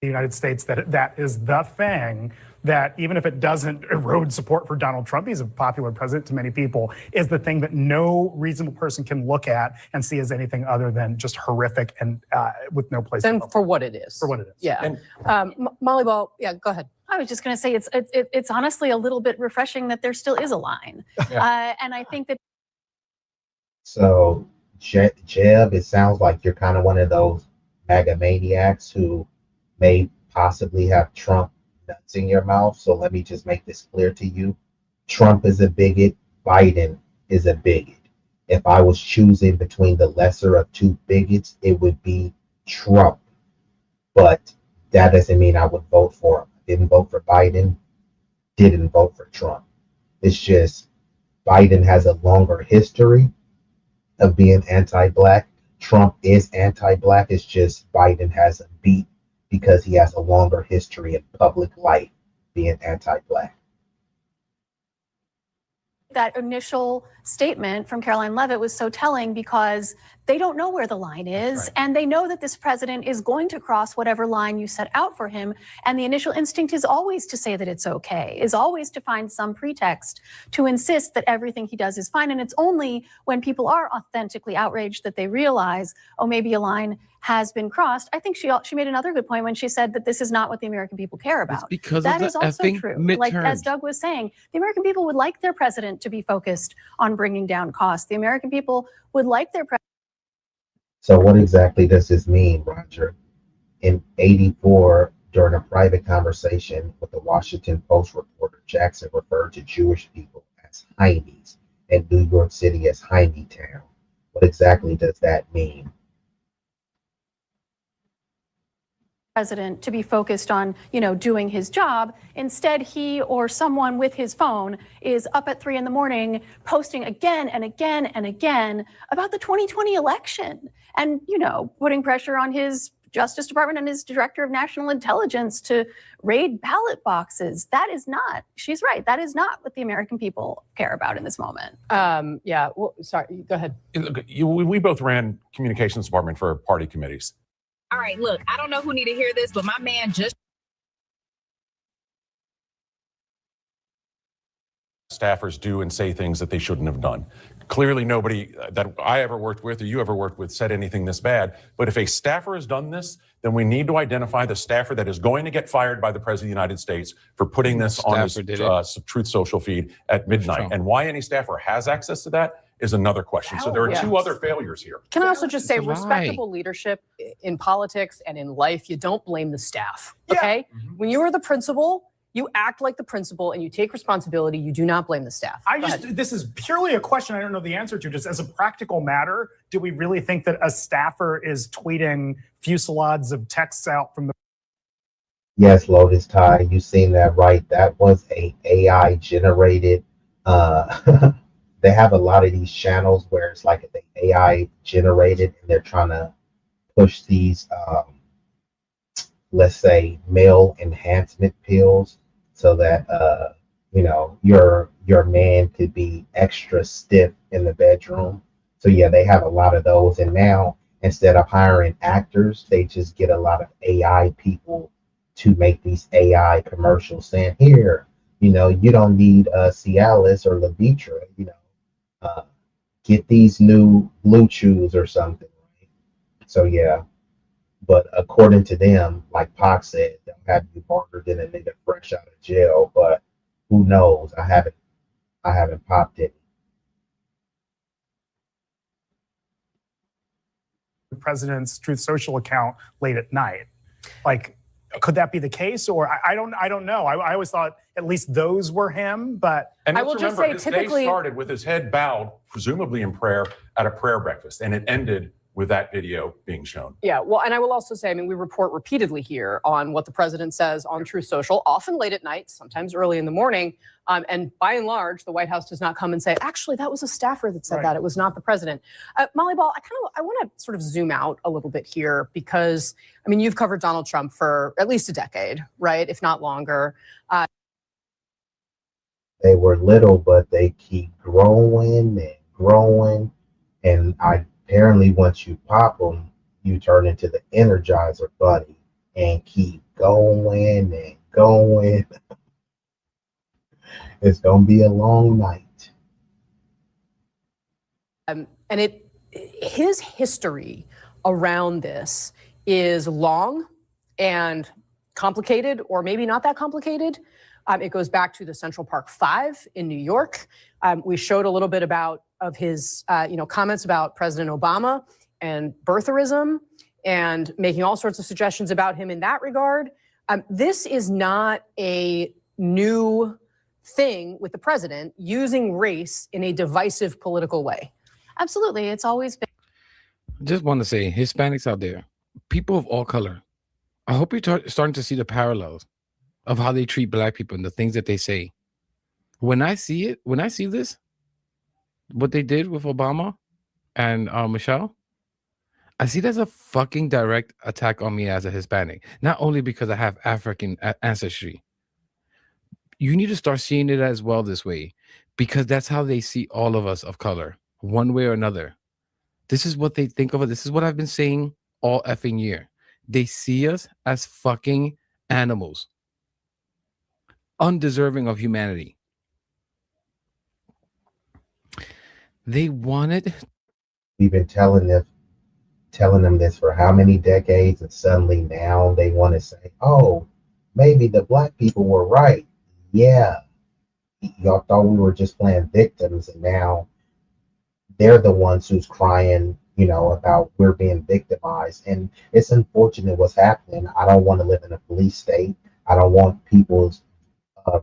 The United States, that is the thing that, even if it doesn't erode support for Donald Trump, he's a popular president to many people, is the thing that no reasonable person can look at and see as anything other than just horrific and with no place. And for what it is. For what it is. Yeah. Molly Ball, yeah, go ahead. I was just going to say it's honestly a little bit refreshing that there still is a line. And I think that. So, Jeb, it sounds like you're kind of one of those MAGA maniacs who may possibly have Trump nuts in your mouth. So let me just make this clear to you. Trump is a bigot. Biden is a bigot. If I was choosing between the lesser of two bigots, it would be Trump. But that doesn't mean I would vote for him. Didn't vote for Biden, didn't vote for Trump. It's just Biden has a longer history of being anti-black. Trump is anti-black. It's just Biden has a beat because he has a longer history in public life being anti-black. That initial statement from Caroline Leavitt was so telling because they don't know where the line is, and they know that this president is going to cross whatever line you set out for him. And the initial instinct is always to say that it's okay, is always to find some pretext to insist that everything he does is fine. And it's only when people are authentically outraged that they realize, oh, maybe a line has been crossed. I think she made another good point when she said that this is not what the American people care about. It's because that of is the also effing true. midterms. Like as Doug was saying, the American people would like their president to be focused on bringing down costs. The American people would like their president. So what exactly does this mean, Roger? In '84, during a private conversation with the Washington Post reporter, Jackson referred to Jewish people as Heinees and New York City as Heine Town. What exactly does that mean? President to be focused on, doing his job. Instead, he or someone with his phone is up at 3 a.m. posting again and again and again about the 2020 election and, putting pressure on his Justice Department and his Director of National Intelligence to raid ballot boxes. That is not, she's right, that is not what the American people care about in this moment. Yeah, well, sorry, go ahead. Look, we both ran communications department for party committees. All right, look, I don't know who need to hear this, but my man just staffers do and say things that they shouldn't have done. Clearly, nobody that I ever worked with or you ever worked with said anything this bad. But if a staffer has done this, then we need to identify the staffer that is going to get fired by the President of the United States for putting this on his Truth Social feed at midnight. And why any staffer has access to that is another question. So there are two other failures here. Can I also just say, It's a lie. respectable leadership in politics and in life, you don't blame the staff. Okay, when you are the principal, you act like the principal and you take responsibility. You do not blame the staff. This is purely a question I don't know the answer to. Just as a practical matter, do we really think that a staffer is tweeting fusillades of texts out from the? Yes, Lotus Ty, you seen that right? That was a AI generated. They have a lot of these channels where it's like an AI generated, and they're trying to push these, let's say, male enhancement pills, so that your man could be extra stiff in the bedroom. So yeah, they have a lot of those, and now instead of hiring actors, they just get a lot of AI people to make these AI commercials saying, here, you don't need Cialis or Levitra, get these new Blue Chews or something. Right? So yeah, but according to them, like Pac said, they'll have you harder than a nigga fresh out of jail. But who knows? I haven't popped it. The president's Truth Social account late at night. Like, could that be the case? Or I don't know. I always thought at least those were him, but And I let's will just remember, say his typically- day started with his head bowed, presumably in prayer, at a prayer breakfast, and it ended with that video being shown. Yeah, well, and I will also say, I mean, we report repeatedly here on what the president says on Truth Social, often late at night, sometimes early in the morning. And by and large, the White House does not come and say, actually, that was a staffer that said that. It was not the president. Molly Ball, I want to sort of zoom out a little bit here because, I mean, you've covered Donald Trump for at least a decade, right? If not longer. They were little, but they keep growing and growing. And apparently once you pop them, you turn into the Energizer Bunny and keep going and going. It's going to be a long night. And his history around this is long and complicated, or maybe not that complicated. It goes back to the Central Park Five in New York. We showed a little bit of his comments about President Obama and birtherism and making all sorts of suggestions about him in that regard. This is not a new thing with the president using race in a divisive political way. Absolutely. It's always been. Just want to say, Hispanics out there, people of all color, I hope you're starting to see the parallels of how they treat black people and the things that they say. When I see this, what they did with Obama and Michelle, I see it as a fucking direct attack on me as a Hispanic. Not only because I have African ancestry. You need to start seeing it as well this way, because that's how they see all of us of color, one way or another. This is what they think of it. This is what I've been saying all effing year. They see us as fucking animals, undeserving of humanity. They wanted. We've been telling them this for how many decades, and suddenly now they want to say, oh, maybe the black people were right. Yeah, y'all thought we were just playing victims, and now they're the ones who's crying, about we're being victimized. And it's unfortunate what's happening. I don't want to live in a police state. I don't want people's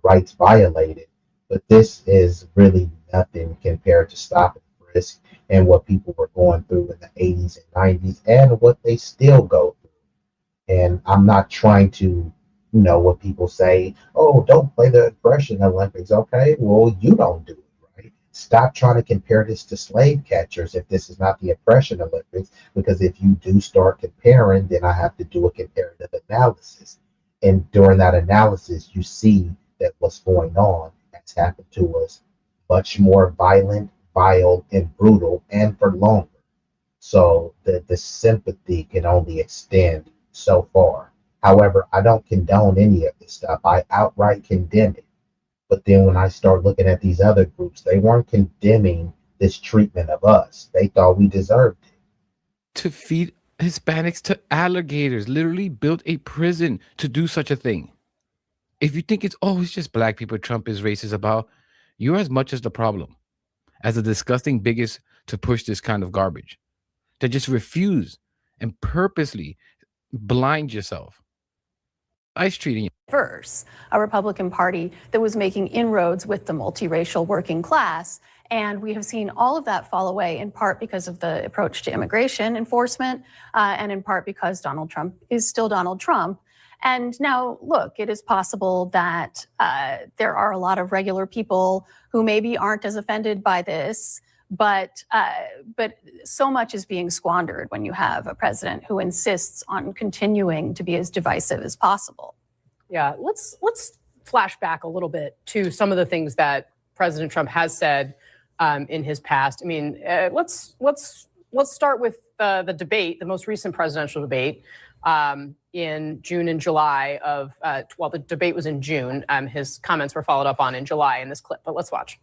rights violated. But this is really nothing compared to stop and frisk and what people were going through in the 80s and 90s and what they still go through. And I'm not trying to, what people say, oh, don't play the aggression Olympics. Okay, well, you don't do it, right? Stop trying to compare this to slave catchers if this is not the oppression Olympics, because if you do start comparing, then I have to do a comparative analysis. And during that analysis, you see that what's going on has happened to us much more violent, vile, and brutal, and for longer. So the sympathy can only extend so far. However, I don't condone any of this stuff. I outright condemn it. But then when I start looking at these other groups, they weren't condemning this treatment of us. They thought we deserved it. To feed Hispanics to alligators, literally built a prison to do such a thing. If you think it's just black people Trump is racist about, you're as much as the problem. as the disgusting bigots to push this kind of garbage, to just refuse and purposely blind yourself. ICE treating you. Verse, a Republican Party that was making inroads with the multiracial working class. And we have seen all of that fall away, in part because of the approach to immigration enforcement, and in part because Donald Trump is still Donald Trump. And now, look, it is possible that there are a lot of regular people who maybe aren't as offended by this, but so much is being squandered when you have a president who insists on continuing to be as divisive as possible. Yeah, let's flash back a little bit to some of the things that President Trump has said in his past. I mean, let's start with the debate, the most recent presidential debate in June and July of, well, the debate was in June. His comments were followed up on in July in this clip, but let's watch.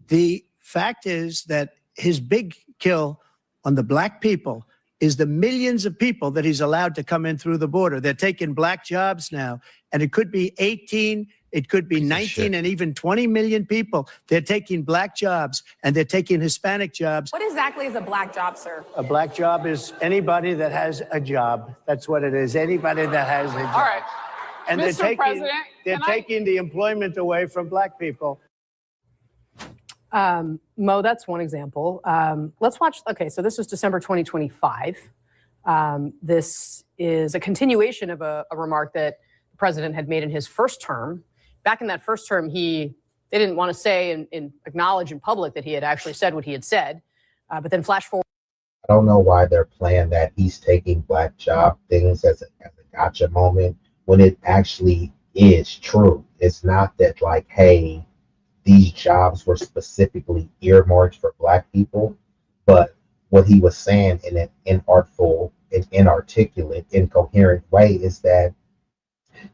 The fact is that his big kill on the black people is the millions of people that he's allowed to come in through the border. They're taking black jobs now, and it could be 18, it could be 19, and even 20 million people. They're taking black jobs, and they're taking Hispanic jobs. What exactly is a black job, sir? A black job is anybody that has a job. That's what it is. Anybody that has a job. All right. And Mr. President, they're taking the employment away from black people. Mo, that's one example. Let's watch. Okay, so this was December 2025. This is a continuation of a remark that the president had made in his first term. Back in that first term, they didn't want to say and acknowledge in public that he had actually said what he had said. But then flash forward. I don't know why they're playing that he's taking black job things as a gotcha moment when it actually is true. It's not that like, hey, these jobs were specifically earmarked for black people, but what he was saying in an inartful and inarticulate, incoherent way is that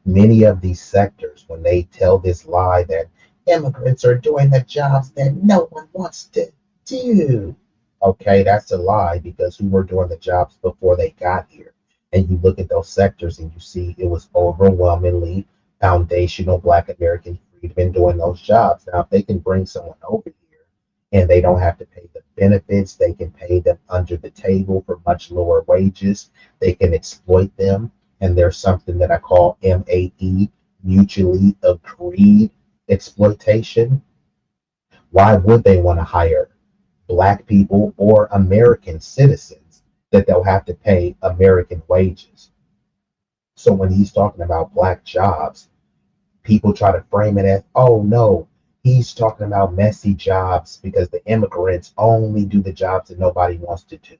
many of these sectors, when they tell this lie that immigrants are doing the jobs that no one wants to do, okay, that's a lie, because who were doing the jobs before they got here? And you look at those sectors and you see it was overwhelmingly foundational black American freedmen doing those jobs. Now, if they can bring someone over here and they don't have to pay the benefits, they can pay them under the table for much lower wages, they can exploit them. And there's something that I call MAE, mutually agreed exploitation. Why would they want to hire black people or American citizens that they'll have to pay American wages? So when he's talking about black jobs, people try to frame it as, oh no, he's talking about messy jobs because the immigrants only do the jobs that nobody wants to do.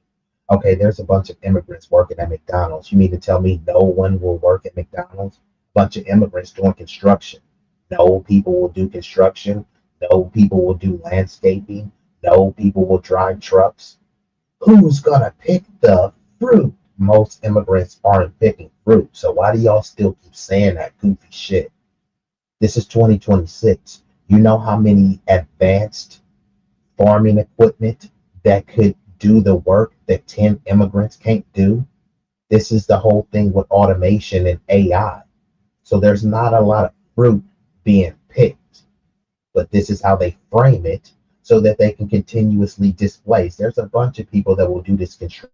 Okay, there's a bunch of immigrants working at McDonald's. You mean to tell me no one will work at McDonald's? Bunch of immigrants doing construction. No people will do construction. No people will do landscaping. No people will drive trucks. Who's gonna pick the fruit? Most immigrants aren't picking fruit. So why do y'all still keep saying that goofy shit? This is 2026. You know how many advanced farming equipment that could do the work that 10 immigrants can't do? This is the whole thing with automation and AI. So there's not a lot of fruit being picked, but this is how they frame it so that they can continuously displace. There's a bunch of people that will do this construction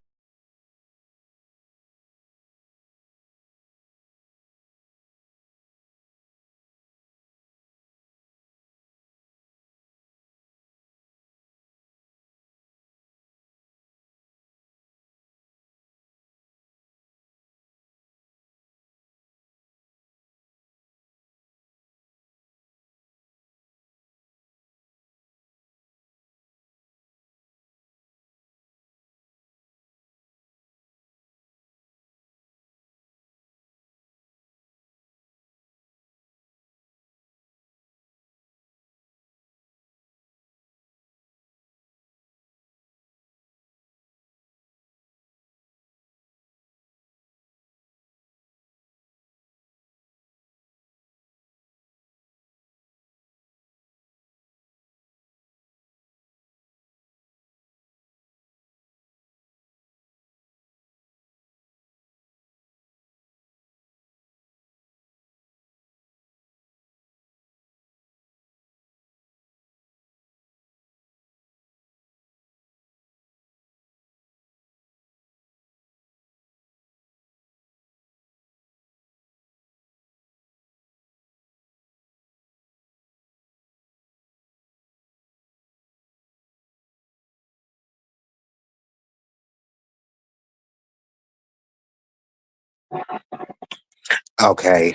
Okay,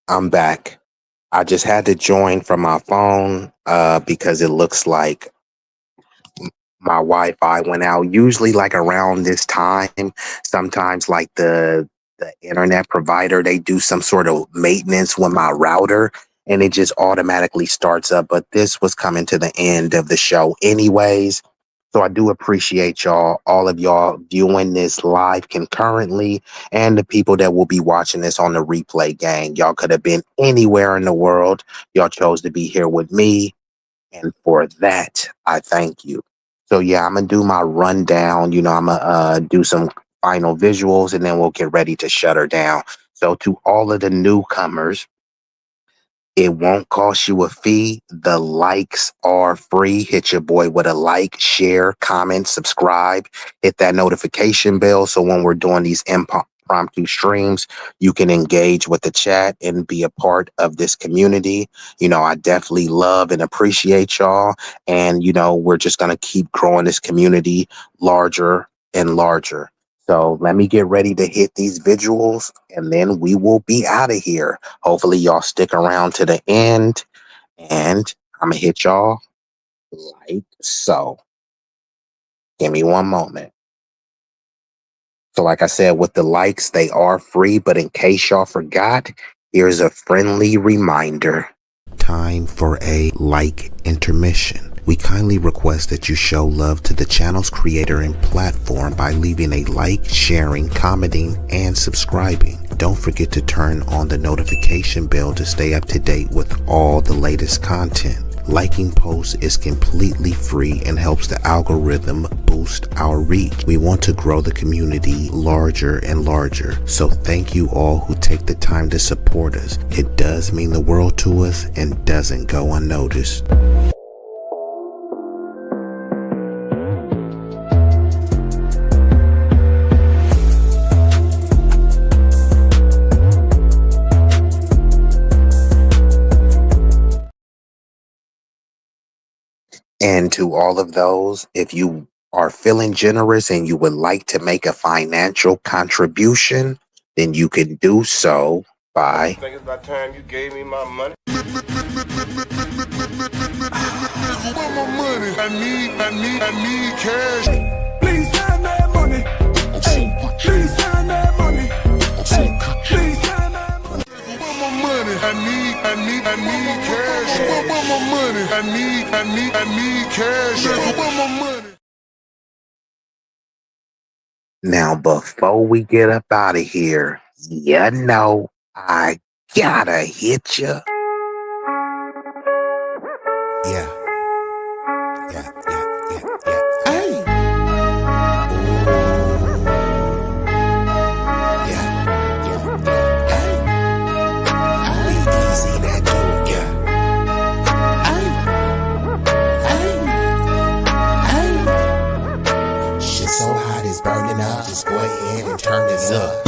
I'm back. I just had to join from my phone because it looks like my Wi-Fi went out. Usually like around this time, sometimes like the internet provider, they do some sort of maintenance with my router and it just automatically starts up. But this was coming to the end of the show anyways. So I do appreciate y'all, all of y'all viewing this live concurrently, and the people that will be watching this on the replay, gang. Y'all could have been anywhere in the world. Y'all chose to be here with me. And for that, I thank you. So yeah, I'm gonna do my rundown. You know, I'm gonna do some final visuals and then we'll get ready to shut her down. So to all of the newcomers, it won't cost you a fee. The likes are free. Hit your boy with a like, share, comment, subscribe, hit that notification bell. So when we're doing these impromptu streams, you can engage with the chat and be a part of this community. You know, I definitely love and appreciate y'all. And, you know, we're just going to keep growing this community larger and larger. So let me get ready to hit these visuals and then we will be out of here. Hopefully y'all stick around to the end and I'm gonna hit y'all like so. Give me one moment. So like I said, with the likes, they are free, but in case y'all forgot, here's a friendly reminder. Time for a like intermission. We kindly request that you show love to the channel's creator and platform by leaving a like, sharing, commenting, and subscribing. Don't forget to turn on the notification bell to stay up to date with all the latest content. Liking posts is completely free and helps the algorithm boost our reach. We want to grow the community larger and larger. So thank you all who take the time to support us. It does mean the world to us and doesn't go unnoticed. And to all of those, if you are feeling generous and you would like to make a financial contribution, then you can do so by... I think it's about time you gave me my money. I need cash. Please send that money. Please send that money. Please send that money. I need cash. I want my money. I need cash. I want my money. Now, before we get up out of here, you know, I gotta hit you. Yeah. Hey. B-Eazy Dat Dude, shit so hot it's burning up. Just go ahead and turn this up.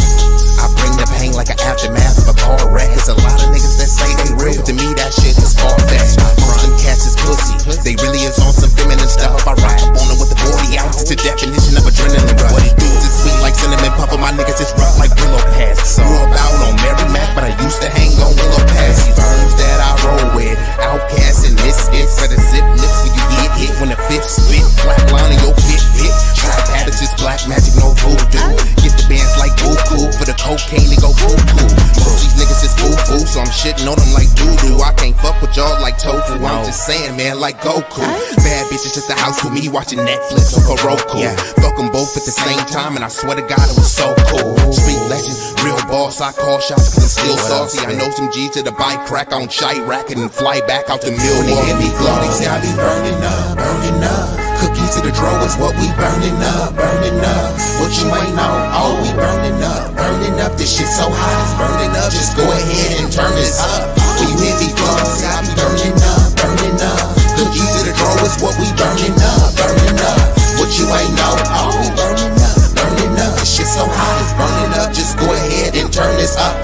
I bring the pain like an aftermath of a car wreck. It's a lot of niggas that say they real, but to me that shit is far-fetched. Them cats is pussy. They really is on some feminine stuff. I ride up on them with the 40 ounces. It's the definition of adrenaline rush. What it do is sweet like cinnamon pepper. My niggas is rough like Willow Pass. Grew up out on Mary Mac, but I used to hang on Willow Pass. These birds that I roll with, outcasts and misfits. For the zip lips so you get hit when the fifth spit. Flat line in your Fitbit. Trap habits is black magic, no voodoo. Get the bands like Buku. For the cocaine they go cuckoo. Most these niggas is foo-foo, so I'm shitting on them like doo-doo. I can't fuck with y'all like tofu. I'm just saying, man, like Goku. Bad bitches at the house with me watching Netflix or Roku. Fuck them both at the same time, and I swear to God it was so cool. Street legend, real boss, I call shots cause I'm still saucy. I know some G's to the bike crack on Chirac and then fly back out to Millwall. When they hear me flow, they say I be burning up, burning up. Cookies to the draw is what we burning up, burning up. What you ain't know, oh, we burning up, burning up. This shit so hot, it's burning up. Just go ahead and turn this up. When you hear me flow, say I be burning up, burning up. Cookies to the draw is what we burning up, burning up. What you ain't know, oh, we burning up, burning up. This shit so hot, it's burning up. Just go ahead and turn this up.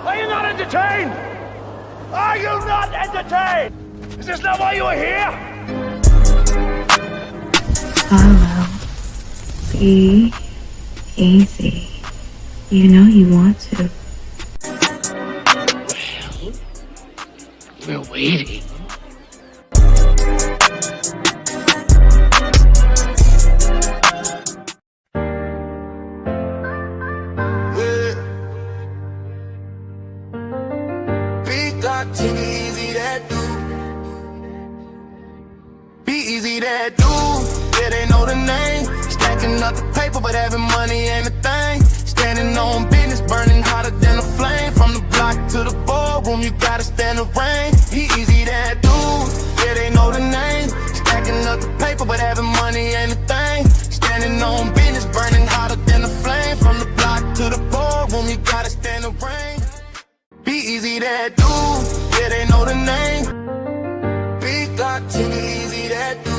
Are you not entertained? Are you not entertained? Is this not why you are here? Follow. Be easy. You know you want to. We're waiting. B-Eazy Dat Dude. B-Eazy Dat Dude. Yeah, they know the name. Stacking up the paper, but having money ain't a thing. Standing on business, burning hotter than a flame. From the block to the boardroom, you gotta stand the rain. B-Eazy Dat Dude. Yeah, they know the name. Stacking up the paper, but having money ain't a thing. Standing on business, burning hotter than a flame. From the block to the boardroom, you gotta stand the rain. B-Eazy Dat Dude, yeah, they know the name. B-Eazy Dat Dude.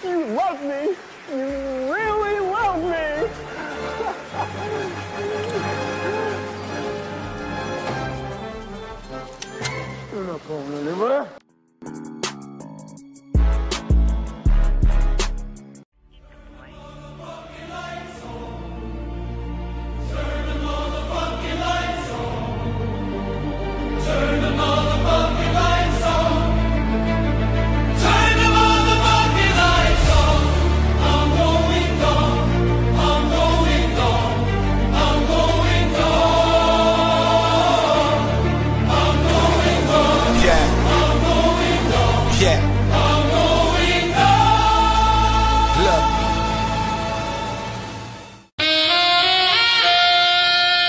You love me. You really love me. You're not going anywhere. Yeah.